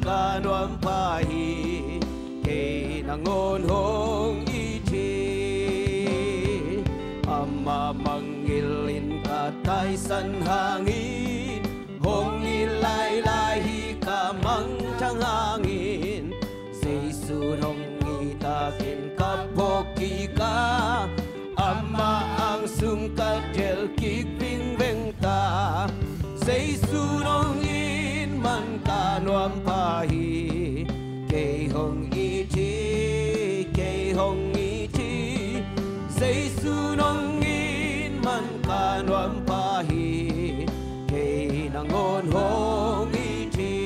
Kanwam pahi kay nangon hong iti ama mangilin katay sanhangin hong ilay-lahi kamang tangangin Seisunong itakin kapoki ka ama ang sungkat jel kikping bengta Seisunong man kanwam pahi kay hong iti Seisunong in man kanwam pahi kay nangon hong iti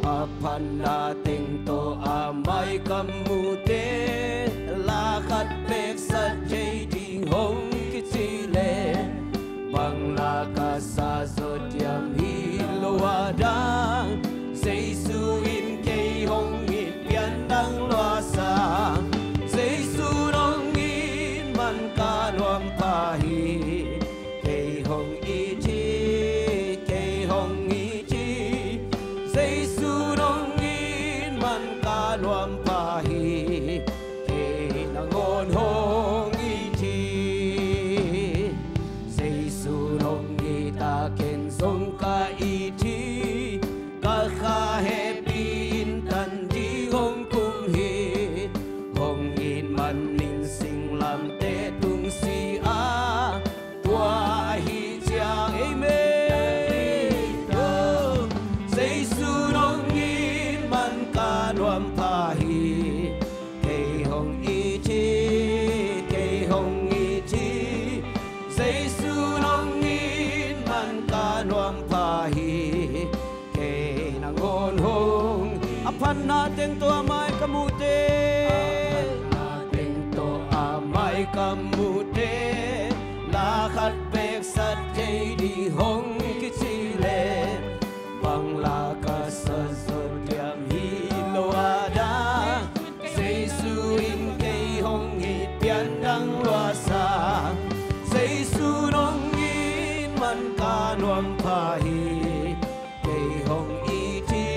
apan nating to amay kamute lakat pek sa jading hong kitsile bang nakasasot yam hiluwadang Seisuin kay hongit piandang luasa Seisunongin man kanwam pahi kay hong iti Seisunongin man kanwam pahi kay nangon hong iti Seisunongitakin song ka iti kakahepin tandi hong kunghi hongin man ning sing lam te tung si a tua nuam pa hi cây hồng y chi cây hồng y chi Giêsu nong in man ka nuam pa hi cây nang on hong apan natin to amay kamute natin to amay kamute lakad bek sa di hong kisile bang lakas sa zodyam hiloada Giêsu in cây hong hipian ng luasa Giêsu nong in man ka nuam pa hi cây hong iti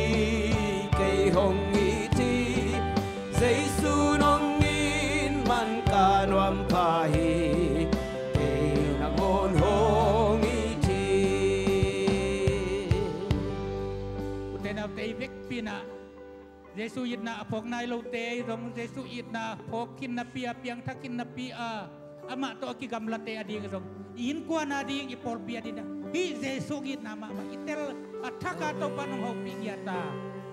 cây hong iti Giêsu nong in man ka nuam pa hi vek pina Giêsu yết na phok nai lâu te rong Giêsu yết na phok kin na pia piang thakin na pia ama to ki gam late adi rong in kwa na di i por pia dina hi Giêsu yết na ma itel athaka to panong ho pi yata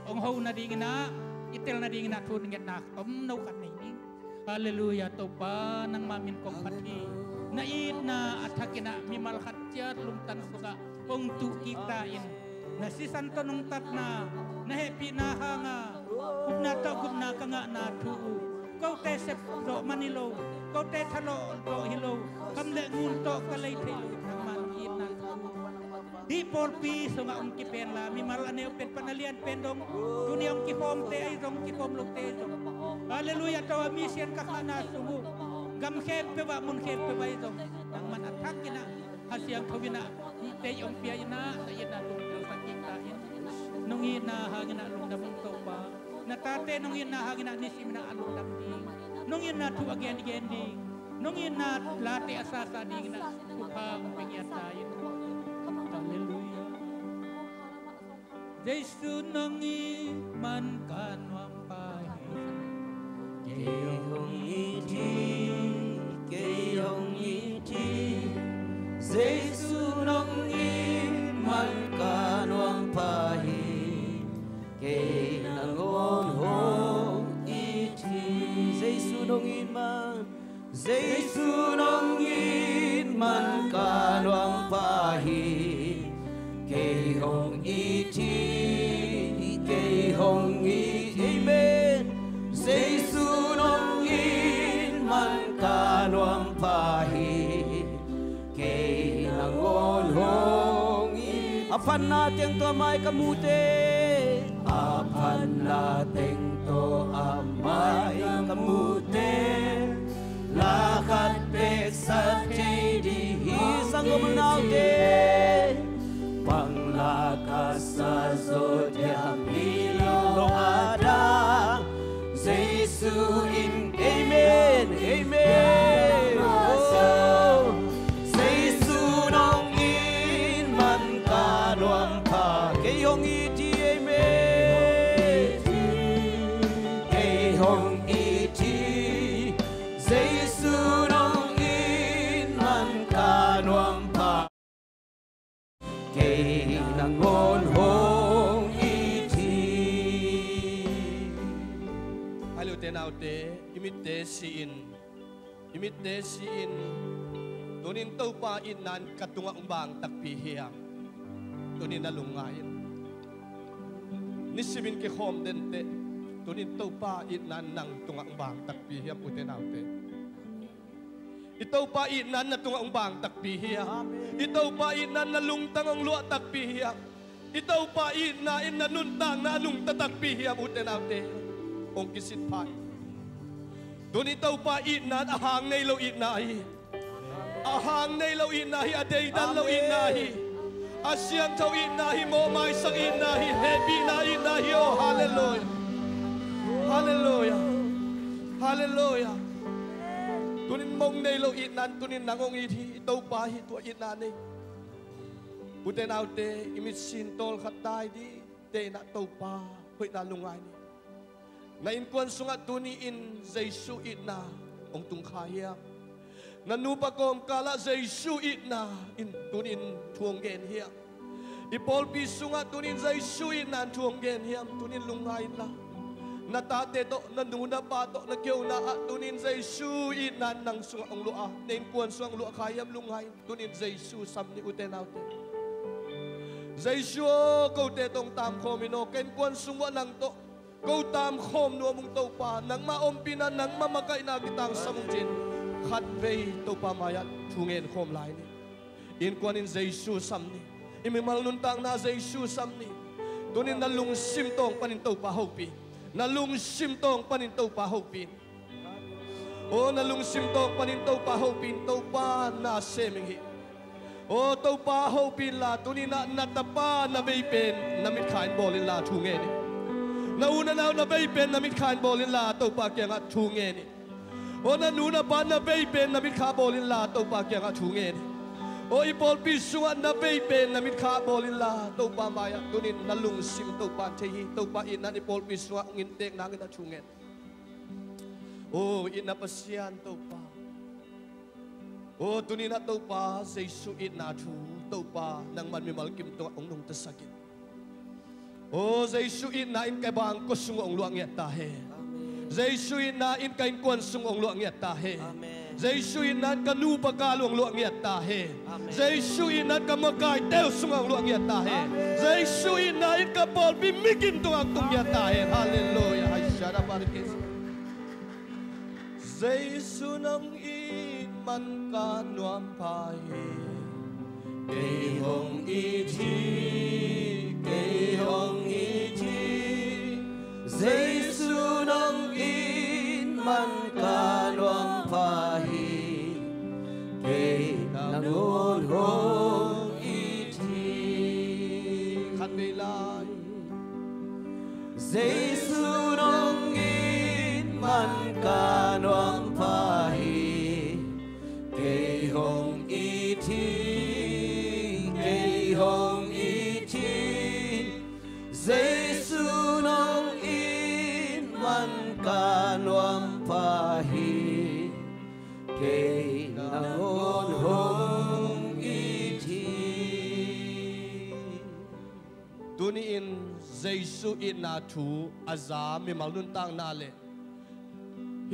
ong ho na di na itel na di na thun nget na tom no khat nei ni hallelujah to pa nang mamin kong pati na it na athakina mimal khat chat lum tan suka ong tu kita in na si santo nung tat na happy na hanga kumna ta kumna kanga na thu kau te sep do manilo kau te thalo do hilo kam le ngun to kalai thelo man in na di por pi so nga ong kipen la mi mal ane pen panalian pendong dunia ong kipom te ay rong kipom lo te so hallelujah tawa mission ka kana sumu gam khep pe ba mun khep pe bai dong nang man athak kina hasyang thobina te ong pia ina ta ina tung sakita in nung ina hangina lungdam to pa natate nung ina hangina nisimna alungdam di nung ina tu again di nung ina late asasa di na kupha pingyata in hallelujah Jesu nung man kanwam pai Kayong iti kayong iti Giêsu nong in man kanwang pahi kay nangon hong iti Giêsu nong in man kanwang pahi kay hong iti amen Giêsu nong in man kanwang pahi kay nangon hong apan natin to amay kamute apan natin to amay kamute lakad pek sa di hisang gumanawte panglakas sa zodyang hilo ada Giêsu in amen amen oh Kayong iti amen Kayong iti Giêsu nong in man kanwang pa Kay nangon hong iti Halo tenaute imite siin tunin tau pa inan katunga umbang takpihiyam tunin nalungayin nisibin ke hom dente tunin tau pa inan nang tunga umbang takpihiyam utenaute itaw pa inan na tunga umbang takpihiyam itaw pa inan na lungtang ang luwa takpihiyam itaw pa inan na nuntang na anong tatakpihiyam utenaute ong kisit pa doon itaw pa inan ahang nailaw inahi ahang nailaw inahi adaydan law inahi asyang taw inahi mo may sang inahi happy na inahi oh hallelujah hallelujah hallelujah tunin mong nailaw inan tunin nangong itaw pa hito inani utenaute imisintol katay di te na taw pa hoy nalungay ni na inkuan sungat tuniin Giêsu ina ong tungkaya nanupa kom kala Giêsu ina in tunin tuonggen hiam ipol pisungat tunin Giêsu ina tuonggen hiam tunin lungay na na tate to na nuna pa to na kyo na tunin Jesu inan nang sung ang lua nen kuan sung lua kayam lunghay tunin Jesu samni utenaute Jesu ko te tong tam komino ken kuan sung nang to ko tam khom no mung to pa nang maompinan nang mamakay na kitang samungjin khat vei to pa mayat thungen khom lai ni in kuan in Jesu samni imimal nun tang na Jesu samni tunin nalung simtong paninto pa hopi nalung simtong paninto pa hopin o nalung simtong paninto pa hopin to pa na seminghi o to pa hopin la tunina natapa na veipen na mitkain bolin la thungeni na una na veipen na mitkain bolin la to pa kya thungeni o na nuna pa na veipen na mitka bolin la to pa kya thungeni o ipol pisuan na veipen na mitka bolin la to pa maya tunin nalung sim to pa thehi to pa ina ipol pisua ungin tek nang ina thungen o ina pasian to pa o tunina to pa Jesu ina thu to pa nang man mi malkim to ong nung tasakit o Jesu ina in kai bang ko sung ong luang ya ta he Jesu ina in kai kon sung ong luang ya ta he Jesu inan ka nu pa ka luang luang ya ta he Jesu inan ka makai teo sung ong luang ya ta he Jesu ina in ka pol bi mikin to ang tung ya ta he hallelujah ay shara barkes Jesu nang in man ka nuam pa he kay hong iti Jesu nang in man ka nuam pa he kay nangon hong iti khat belai Jesu nang in man ka nuam pa he kay hong iti Jesu nang in man ka nuam pa he kay nangon hong iti tuniin Jesu ina thu azami malun tang nale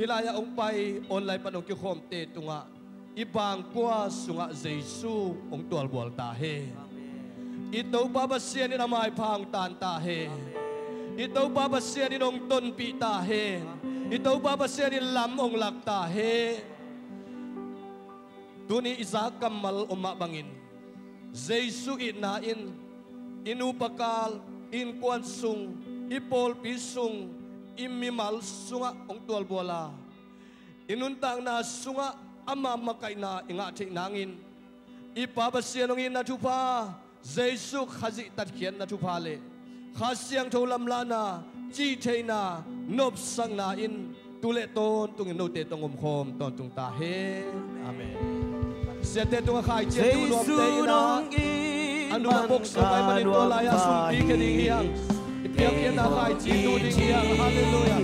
hilaya ong pai online panong ki khom te tunga ibang kwa sunga Jesu ong tual bol ta he ito babasian ni namay pang tan ta he ito babasian ni nong ton pi ta he ito babasian ni lam ong lak ta he tuni isa kamal umabangin Jesu inain inupakal in kwan sung ipol pisung imimal sunga ong tual bola inuntang na sunga ama makay na ingati nangin ipabasian ong inatupa Jesu khazi tatkian na tupale khasyang tholam lana chi theina nop sang na in tule ton tung no te tong khom ton tung ta he amen se te tung khai che tu lom te na anu bok so mai manin to la ya sum pi ke ding hiang piak ke na khai chi tu ding hiang hallelujah